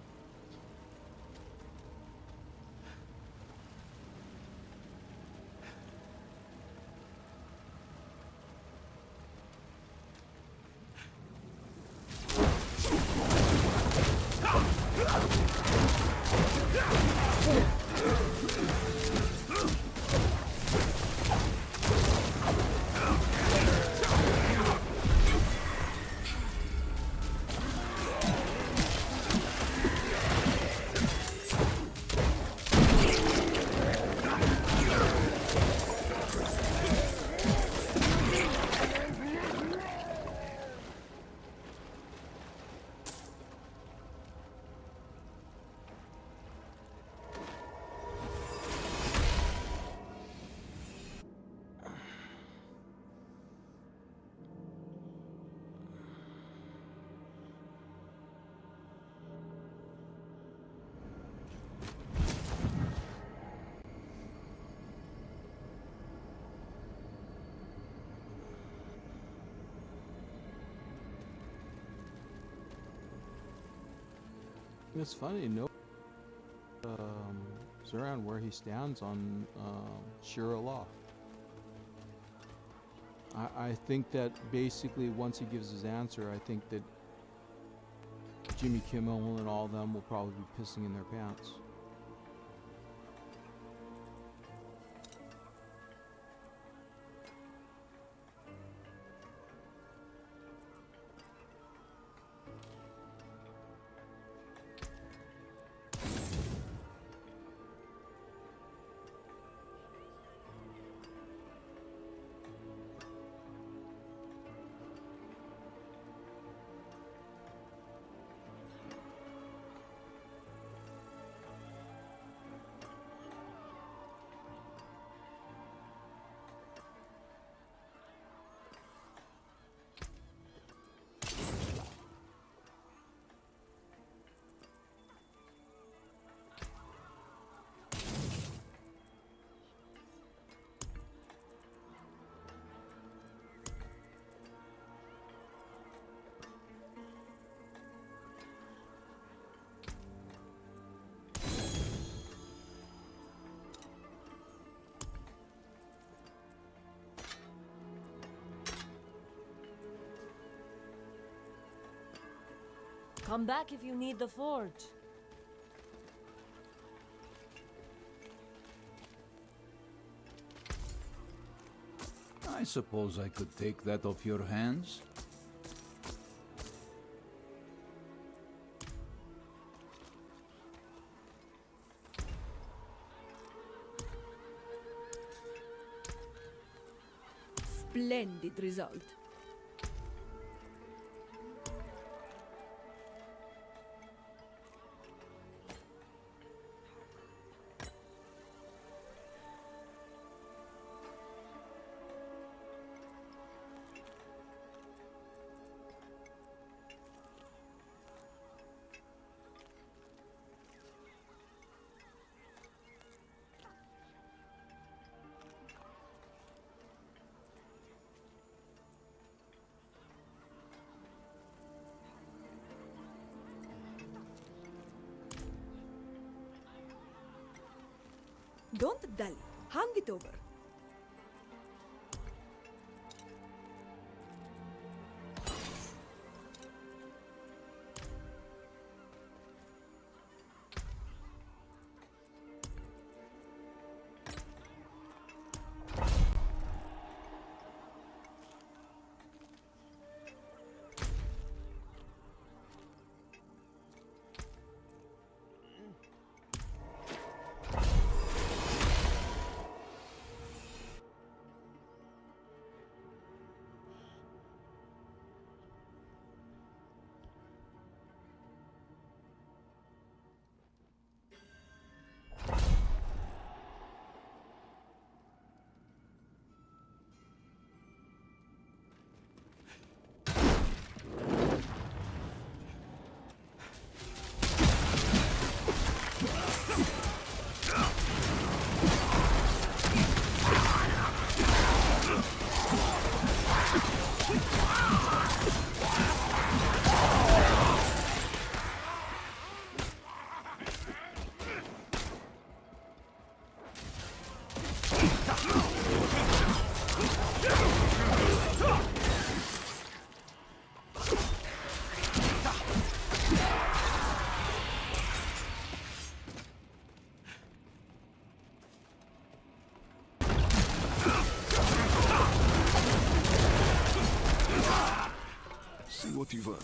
It's funny, no Zoran where he stands on Shira law. I think that basically once he gives his answer, I think that Jimmy Kimmel and all of them will probably be pissing in their pants. Come back if you need the forge. I suppose I could take that off your hands. Splendid result. Don't dally. Hand it over. What you've earned.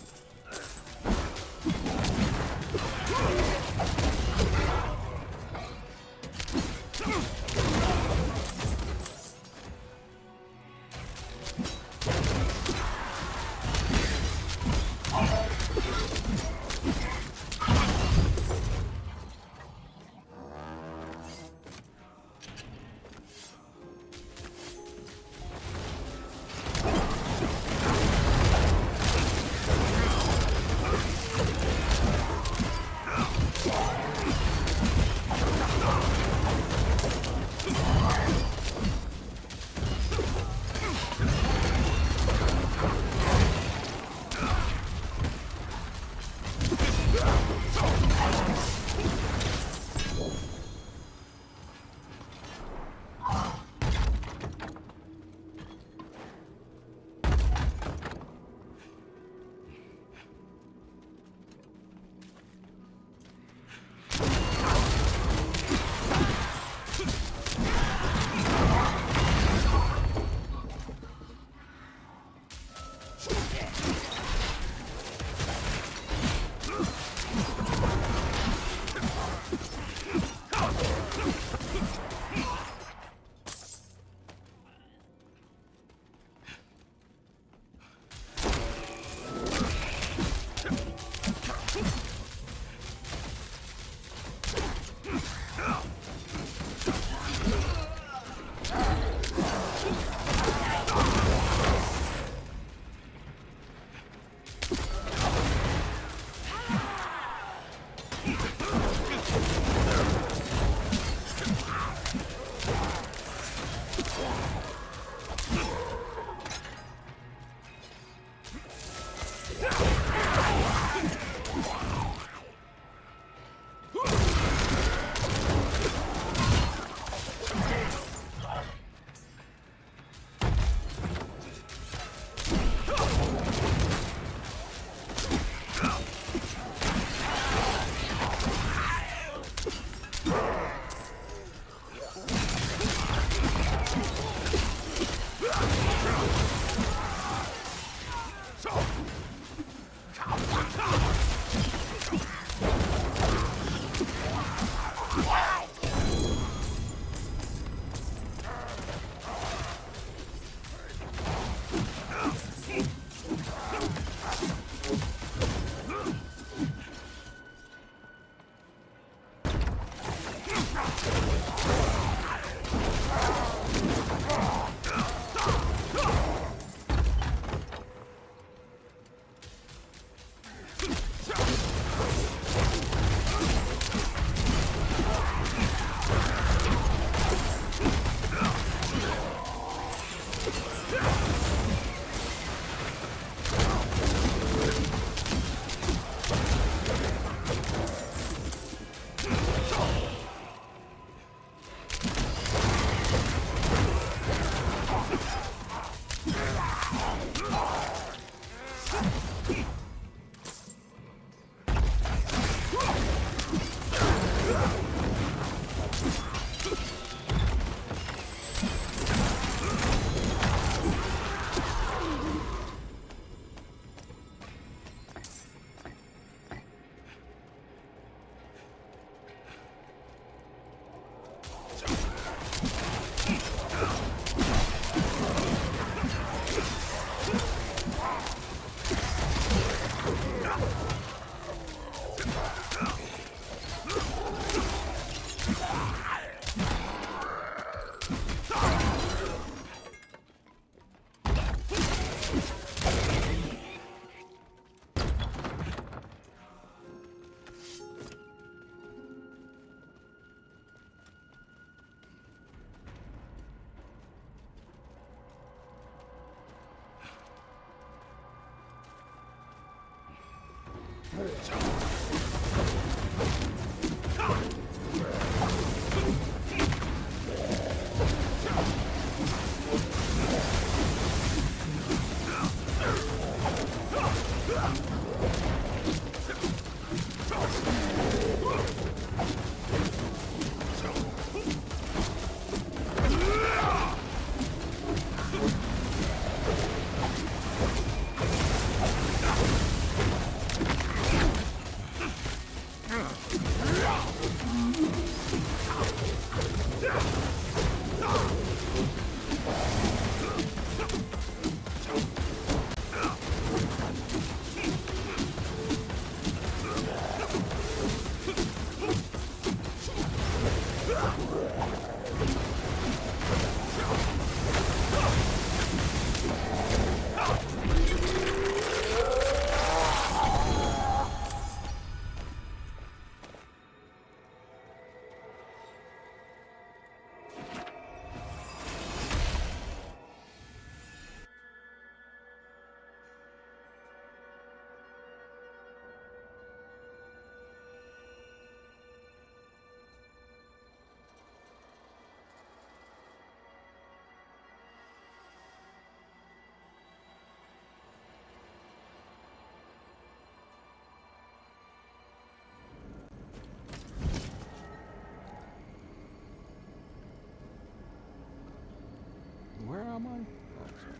Where am I? Oh, sorry.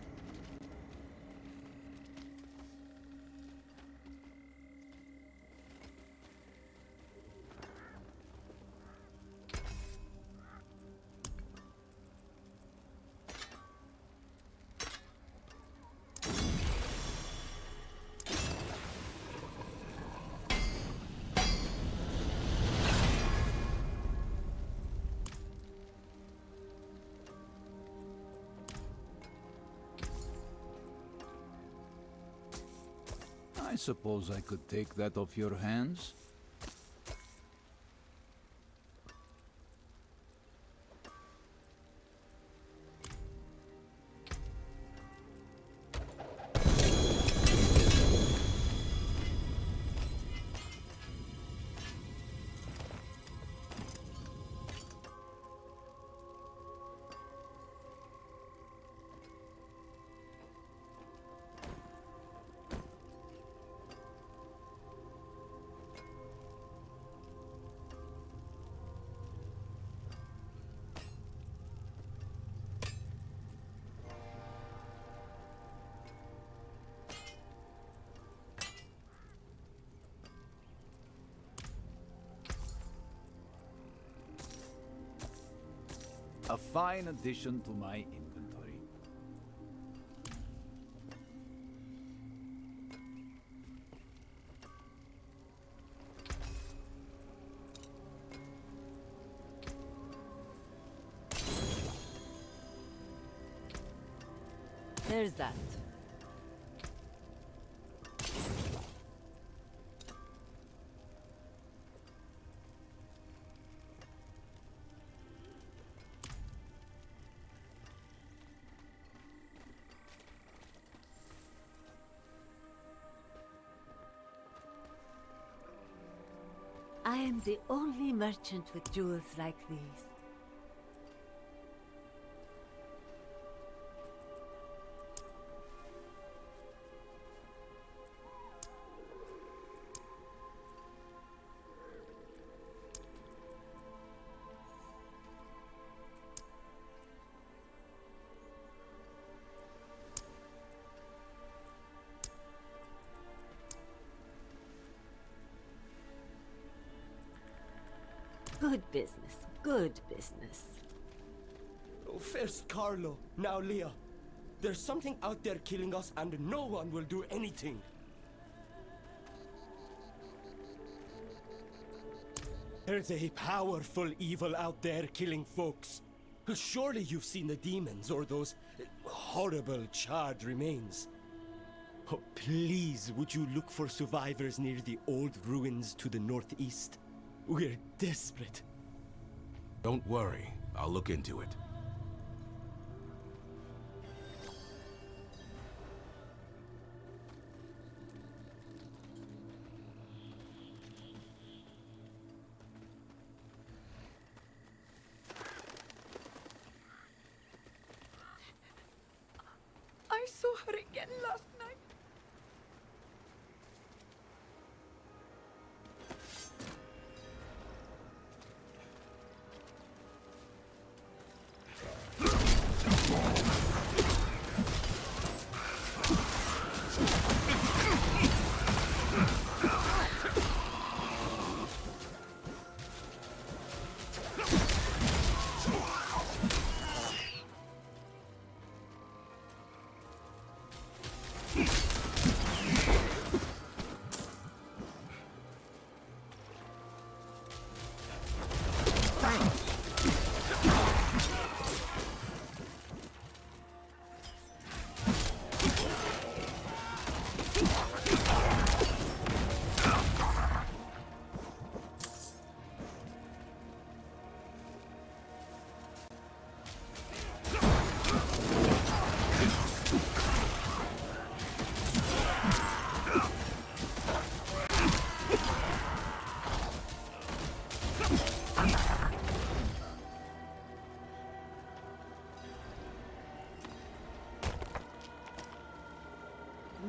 I suppose I could take that off your hands. A fine addition to my inventory. There's that. I am the only merchant with jewels like these. Good business, good business. Oh, first Carlo, now Leah. There's something out there killing us and no one will do anything. There's a powerful evil out there killing folks. Surely you've seen the demons or those horrible charred remains. Oh, please, would you look for survivors near the old ruins to the northeast? We're desperate. Don't worry, I'll look into it. saw her again last night.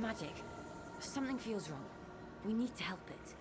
Magic. Something feels wrong. We need to help it.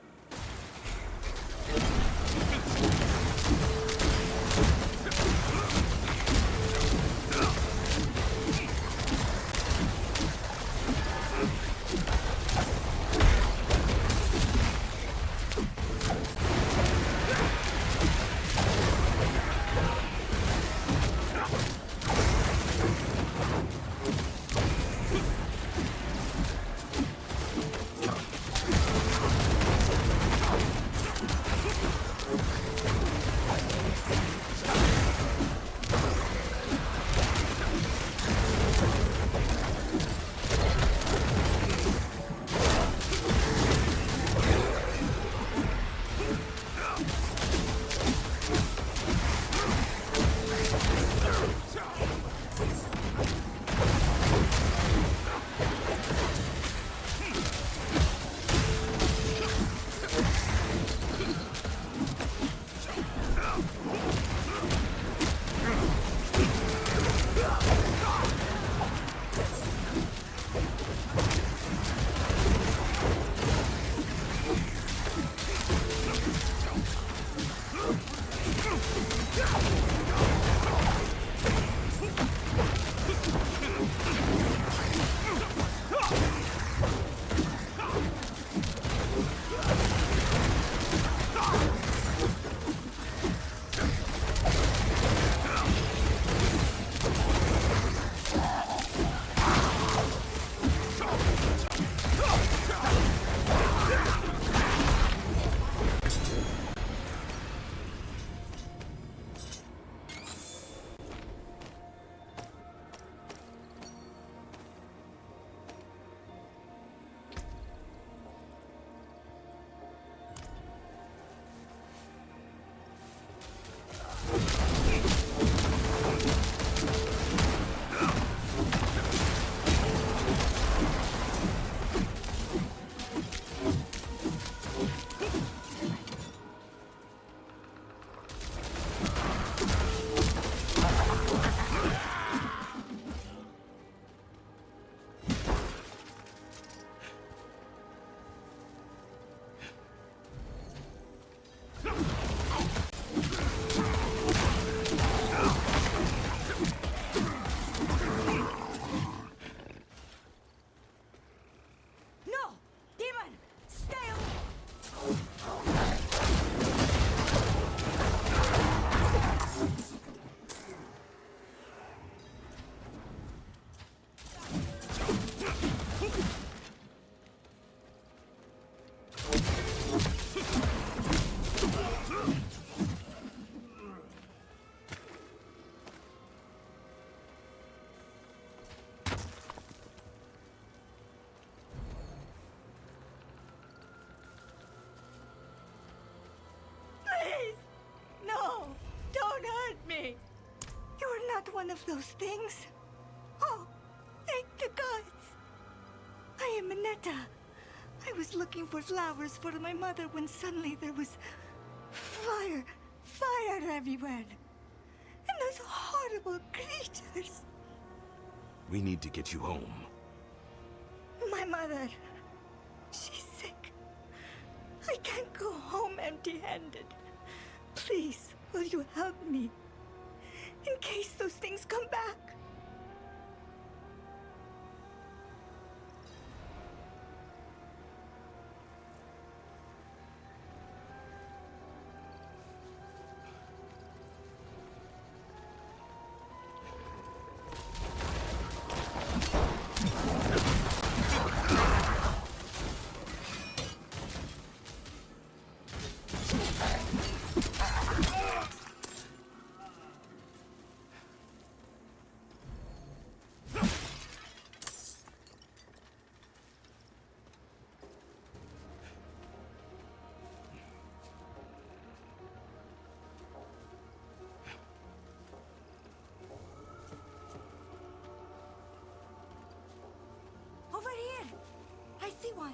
One of those things? Oh, thank the gods! I am Minetta. I was looking for flowers for my mother when suddenly there was fire everywhere. And those horrible creatures. We need to get you home. My mother. She's sick. I can't go home empty-handed. Please, will you help me? In case those things come back. Over here! I see one.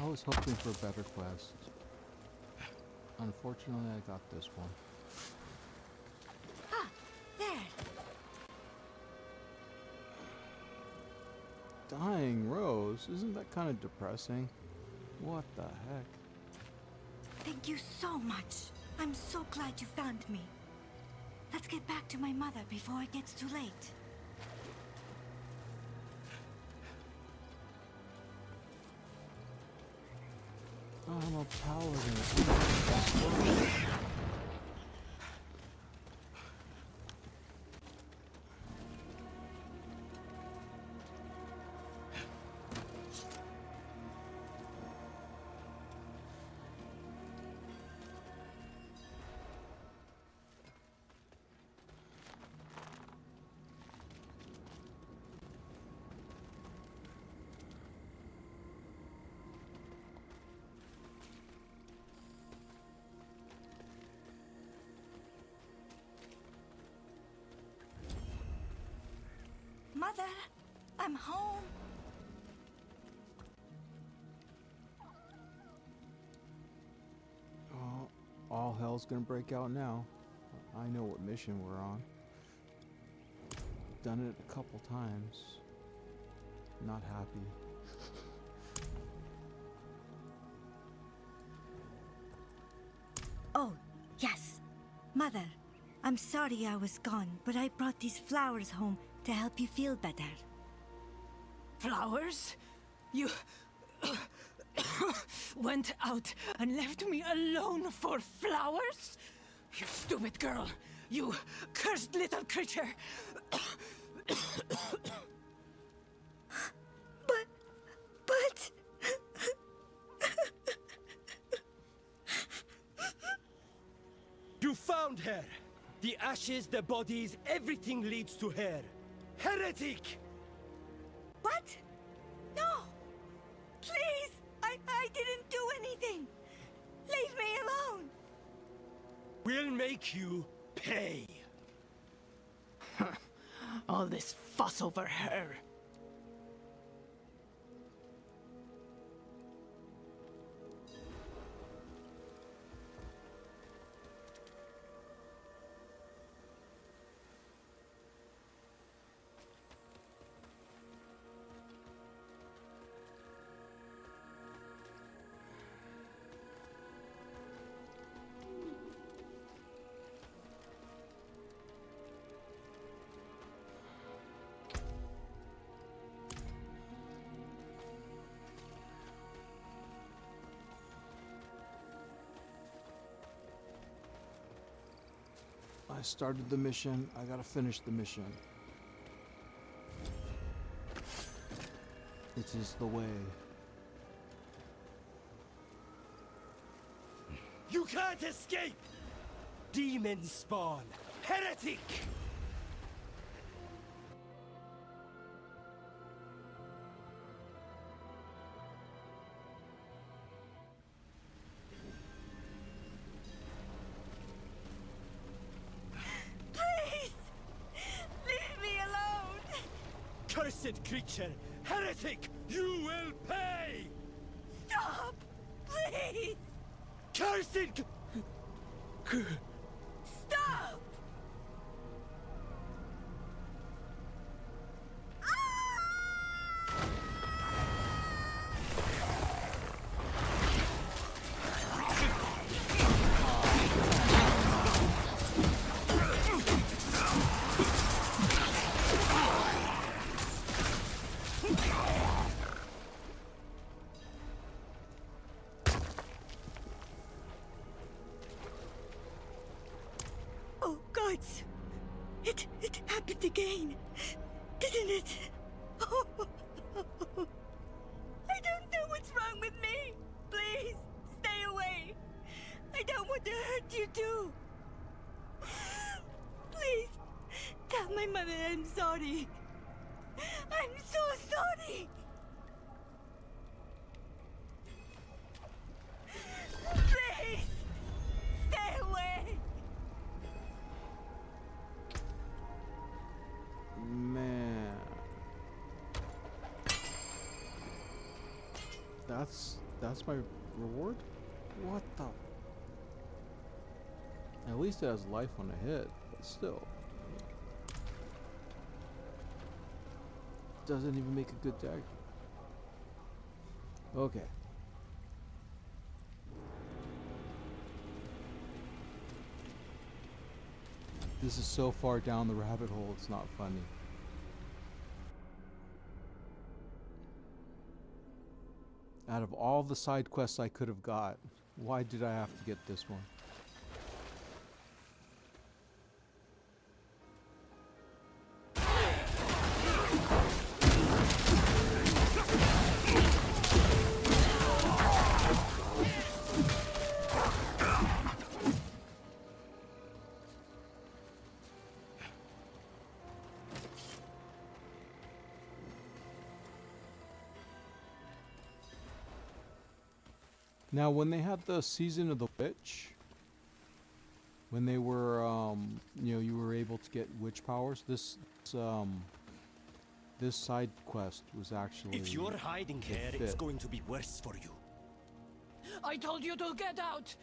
I was hoping for a better quest. Unfortunately, I got this one. Ah, there. Dying Rose? Isn't that kind of depressing? What the heck? Thank you so much. I'm so glad you found me. Let's get back to my mother before it gets too late. I'm a paladin. Mother, I'm home. Oh, all hell's gonna break out now. I know what mission we're on. Done it a couple times. Not happy. Oh, yes. Mother, I'm sorry I was gone, but I brought these flowers home to help you feel better. Flowers? You went out and left me alone for flowers? You stupid girl! You cursed little creature! But... You found her! The ashes, the bodies, everything leads to her. Heretic! What? No! Please! I didn't do anything! Leave me alone! We'll make you pay. All this fuss over her. I started the mission. I gotta finish the mission. It is the way. You can't escape! Demon spawn! Heretic! Please! Leave me alone! Cursed creature! Heretic! You will pay! Stop! Please! Cursed! Stop! Oh, gods! It happened again, didn't it? Oh. I don't know what's wrong with me. Please, stay away. I don't want to hurt you too. Please, tell my mother I'm sorry. I'm so sorry. Please, stay away. Man. That's my reward? What the? At least it has life on a hit, but still. Doesn't even make a good dagger. Okay. This is so far down the rabbit hole, it's not funny. Out of all the side quests I could have got, why did I have to get this one? Now, when they had the season of the witch, when they were, you know, you were able to get witch powers. This side quest was actually. If you're hiding here, it's going to be worse for you. I told you to get out!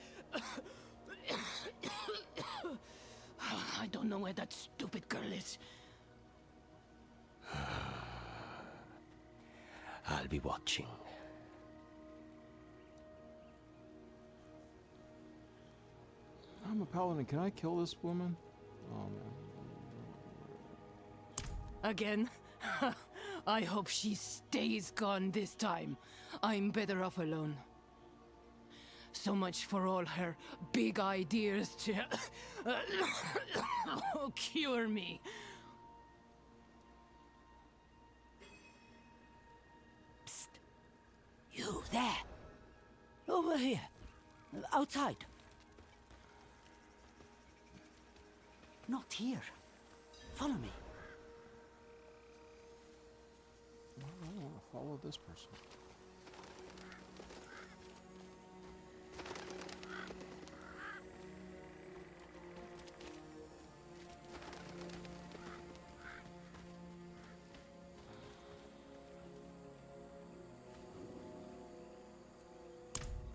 I don't know where that stupid girl is. I'll be watching. I'm a paladin. Can I kill this woman? Oh man. Again? I hope she stays gone this time. I'm better off alone. So much for all her big ideas to cure me. Psst. You there. Over here. Outside. Not here. Follow me. I don't want to follow this person.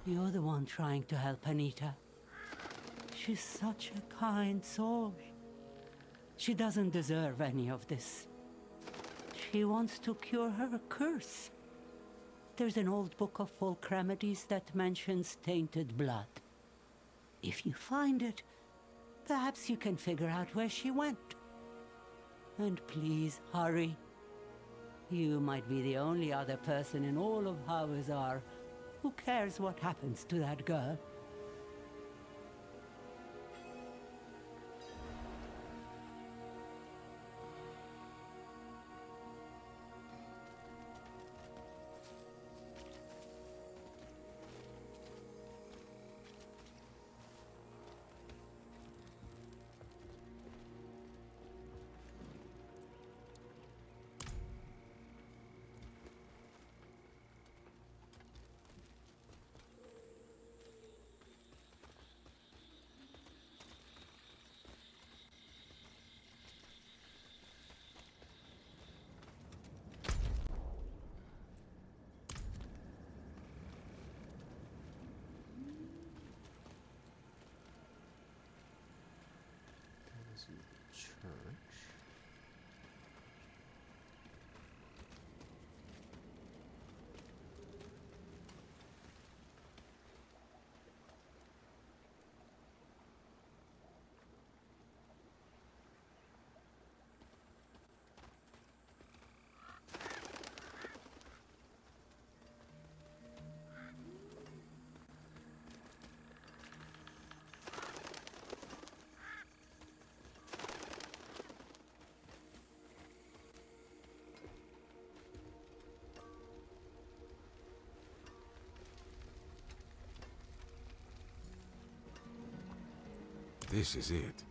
You're the one trying to help Anita. She's such a kind soul. She doesn't deserve any of this. She wants to cure her curse. There's an old book of folk remedies that mentions tainted blood. If you find it, perhaps you can figure out where she went. And please, hurry. You might be the only other person in all of Havazar who cares what happens to that girl. Church. This is it.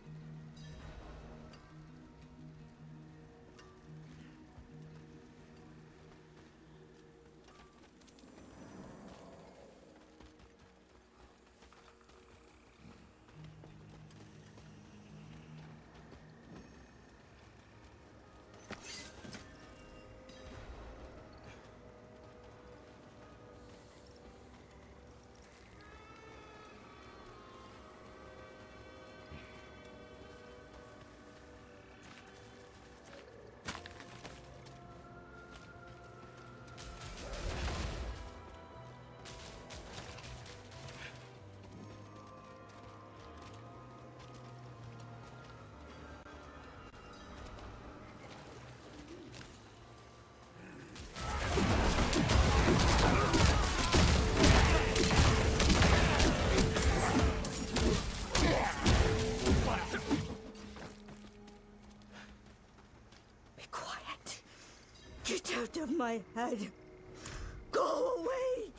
Get out of my head! Go away!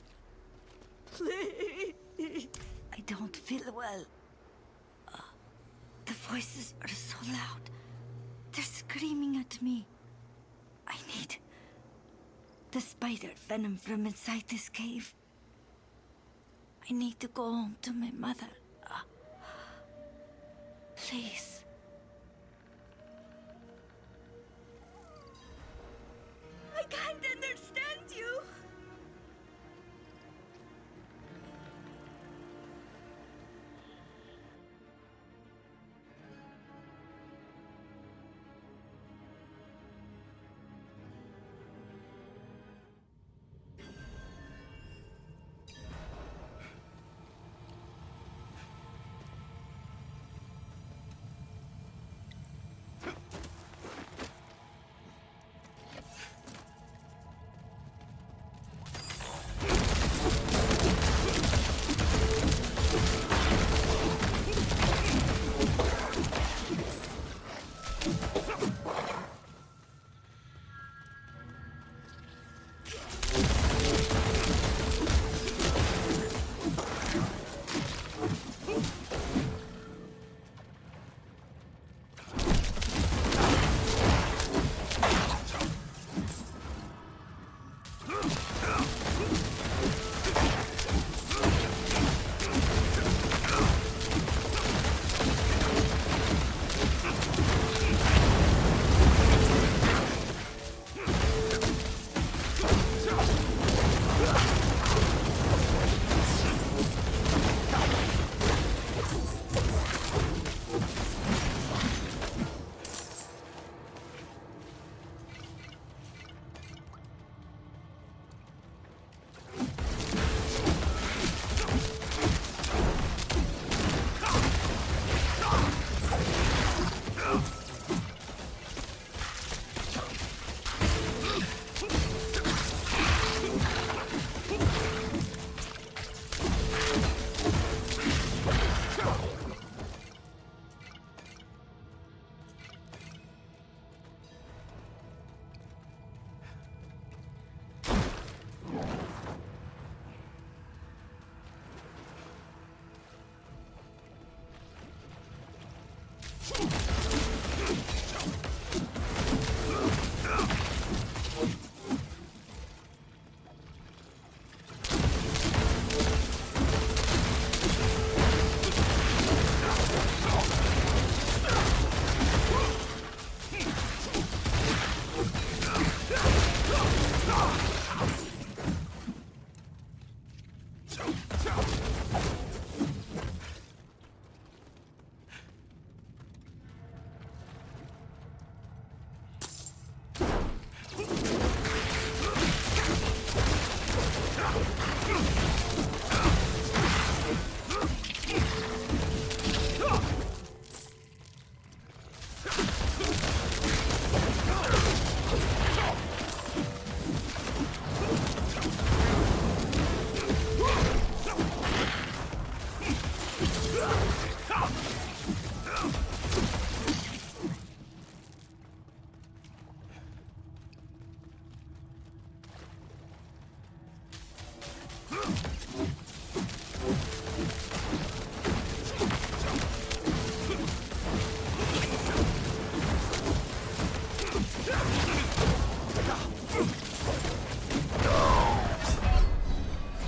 Please! I don't feel well. The voices are so loud. They're screaming at me. I need the spider venom from inside this cave. I need to go home to my mother. Please. I can't understand you.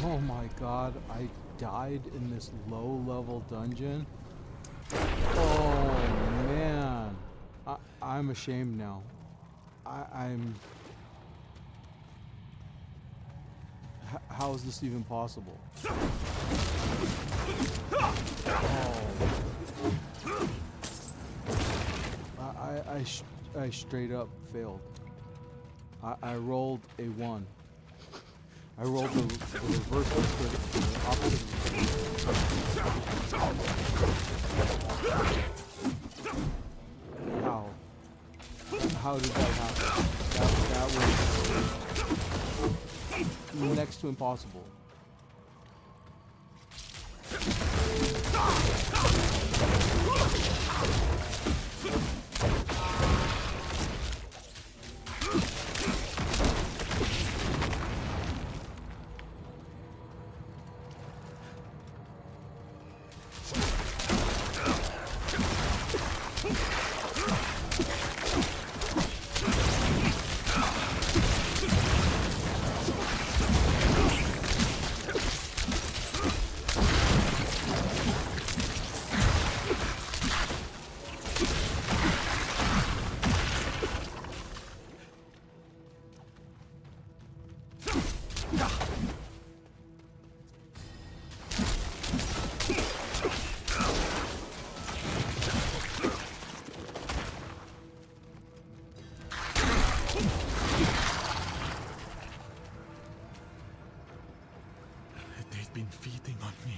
Oh my god, I died in this low-level dungeon. Oh man, I'm ashamed now. I'm. How is this even possible? Oh. I straight up failed. I rolled a 1. I rolled the reverse of the opposite of How? How did that happen? That was next to impossible. They've been feeding on me.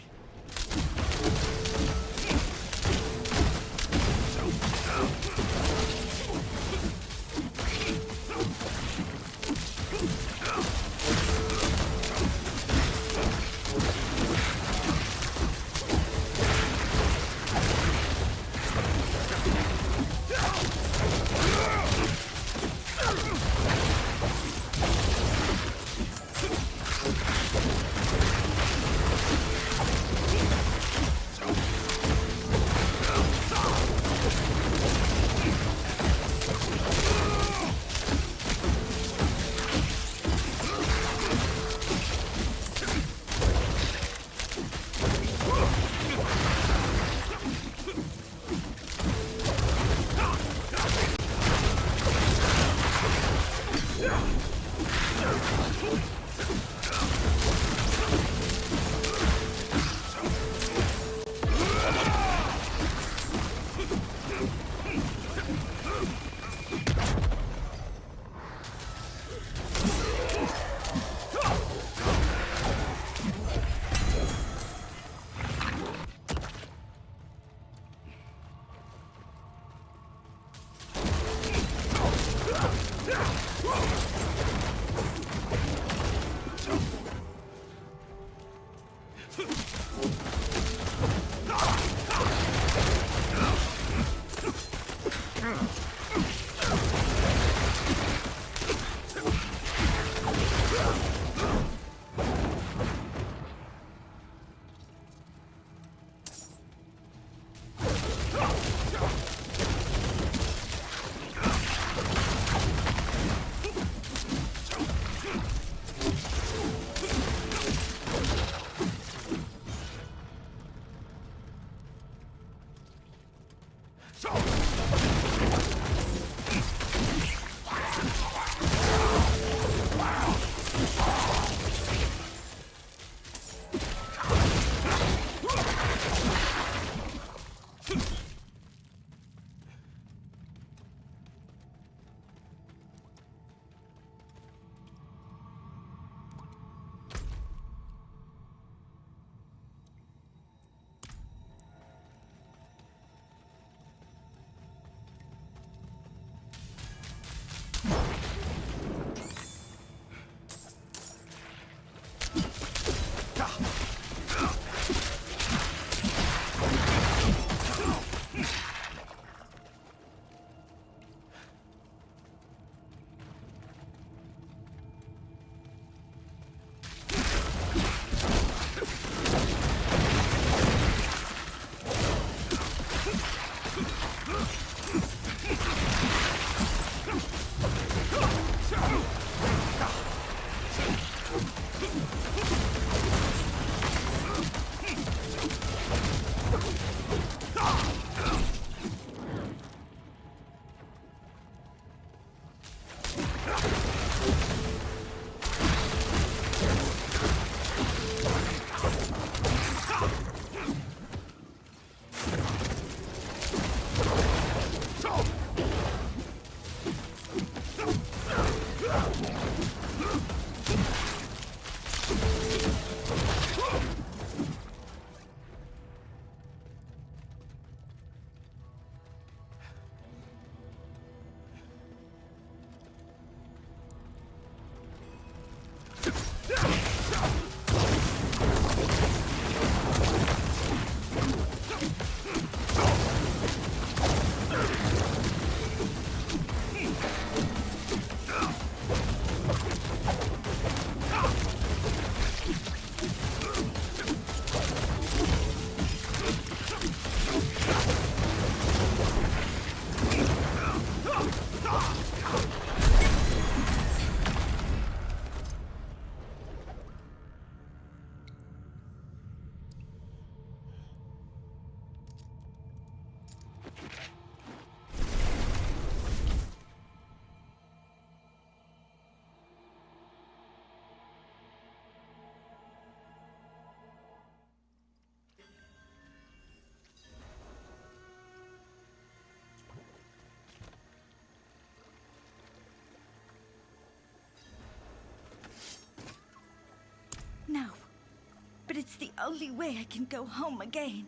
only way I can go home again.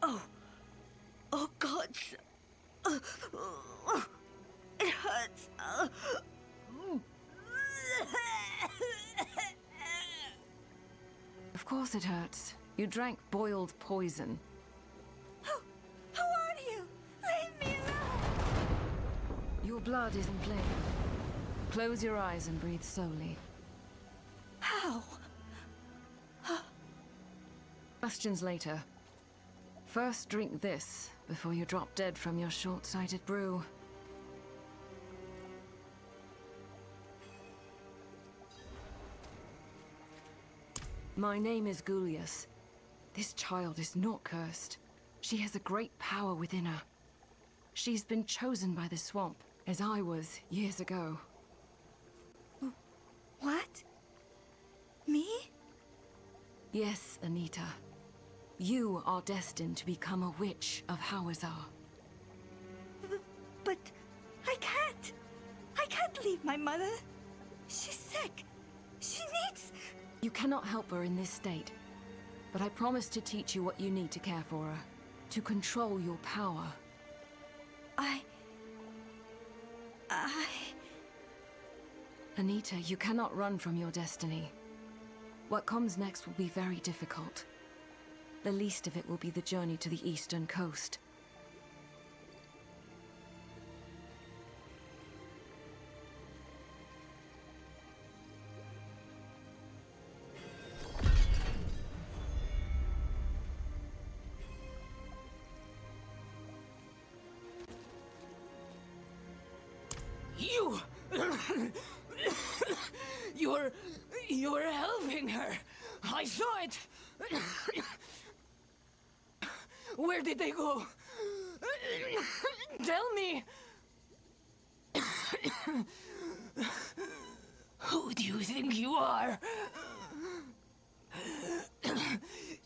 Oh. Oh, God. It hurts. Of course it hurts. You drank boiled poison. Who are you? Leave me alone! Your blood is inflamed. Close your eyes and breathe slowly. How? Questions later. First, drink this before you drop dead from your short-sighted brew. My name is Gulius. This child is not cursed. She has a great power within her. She's been chosen by the swamp, as I was years ago. What? Me? Yes, Anita. You are destined to become a witch of Hawazar. But I can't. I can't leave my mother. She's sick. She needs... You cannot help her in this state. But I promise to teach you what you need to care for her. To control your power. Anita, you cannot run from your destiny. What comes next will be very difficult. The least of it will be the journey to the eastern coast. You... You're helping her. I saw it. Where did they go? Tell me. Who do you think you are?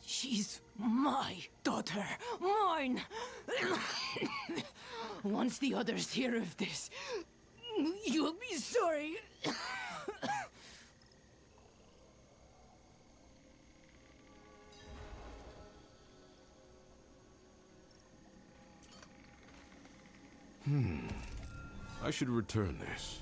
She's my daughter. Mine. Once the others hear of this, you'll be sorry. I should return this.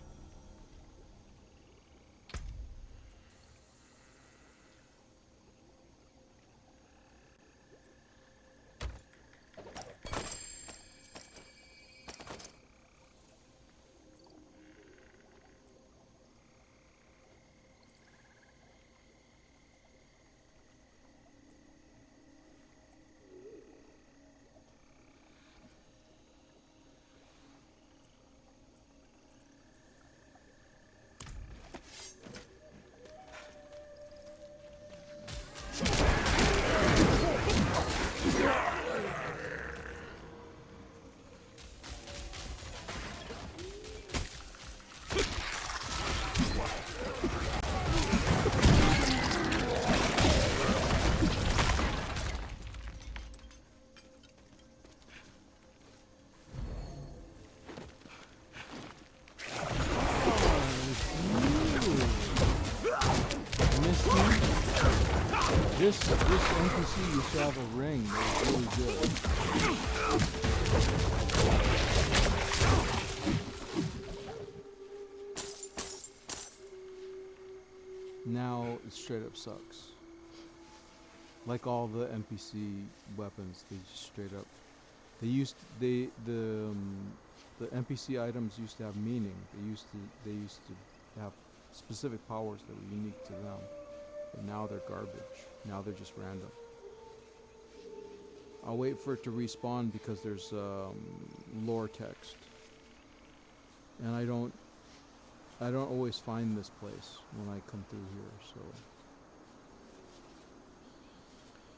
This NPC used to have a ring that was really good. Now it straight up sucks. Like all the NPC weapons, they just straight up. The NPC items used to have meaning. They used to have specific powers that were unique to them. But now they're garbage. Now they're just random. I'll wait for it to respawn because there's lore text. And I don't always find this place when I come through here, so.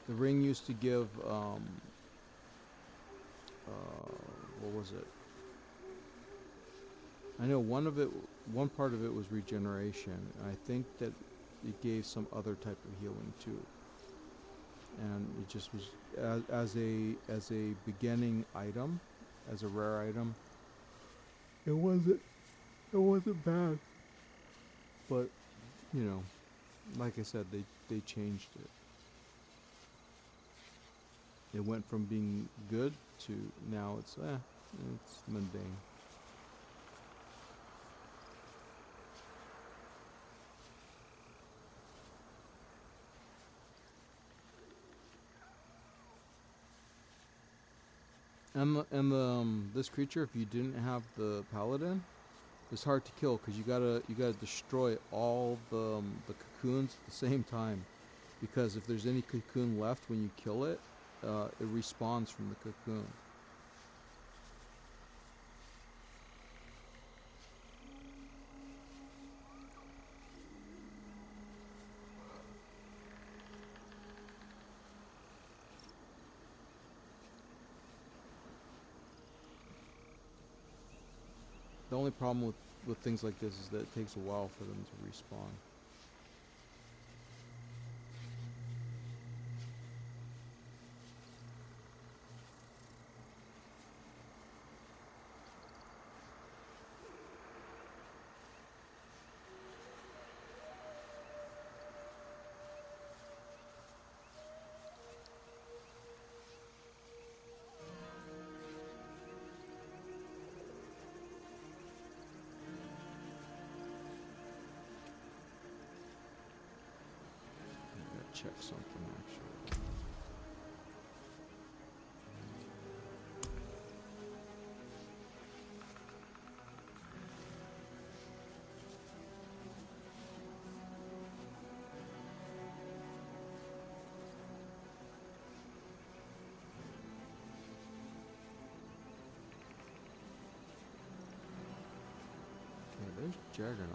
The ring used to give, what was it? I know one part of it was regeneration, and I think that it gave some other type of healing too. And it just was as a beginning item, as a rare item. It wasn't bad. But, you know, like I said, they changed it. It went from being good to now it's mundane. This creature, if you didn't have the paladin, it's hard to kill because you gotta destroy all the cocoons at the same time, because if there's any cocoon left when you kill it, it respawns from the cocoon. The only problem with things like this is that it takes a while for them to respawn. Check something actually. Okay, there's Juggernaut.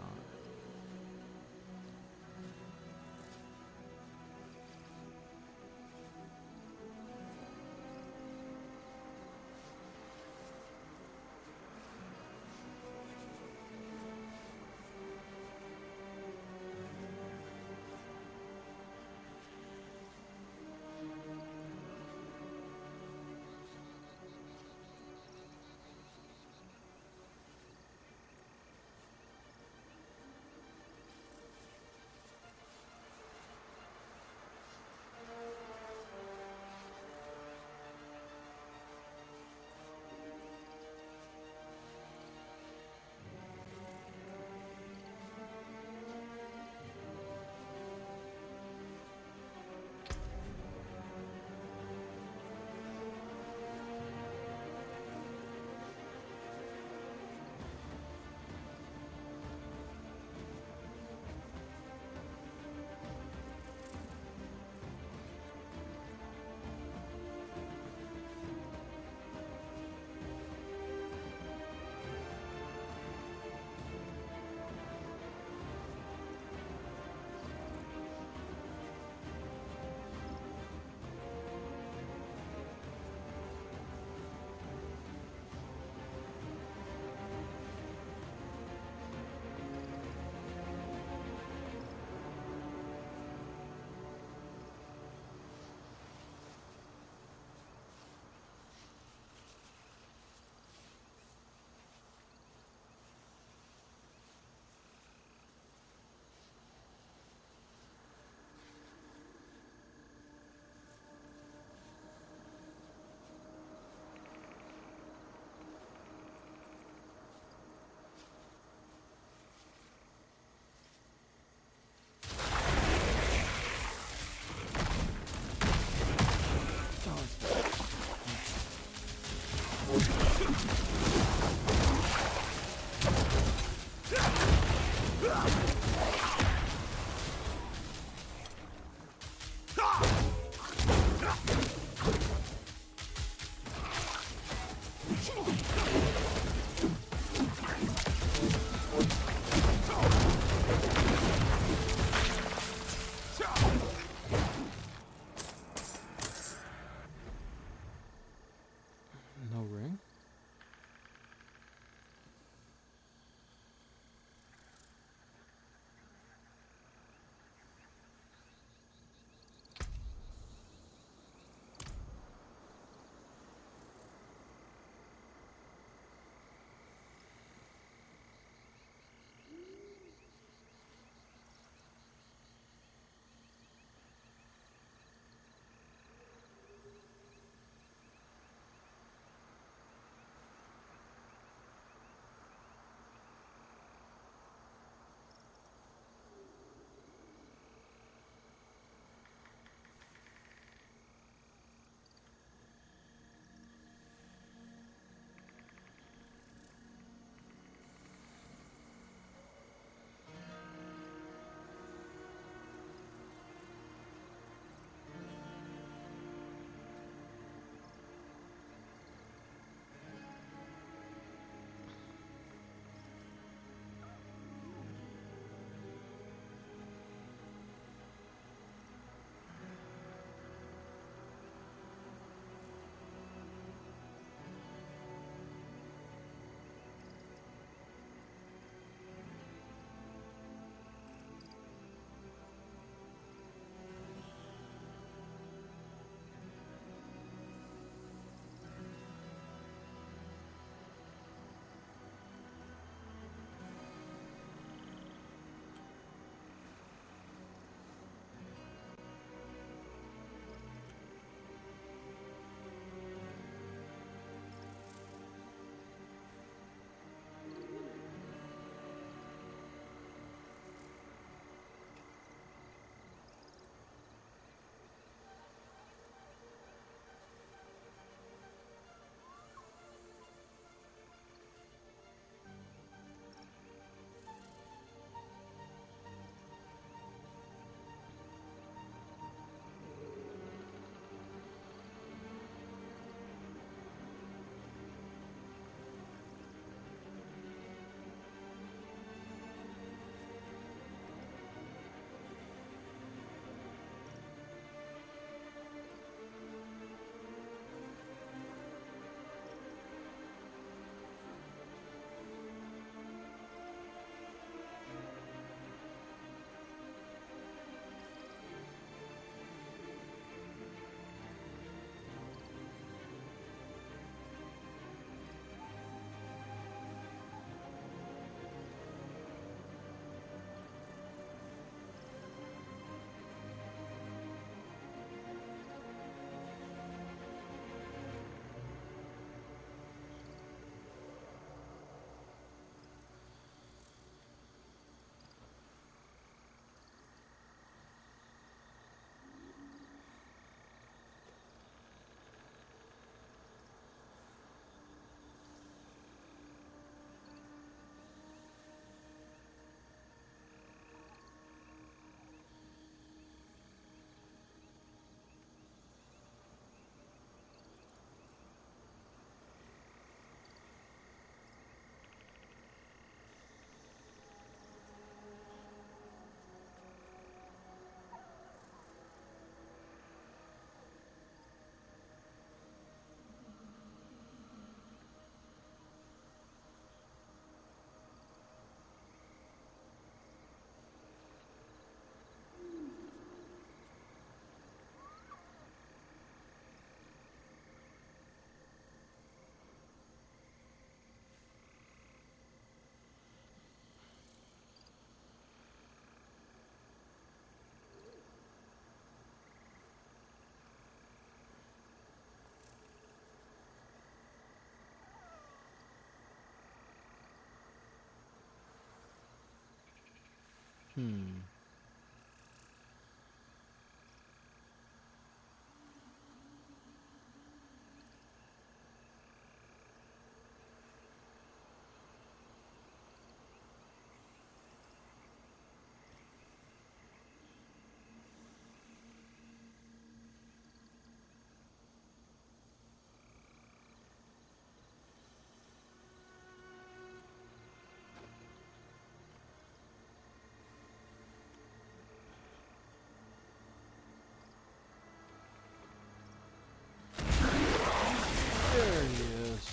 There he is.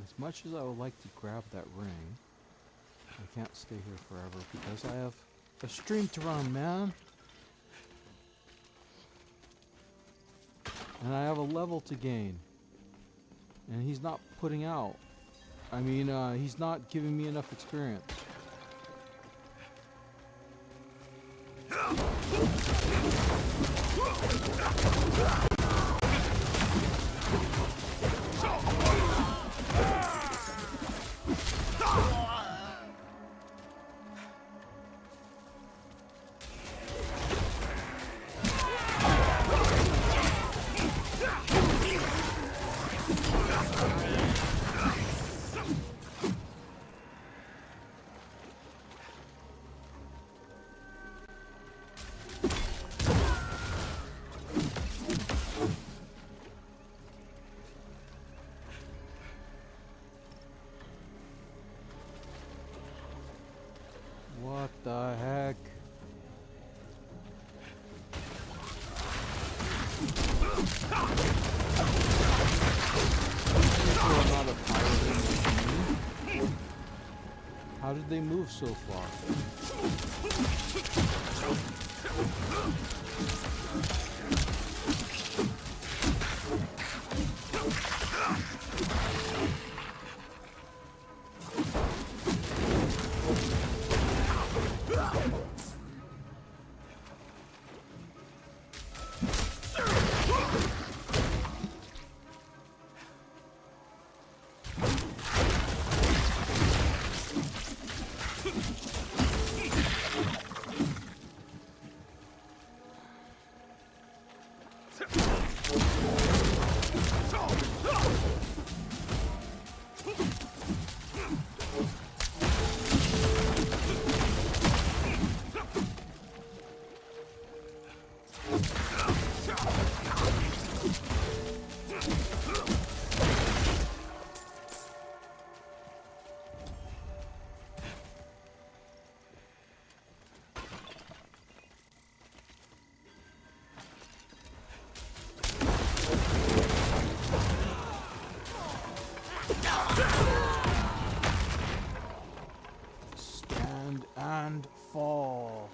As much as I would like to grab that ring, I can't stay here forever because I have a stream to run, man. And I have a level to gain. And he's not putting out. I mean, he's not giving me enough experience. What the heck? People are not a pirate in this game. How did they move so far? Stand and fall.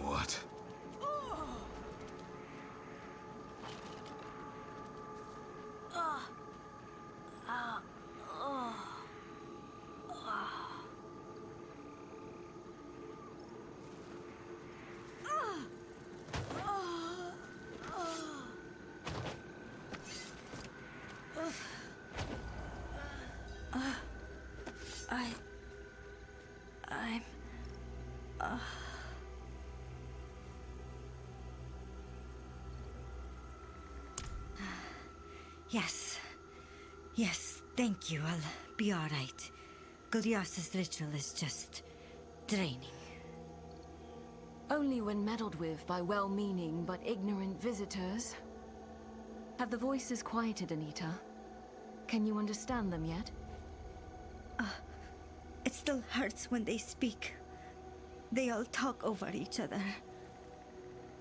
What? Yes. Yes, thank you. I'll be all right. Gulias's ritual is just draining. Only when meddled with by well-meaning but ignorant visitors. Have the voices quieted, Anita? Can you understand them yet? It still hurts when they speak. They all talk over each other.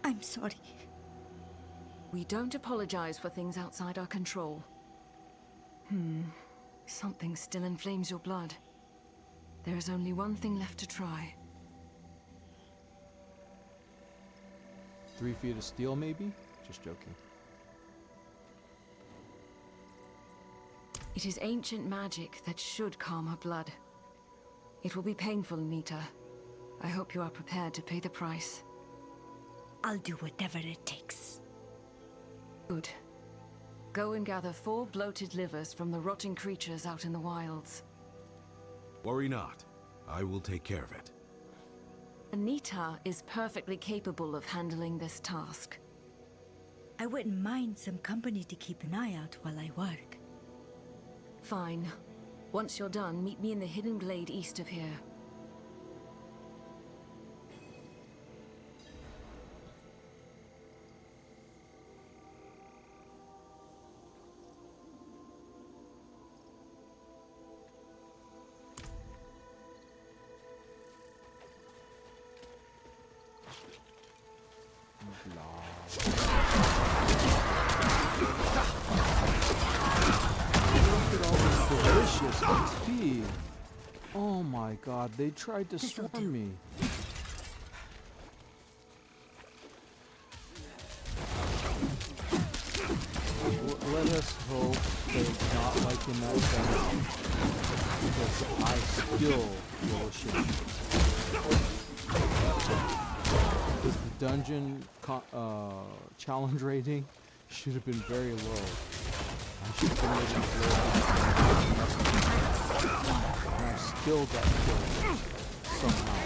I'm sorry. We don't apologize for things outside our control. Something still inflames your blood. There is only one thing left to try. 3 feet of steel, maybe? Just joking. It is ancient magic that should calm her blood. It will be painful, Nita. I hope you are prepared to pay the price. I'll do whatever it takes. Good. Go and gather 4 bloated livers from the rotting creatures out in the wilds. Worry not. I will take care of it. Anita is perfectly capable of handling this task. I wouldn't mind some company to keep an eye out while I work. Fine. Once you're done, meet me in the hidden glade east of here. Delicious XP. Oh my god, they tried to swarm me. Let us hope they're not like in that dungeon, because I still feel ashamed. Because the dungeon challenge rating should have been very low. I should have been able to and I still got killed somehow.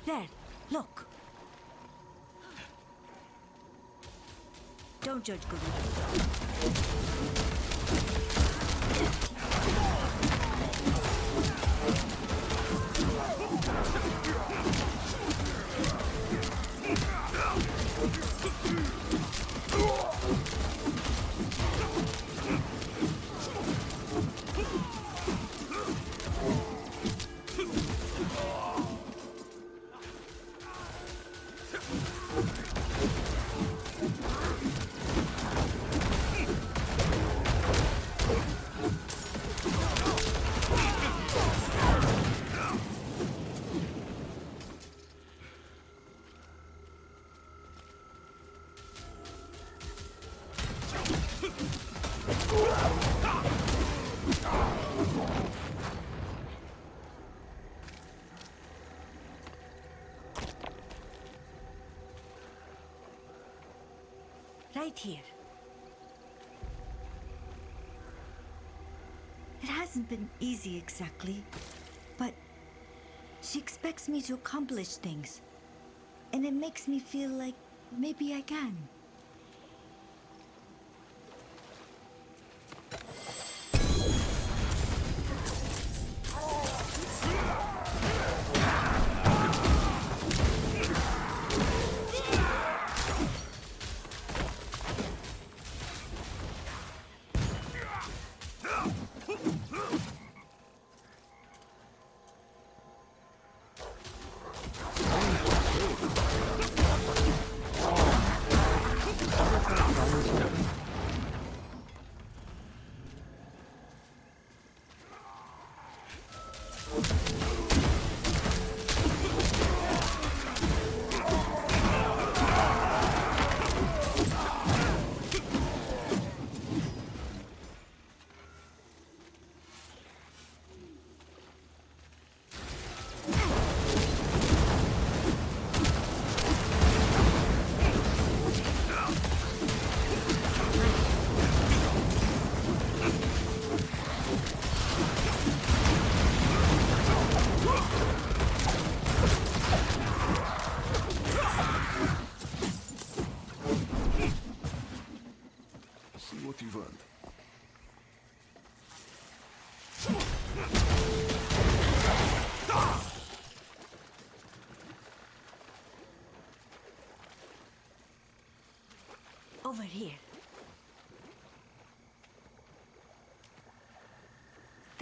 There, look. Don't judge Guru. Right here. It hasn't been easy exactly, but she expects me to accomplish things, and it makes me feel like maybe I can.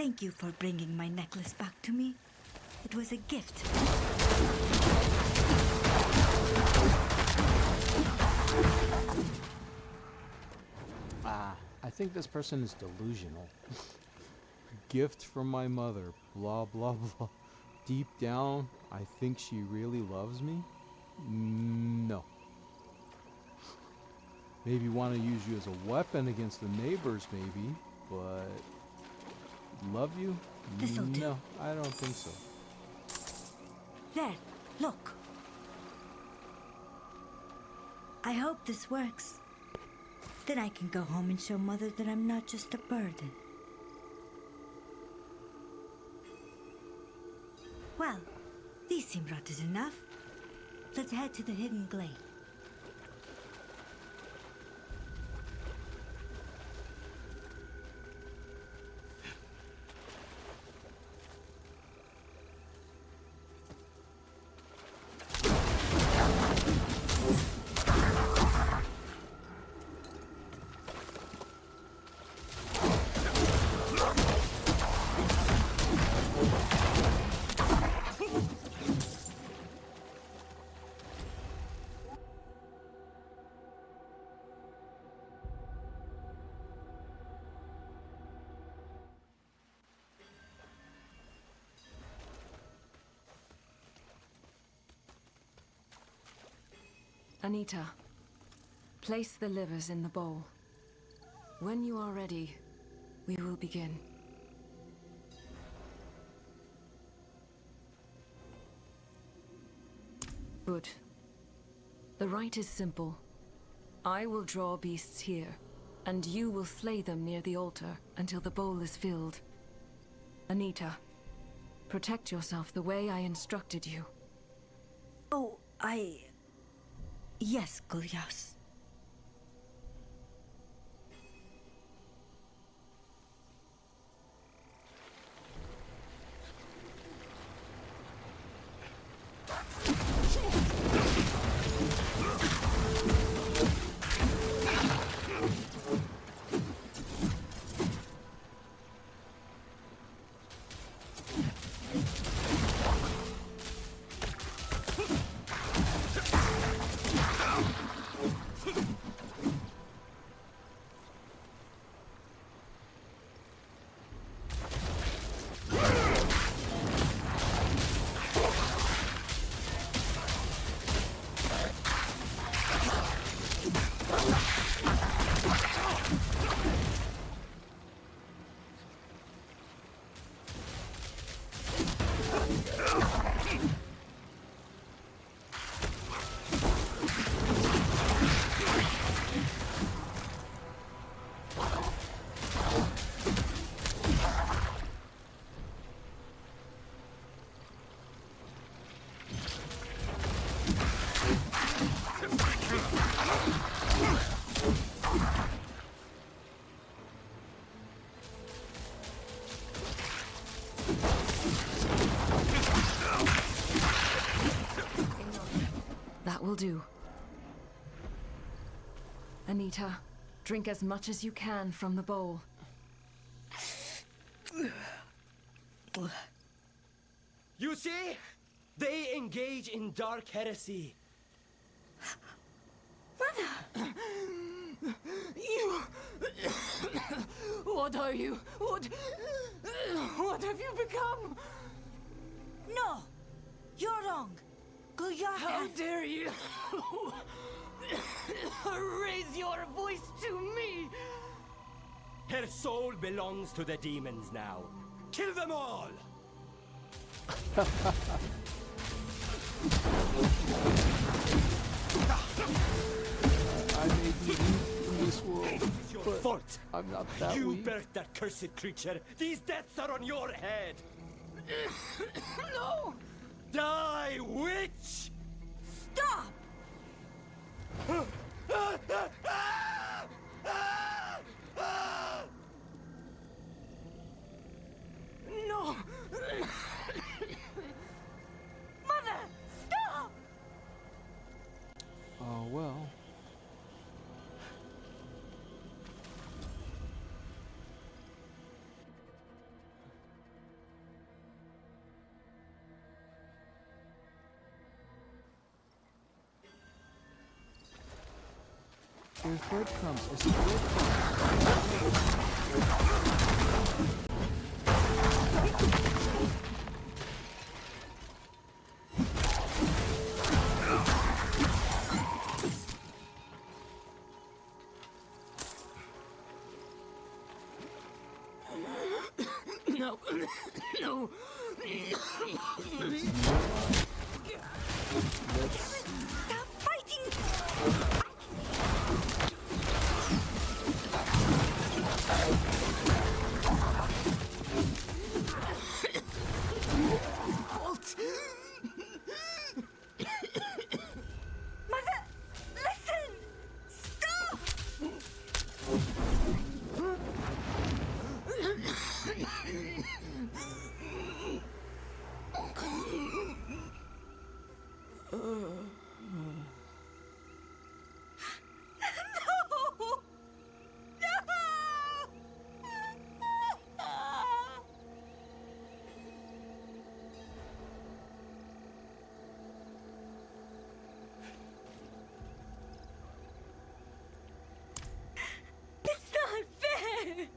Thank you for bringing my necklace back to me. It was a gift. I think this person is delusional. Gift from my mother. Blah, blah, blah. Deep down, I think she really loves me. No. Maybe want to use you as a weapon against the neighbors, maybe. But love you? This'll do. No, I don't think so. There, look. I hope this works. Then I can go home and show Mother that I'm not just a burden. Well, these seem rotted enough. Let's head to the hidden glade. Anita, place the livers in the bowl. When you are ready, we will begin. Good. The rite is simple. I will draw beasts here, and you will slay them near the altar until the bowl is filled. Anita, protect yourself the way I instructed you. Oh, Yes, Gulyas. Will do. Anita, drink as much as you can from the bowl. You see? They engage in dark heresy. Mother! You... What are you? What have you become? No! You're wrong! Gulyas! How dare you raise your voice to me? Her soul belongs to the demons now. Kill them all! I may be weak in this world, It's your but fault. I'm not that You weak. birthed that cursed creature. These deaths are on your head. No! Die, witch! Stop! No! Mother! Stop! Oh, well. There's breadcrumbs. I see breadcrumbs. No, no. Stop fighting! Bolt! Mother, listen! Stop! No! It's not fair!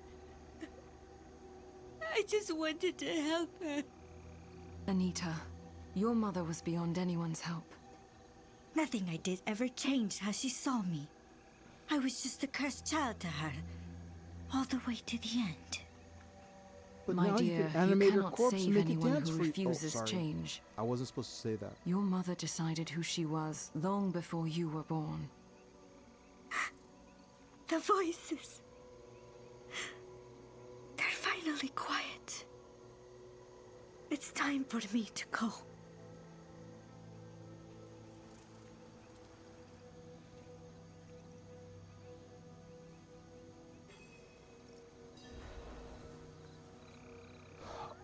I just wanted to help her. Anita, your mother was beyond anyone's help. Nothing I did ever changed how she saw me. I was just a cursed child to her, all the way to the end. But My now dear, you can animate her cannot corpse and save make it anyone dance who for you. refuses Oh, sorry. change. I wasn't supposed to say that. Your mother decided who she was long before you were born. The voices. They're finally quiet. It's time for me to go.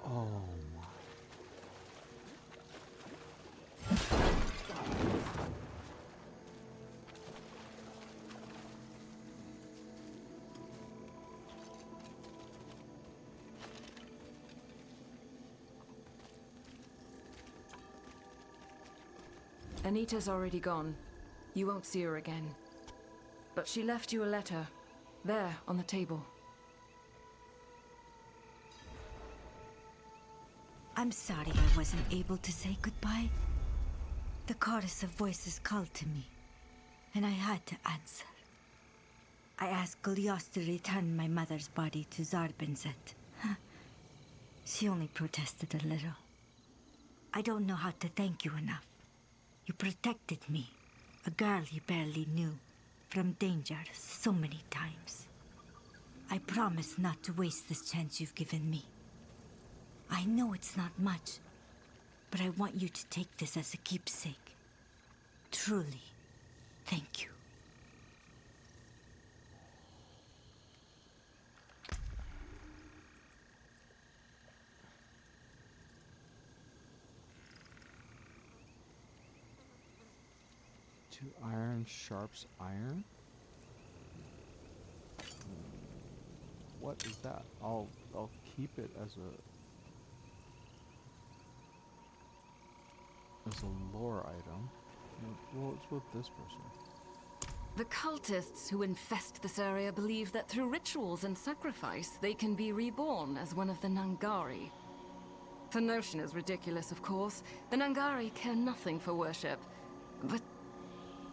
Oh my. Anita's already gone. You won't see her again. But she left you a letter. There, on the table. I'm sorry I wasn't able to say goodbye. The chorus of voices called to me, and I had to answer. I asked Gulios to return my mother's body to Zarbinzet. She only protested a little. I don't know how to thank you enough. You protected me, a girl you barely knew, from danger so many times. I promise not to waste this chance you've given me. I know it's not much, but I want you to take this as a keepsake. Truly, thank you. To iron sharps iron? What is that? I'll keep it as a lore item. Well, it's with this person. The cultists who infest this area believe that through rituals and sacrifice, they can be reborn as one of the Nangari. The notion is ridiculous, of course. The Nangari care nothing for worship. But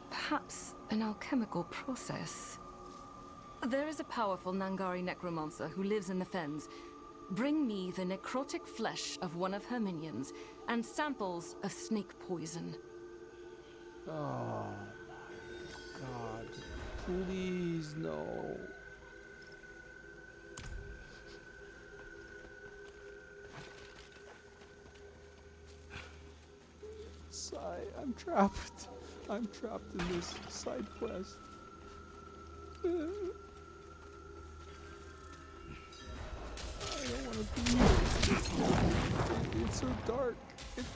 perhaps an alchemical process. There is a powerful Nangari necromancer who lives in the Fens. Bring me the necrotic flesh of one of her minions and samples of snake poison. Oh my god. Please, no. Sigh, I'm trapped. I'm trapped in this side quest. I don't want to be here. It's so dark. It's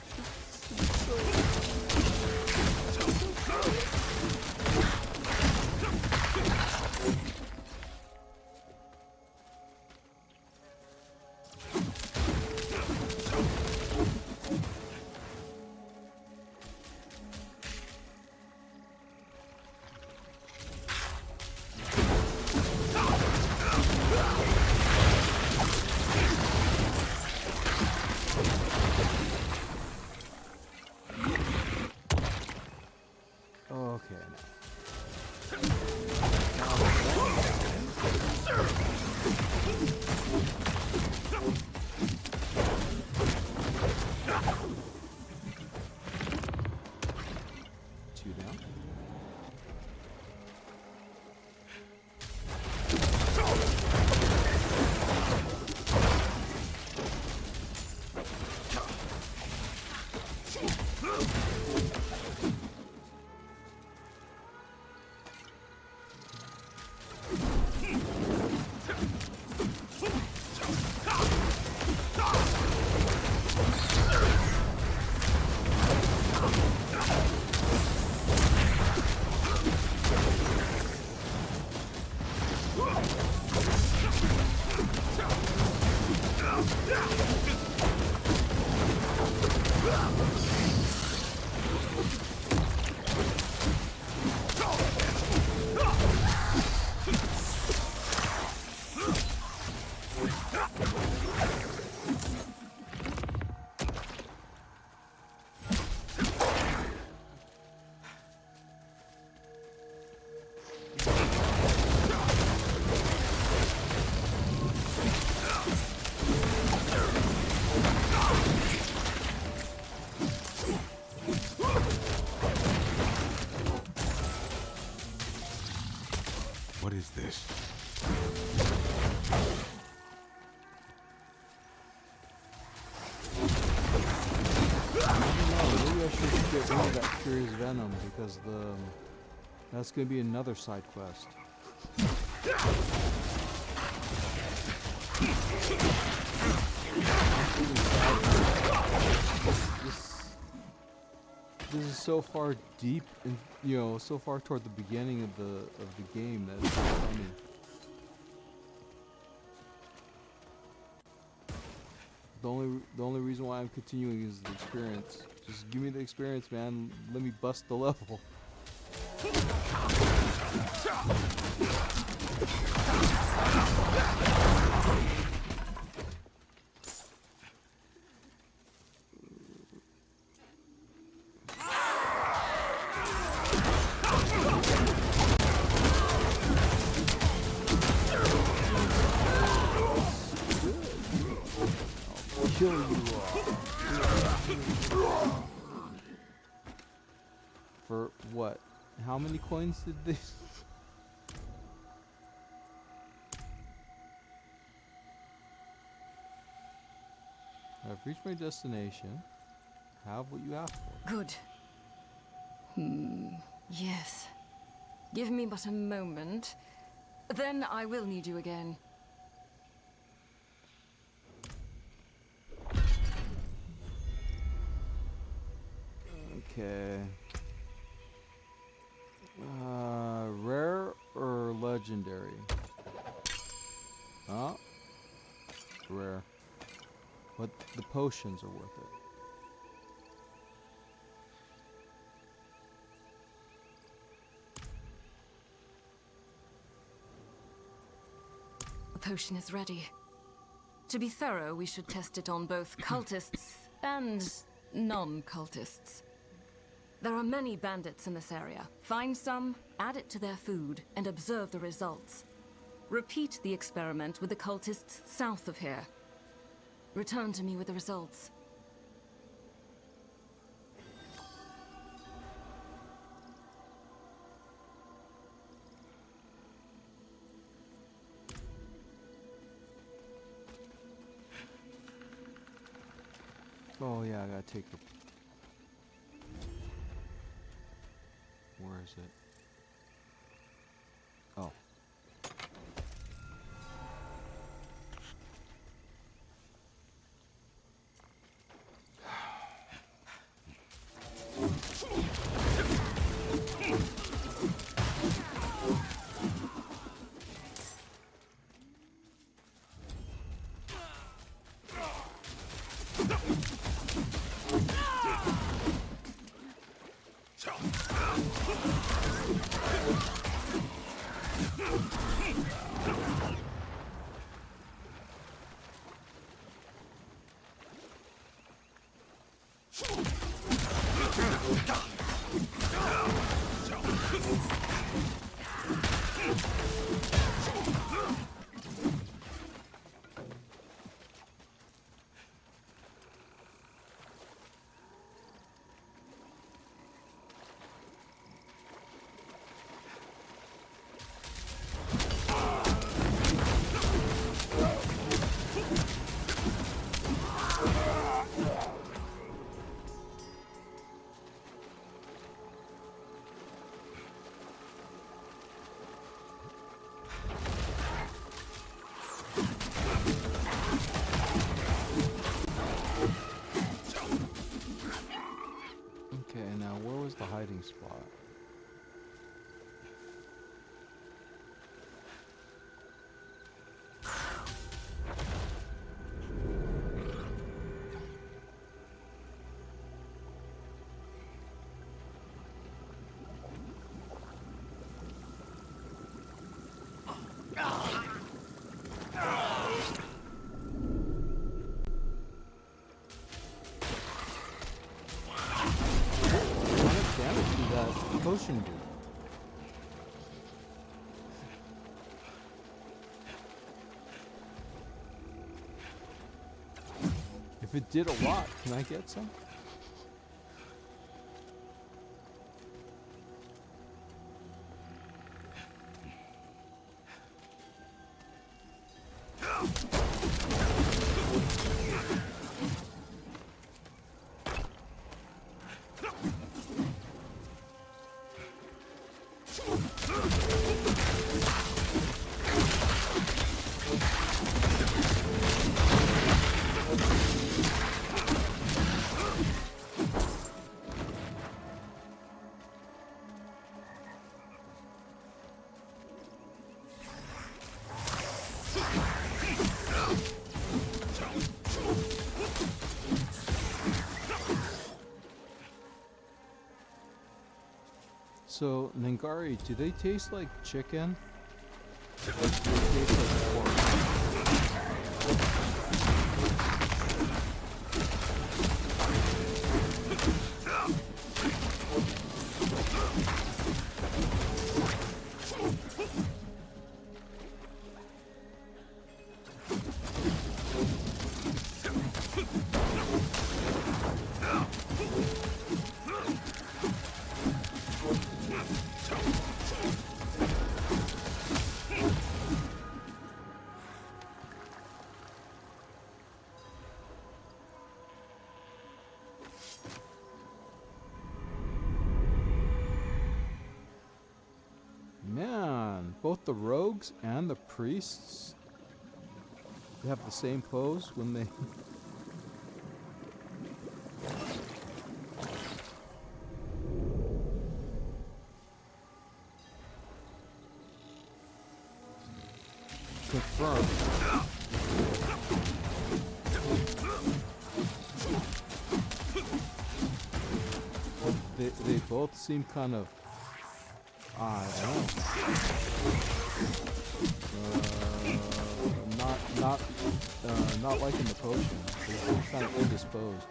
What is this? Maybe I should get rid of that Curious Venom because that's gonna be another side quest. This is so far deep, in, so far toward the beginning of the game that it's funny. The only reason why I'm continuing is the experience. Just give me the experience, man. Let me bust the level. Kill you all. For what? How many coins did they? I've reached my destination. Have what you asked for. Good. Yes. Give me but a moment. Then I will need you again. Okay. Rare or legendary? Huh? Rare. But the potions are worth it. The potion is ready. To be thorough, we should test it on both cultists and non-cultists. There are many bandits in this area. Find some, add it to their food, and observe the results. Repeat the experiment with the cultists south of here. Return to me with the results. Oh yeah, I gotta take the... Where is it? Oh. The hiding spot. potion do? If it did a lot, can I get some? So, Ningari, do they taste like chicken? Or do they taste like pork? Man, both the rogues and the priests have the same pose when they... Confirmed. They both seem kind of... I don't know. Not liking the potion. They're kind of indisposed.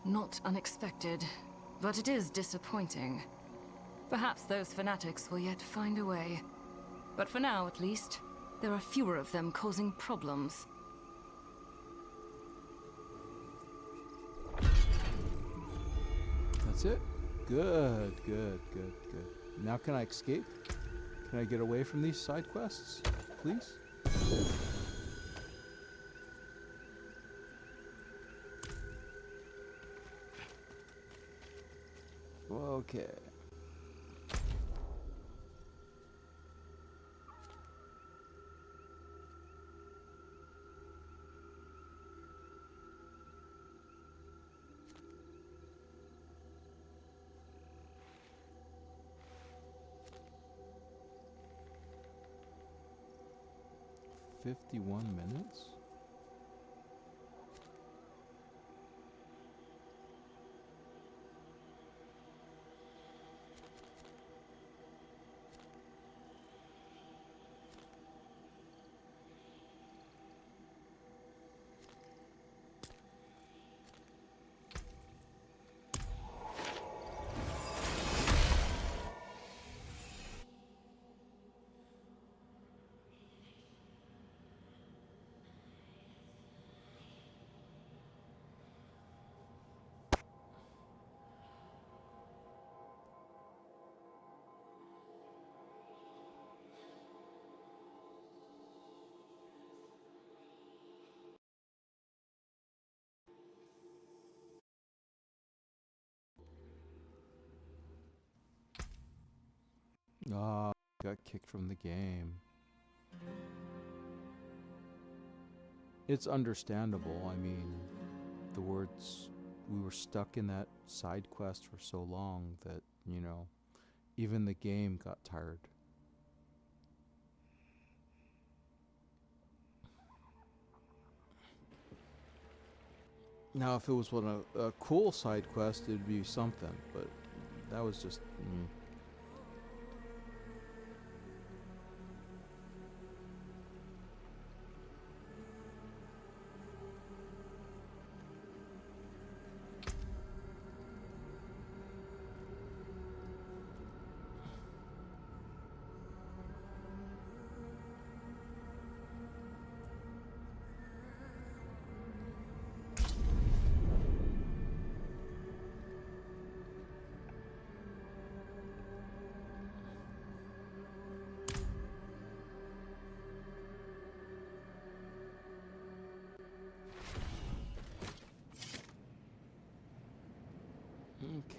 Not unexpected, but it is disappointing. Perhaps those fanatics will yet find a way. But for now, at least, there are fewer of them causing problems. That's it? Good, good, good, good. Now can I escape? Can I get away from these side quests, please? Okay. $51. Ah, got kicked from the game. It's understandable. I mean, the words, we were stuck in that side quest for so long that, you know, even the game got tired. Now, if it was a cool side quest, it'd be something, but that was just...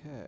Okay.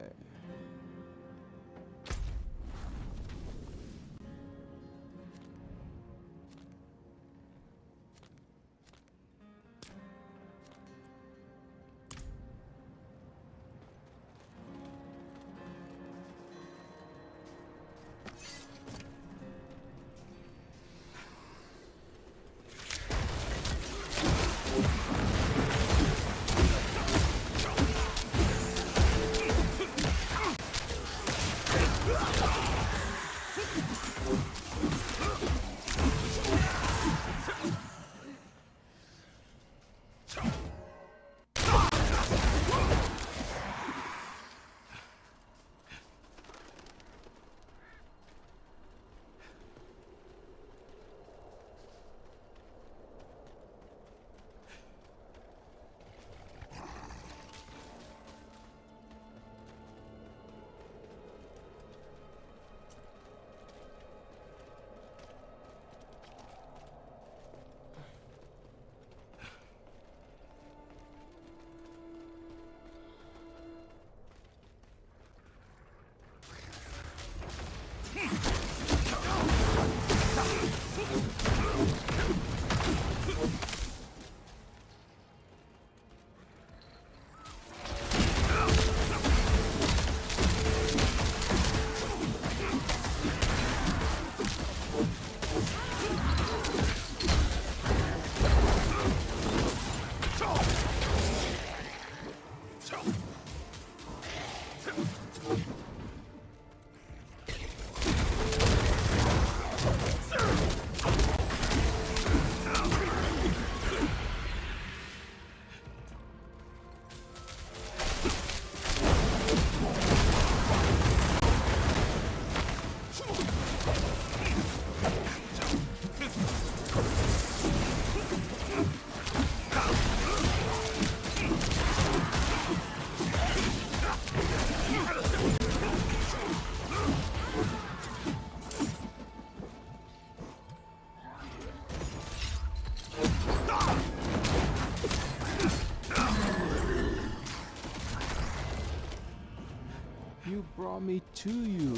You brought me to you.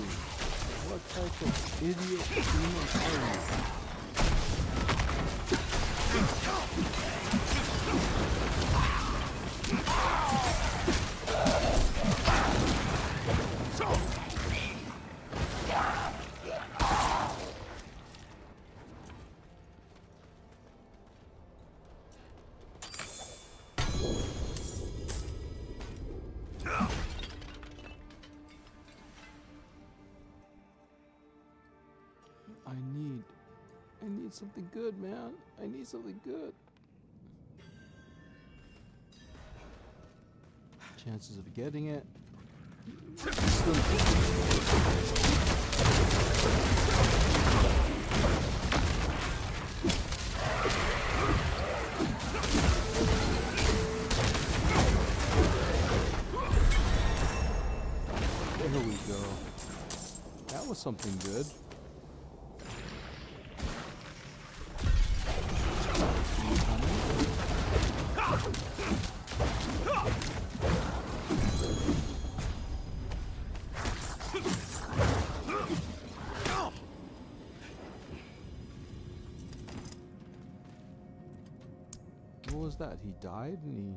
What type of idiot human are you? I need something good, man. I need something good. Chances of getting it. There we go. That was something good. was that? He died and he...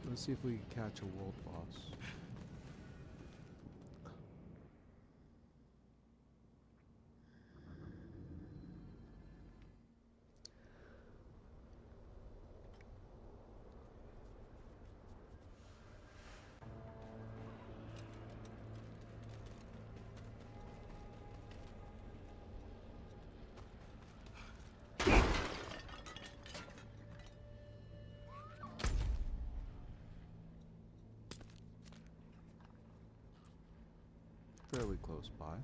Let's see if we can catch a world boss. Fairly close by.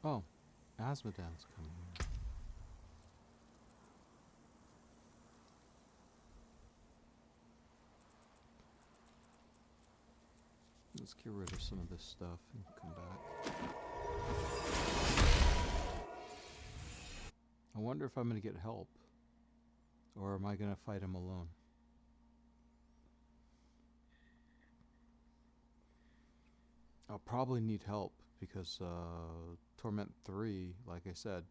Oh, Asmodan's coming in. Let's get rid of some of this stuff and come back. I wonder if I'm going to get help. Or am I going to fight him alone? I'll probably need help because Torment 3, like I said,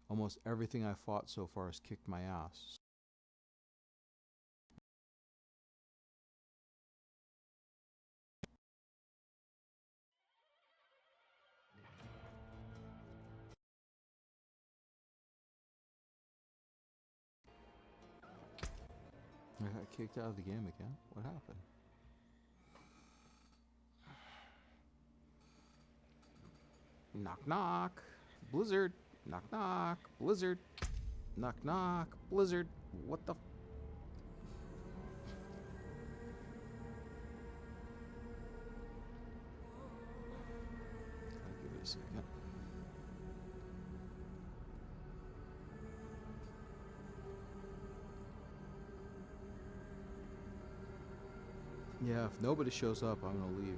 almost everything I fought so far has kicked my ass. I got kicked out of the game again? What happened? Knock knock. Blizzard. Knock knock. Blizzard. Knock knock. Blizzard. What the f— I'll give it a second. Yeah, if nobody shows up, I'm gonna leave.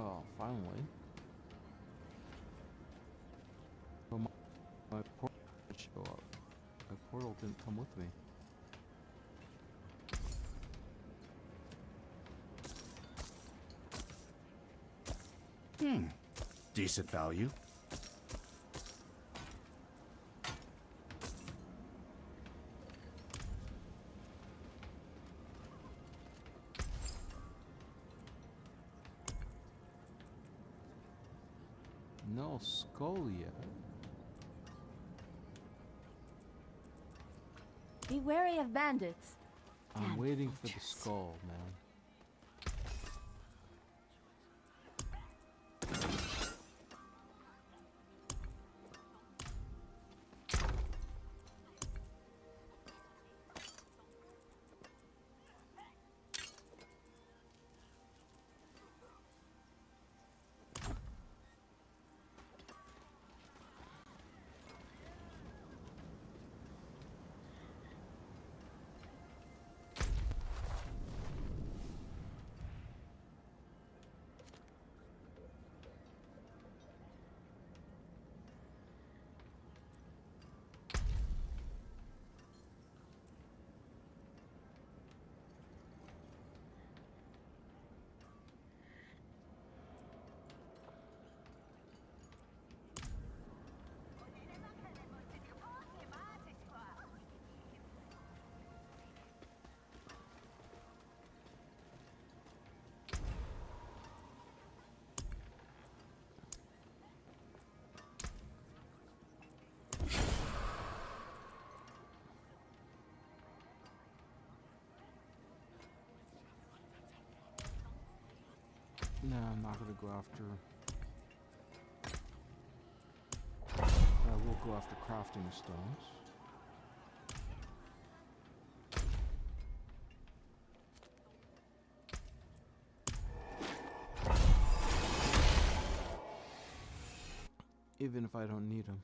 Oh, finally. Oh, my portal didn't show up. My portal didn't come with me. Decent value. No skull yet. Be wary of bandits. I'm waiting for the skull, man. No, I'm not gonna go after. I will go after crafting stones. Even if I don't need them.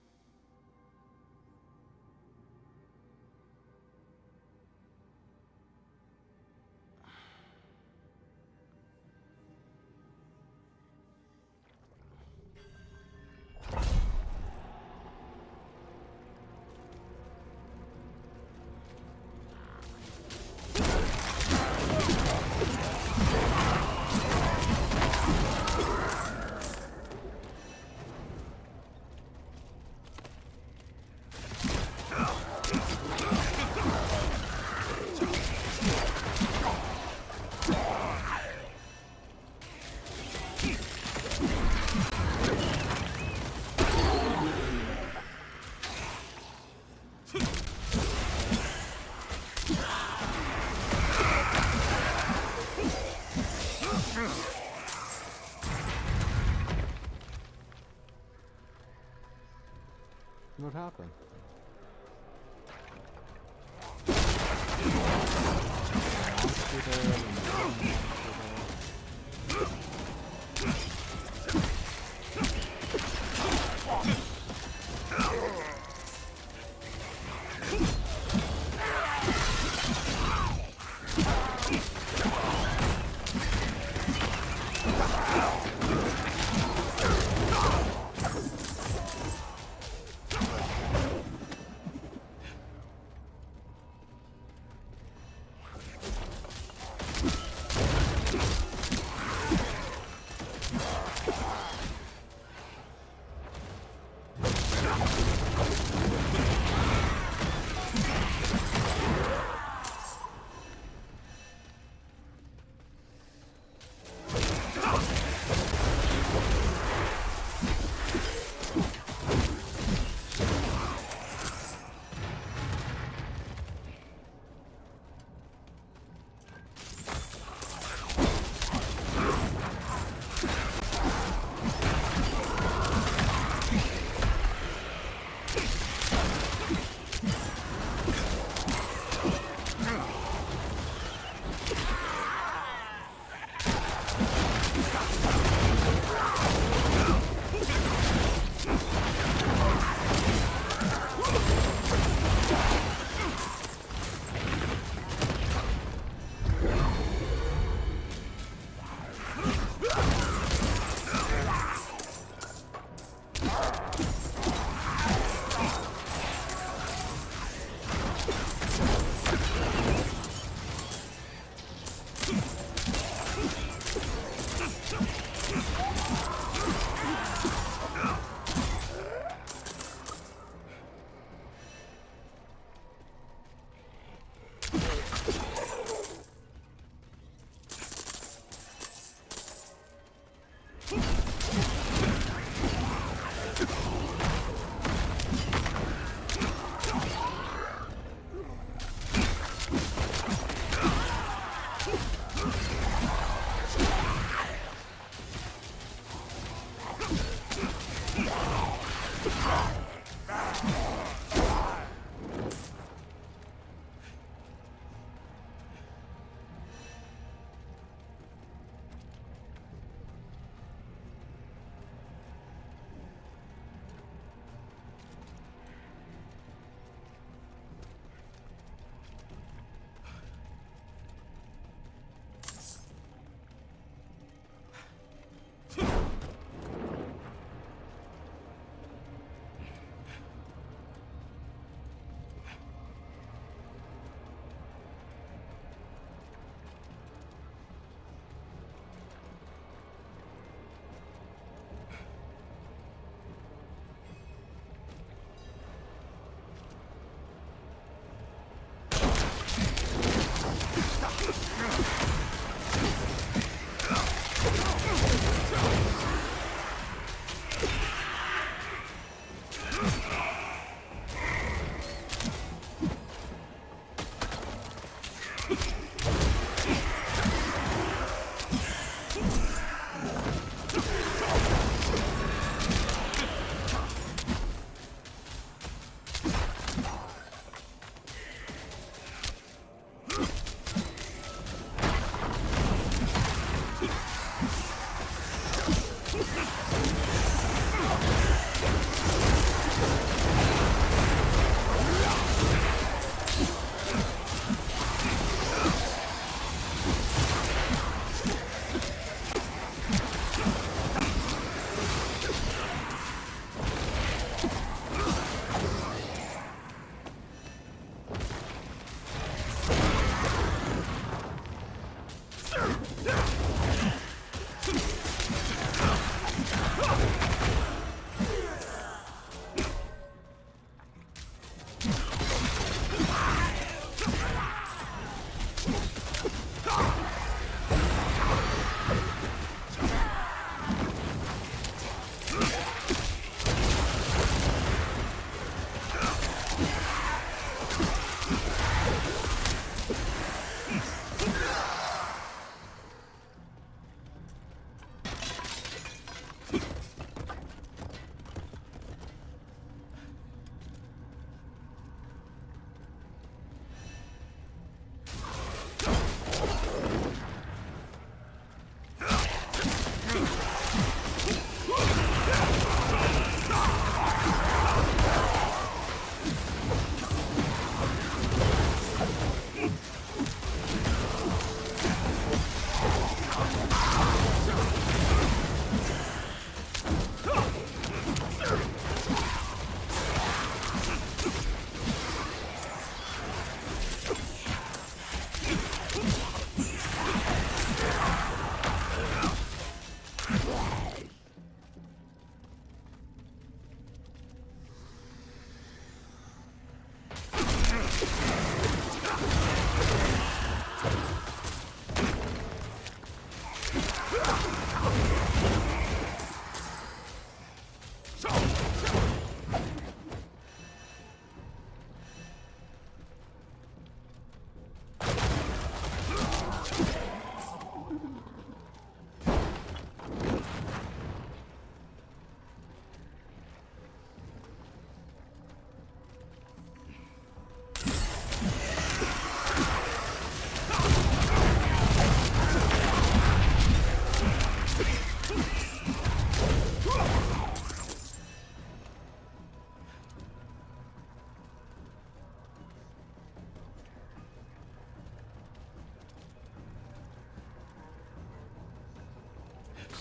What happened?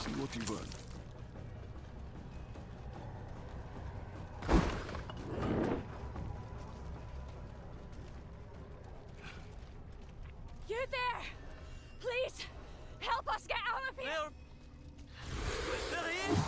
See what you learn. You there! Please, help us get out of here! There he is!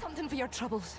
Something for your troubles.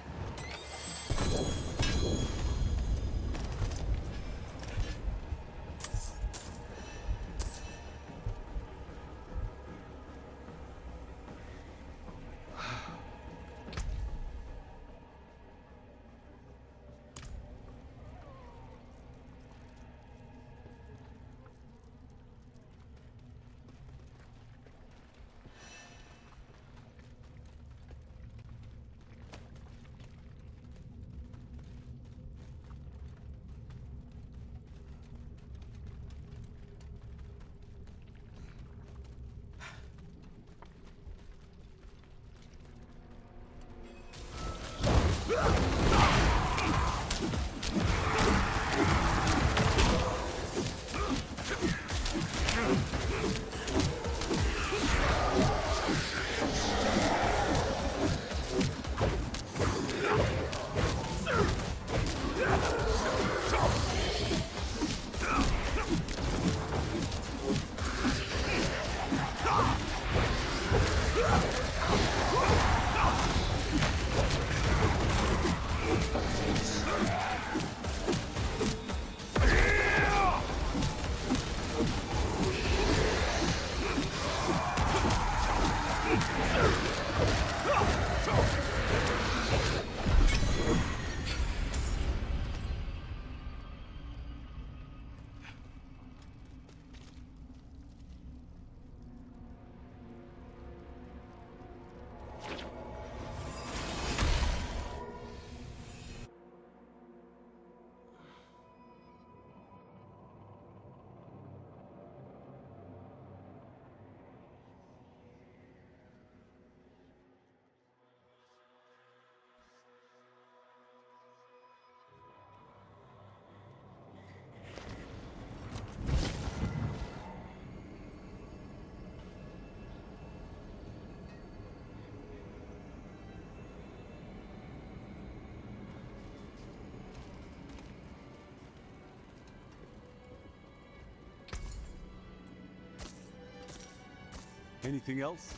Anything else?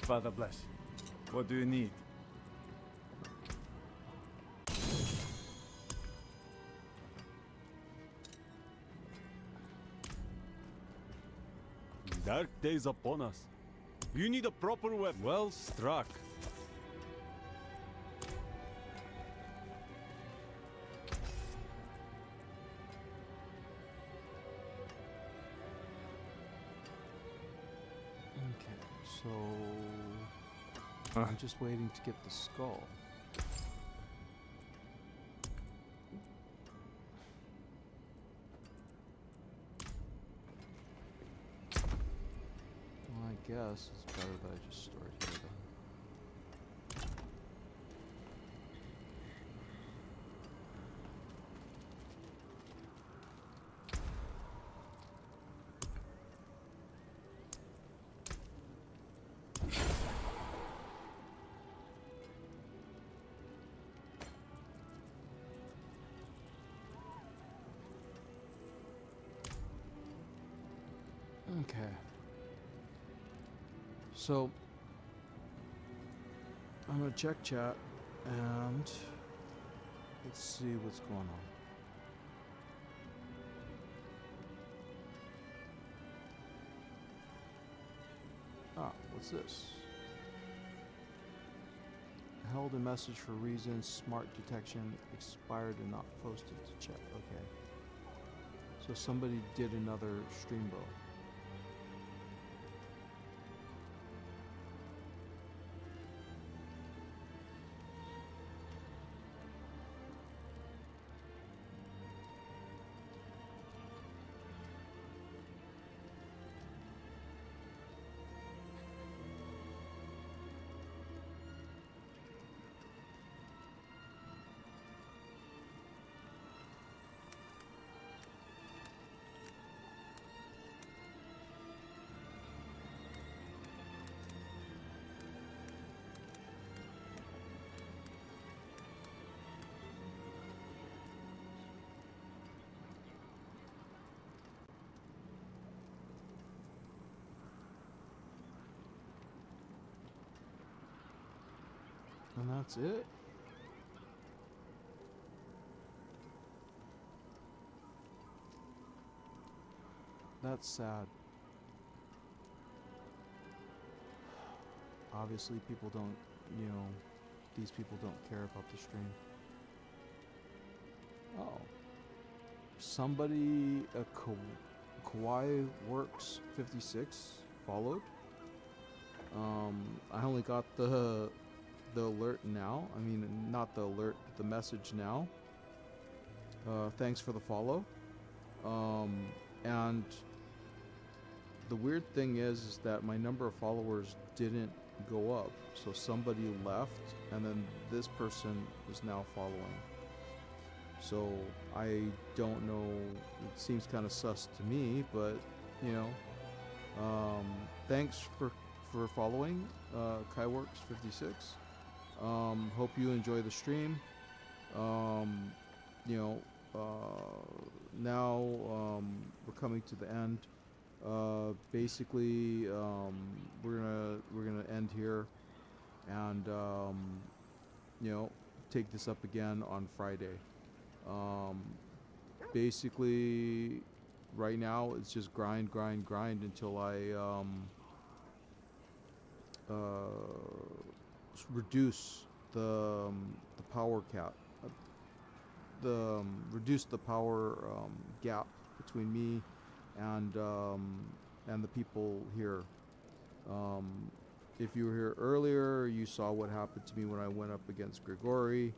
Father bless. What do you need? Dark days upon us. You need a proper weapon. Well struck. Okay, so I'm just waiting to get the skull. Well, I guess it's better that I just store it here then. Okay. So I'm gonna check chat and let's see what's going on. Ah, what's this? Held a message for reasons, smart detection, expired and not posted to check. Okay. So somebody did another stream bow. And that's it. That's sad. Obviously people don't, you know, these people don't care about the stream. Oh. Somebody, Kawaii Works 56 followed. I only got the alert now. I mean, not the alert, the message now. Thanks for the follow. And the weird thing is that my number of followers didn't go up. So somebody left, and then this person is now following. So I don't know. It seems kind of sus to me, but you know. Thanks for following, KaiWorks56. Hope you enjoy the stream. You know, now we're coming to the end. Basically, we're gonna end here, and you know, take this up again on Friday. Basically, right now it's just grind until I reduce the power cap, reduce the power gap between me and the people here. If you were here earlier, you saw what happened to me when I went up against Grigori.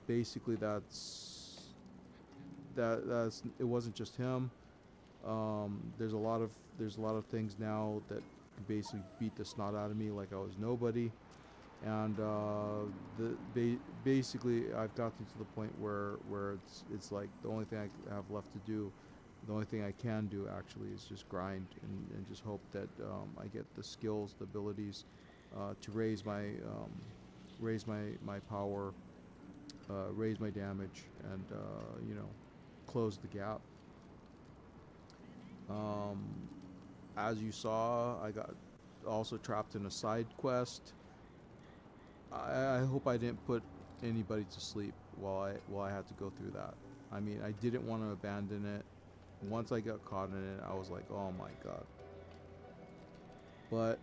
Basically, that's it wasn't just him. There's a lot of things now that basically beat the snot out of me like I was nobody, and basically I've gotten to the point where it's like the only thing I have left to do, the only thing I can do actually is just grind and just hope that I get the skills, the abilities to raise my raise my power, raise my damage, and you know, close the gap. As you saw, I got also trapped in a side quest. I hope I didn't put anybody to sleep while I had to go through that. I mean, I didn't want to abandon it. Once I got caught in it, I was like, oh my god. But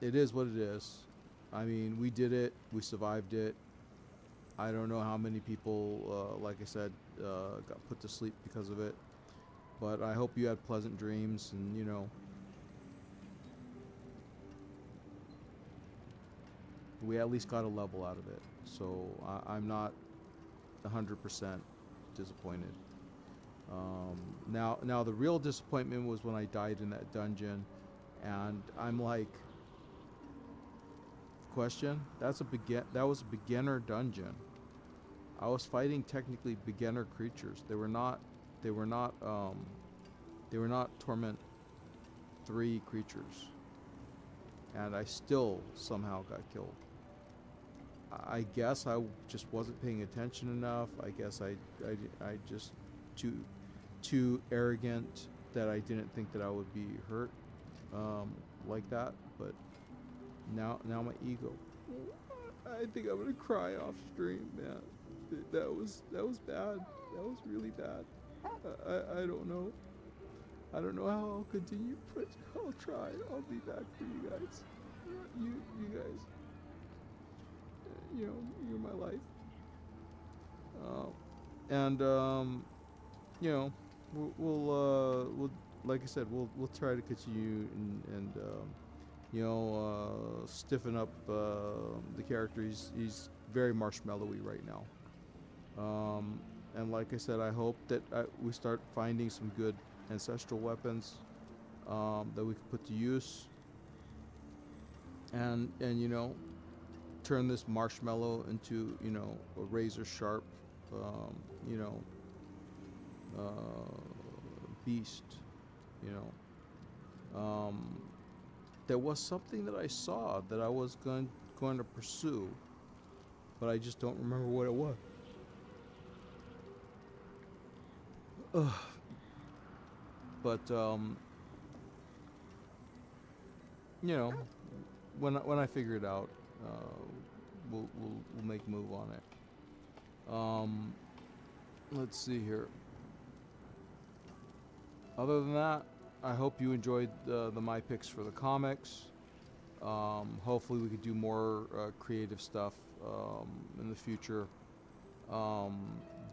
it is what it is. I mean, we did it. We survived it. I don't know how many people, like I said, got put to sleep because of it. But I hope you had pleasant dreams, and you know, we at least got a level out of it. So I'm not 100% disappointed. Now the real disappointment was when I died in that dungeon, and I'm like, question? That was a beginner dungeon. I was fighting technically beginner creatures. They were not torment 3 creatures, and I still somehow got killed. I guess I just wasn't paying attention enough. I guess I just too arrogant that I didn't think that I would be hurt like that. But now my ego. I think I'm gonna cry off stream, man. That was bad. That was really bad. I don't know. I don't know how I'll continue, but I'll try. I'll be back for you guys. You guys. You know, you're my life. You know, we'll like I said, we'll try to continue and you know, stiffen up the character. He's very marshmallowy right now. And like I said, I hope that we start finding some good ancestral weapons that we can put to use. And you know, turn this marshmallow into, you know, a razor sharp, you know, beast, you know. There was something that I saw that I was going to pursue, but I just don't remember what it was. But you know, when I figure it out, we'll make a move on it. Let's see here. Other than that, I hope you enjoyed the my picks for the comics. Hopefully we could do more creative stuff in the future,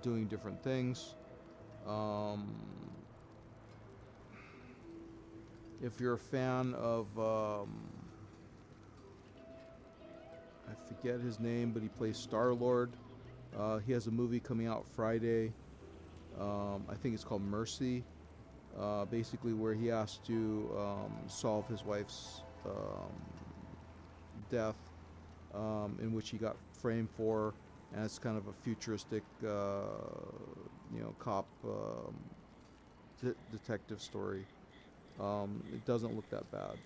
doing different things. If you're a fan of I forget his name, but he plays Star-Lord. He has a movie coming out Friday. I think it's called Mercy. Basically where he has to solve his wife's death, in which he got framed for, and it's kind of a futuristic, you know, cop detective story. It doesn't look that bad.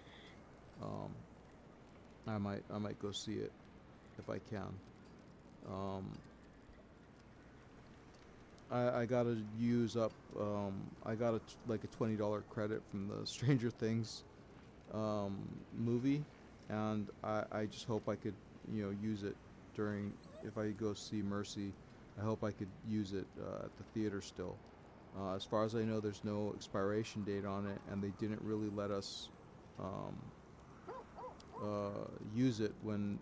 I might go see it if I can. I gotta use up. I got like a $20 credit from the Stranger Things movie, and I just hope I could, you know, use it during, if I go see Mercy. I hope I could use it at the theater still. As far as I know, there's no expiration date on it, and they didn't really let us use it when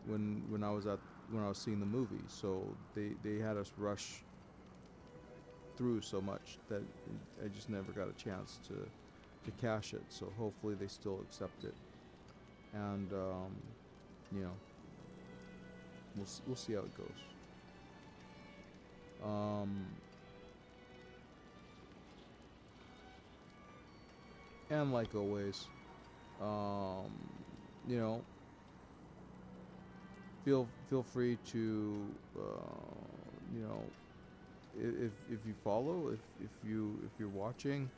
I was seeing the movie. So they had us rush through so much that I just never got a chance to cash it. So hopefully they still accept it, and you know, we'll see how it goes. And like always, you know, feel free to, you know, if you follow, if you're watching,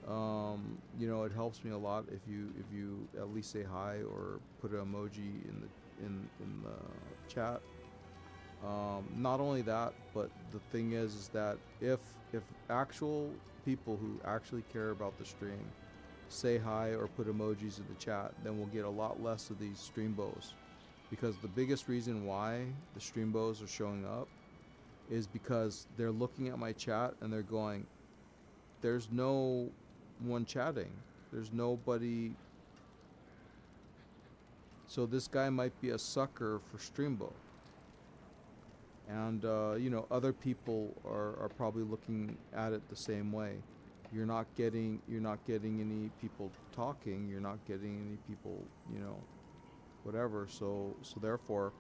you know, it helps me a lot if you at least say hi or put an emoji in the chat. Not only that, but the thing is that if actual people who actually care about the stream say hi or put emojis in the chat, then we'll get a lot less of these stream bows. Because the biggest reason why the stream bows are showing up is because they're looking at my chat and they're going, there's no one chatting. There's nobody. So this guy might be a sucker for Streambo. And, you know, other people are probably looking at it the same way. You're not getting any people talking. You're not getting any people, you know, whatever. So therefore,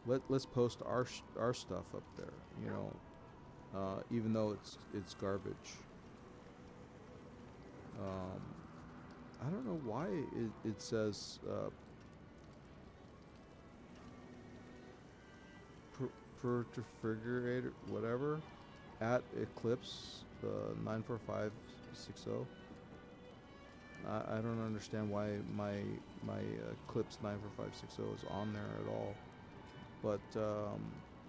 let's post our stuff up there, you know, even though it's garbage. I don't know why it says refrigerator whatever at Eclipse 94560. I don't understand why my Eclipse 94560 is on there at all, but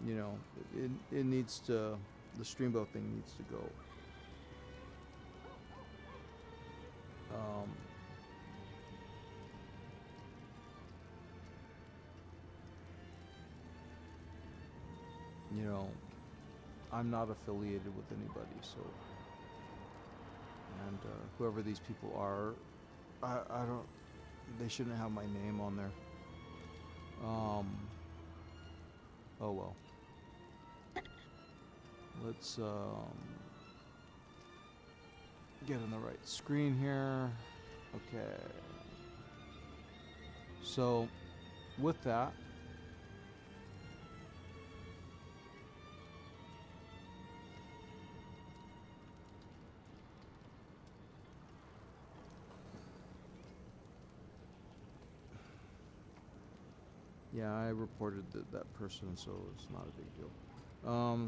you know, it needs to, the Streambo thing needs to go. You know, I'm not affiliated with anybody, so, and whoever these people are, I don't, they shouldn't have my name on there. Oh well. Let's get on the right screen here. Okay. So, with that, yeah, I reported that person, so it's not a big deal.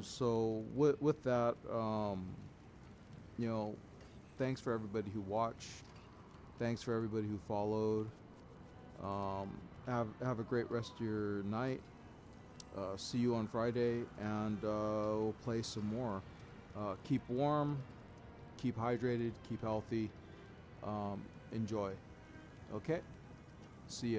So with that, you know, thanks for everybody who watched. Thanks for everybody who followed. Have a great rest of your night. See you on Friday, and we'll play some more. Keep warm, keep hydrated, keep healthy. Enjoy. Okay? See ya.